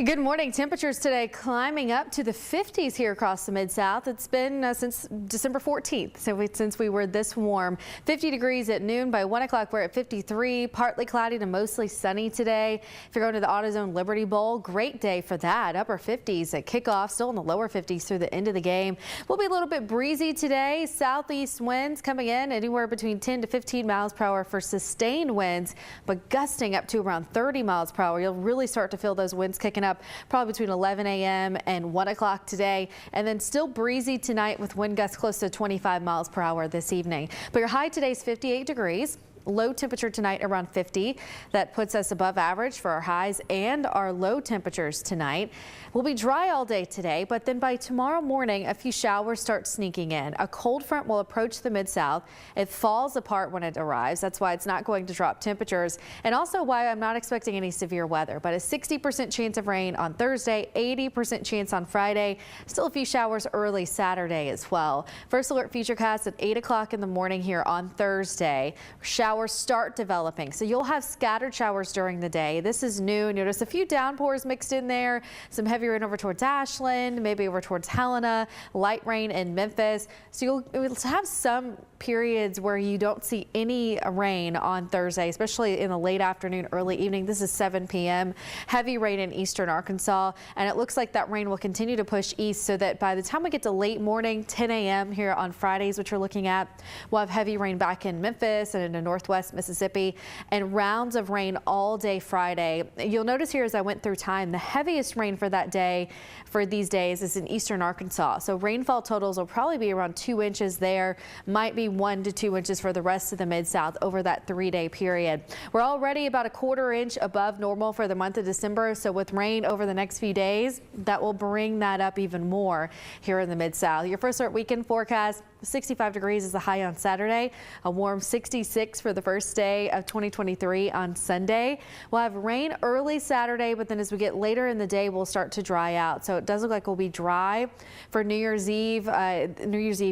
Good morning. Temperatures today climbing up to the 50s here across the Mid-South. It's been since December 14th, since we were this warm. 50 degrees at noon. By 1 o'clock, we're at 53. Partly cloudy to mostly sunny today. If you're going to the AutoZone Liberty Bowl, great day for that. Upper 50s at kickoff, still in the lower 50s through the end of the game. We'll be a little bit breezy today. Southeast winds coming in anywhere between 10 to 15 miles per hour for sustained winds, but gusting up to around 30 miles per hour. You'll really start to feel those winds kicking up probably between 11 a.m. and 1 o'clock today, and then still breezy tonight with wind gusts close to 25 miles per hour this evening. But your high today is 58 degrees. Low temperature tonight around 50. That puts us above average for our highs and our low temperatures tonight. We'll be dry all day today, but then by tomorrow morning, a few showers start sneaking in. A cold front will approach the Mid-South. It falls apart when it arrives. That's why it's not going to drop temperatures, and also why I'm not expecting any severe weather, but a 60% chance of rain on Thursday, 80% chance on Friday. Still a few showers early Saturday as well. First alert futurecast at 8 o'clock in the morning here on Thursday. Showers start developing, so you'll have scattered showers during the day. This is new. Notice a few downpours mixed in there, some heavy rain over towards Ashland, maybe over towards Helena, light rain in Memphis. So you'll have some periods where you don't see any rain on Thursday, especially in the late afternoon, early evening. This is 7 p.m. Heavy rain in eastern Arkansas, and it looks like that rain will continue to push east, so that by the time we get to late morning, 10 a.m. here on Fridays, which we're looking at, we'll have heavy rain back in Memphis and into northwest Mississippi, and rounds of rain all day Friday. You'll notice here as I went through time, the heaviest rain for that day, for these days, is in eastern Arkansas. So rainfall totals will probably be around 2 inches there, might be 1 to 2 inches for the rest of the Mid-South over that 3-day period. We're already about a 1/4 inch above normal for the month of December. So with rain over the next few days, that will bring that up even more here in the Mid-South. Your first alert weekend forecast. 65 degrees is the high on Saturday. A warm 66 for the first day of 2023 on Sunday. We'll have rain early Saturday, but then as we get later in the day, we'll start to dry out. So it does look like we'll be dry for New Year's Eve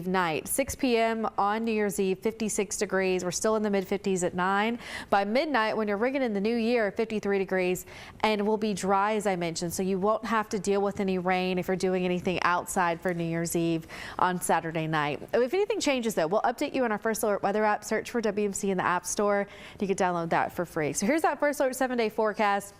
night. 6 p.m. on New Year's Eve, 56 degrees. We're still in the mid-50s at 9. By midnight, when you're ringing in the new year, 53 degrees, and we'll be dry, as I mentioned, so you won't have to deal with any rain if you're doing anything outside for New Year's Eve on Saturday night. If anything changes, though, we'll update you on our First Alert weather app. Search for WMC in the App Store. You can download that for free. So here's that First Alert 7-day forecast.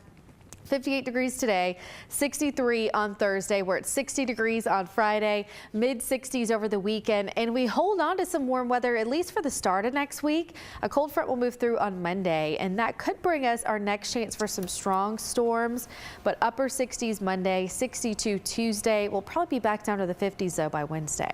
58 degrees today, 63 on Thursday. We're at 60 degrees on Friday, mid-60s over the weekend, and we hold on to some warm weather at least for the start of next week. A cold front will move through on Monday, and that could bring us our next chance for some strong storms, but upper 60s Monday, 62 Tuesday. We'll probably be back down to the 50s, though, by Wednesday.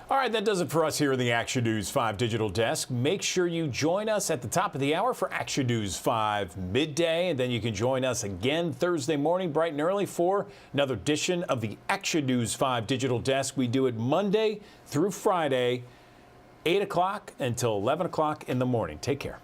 All right, that does it for us here in the Action News 5 Digital Desk. Make sure you join us at the top of the hour for Action News 5 midday, and then you can join us again Thursday morning bright and early for another edition of the Action News 5 Digital Desk. We do it Monday through Friday, 8 o'clock until 11 o'clock in the morning. Take care.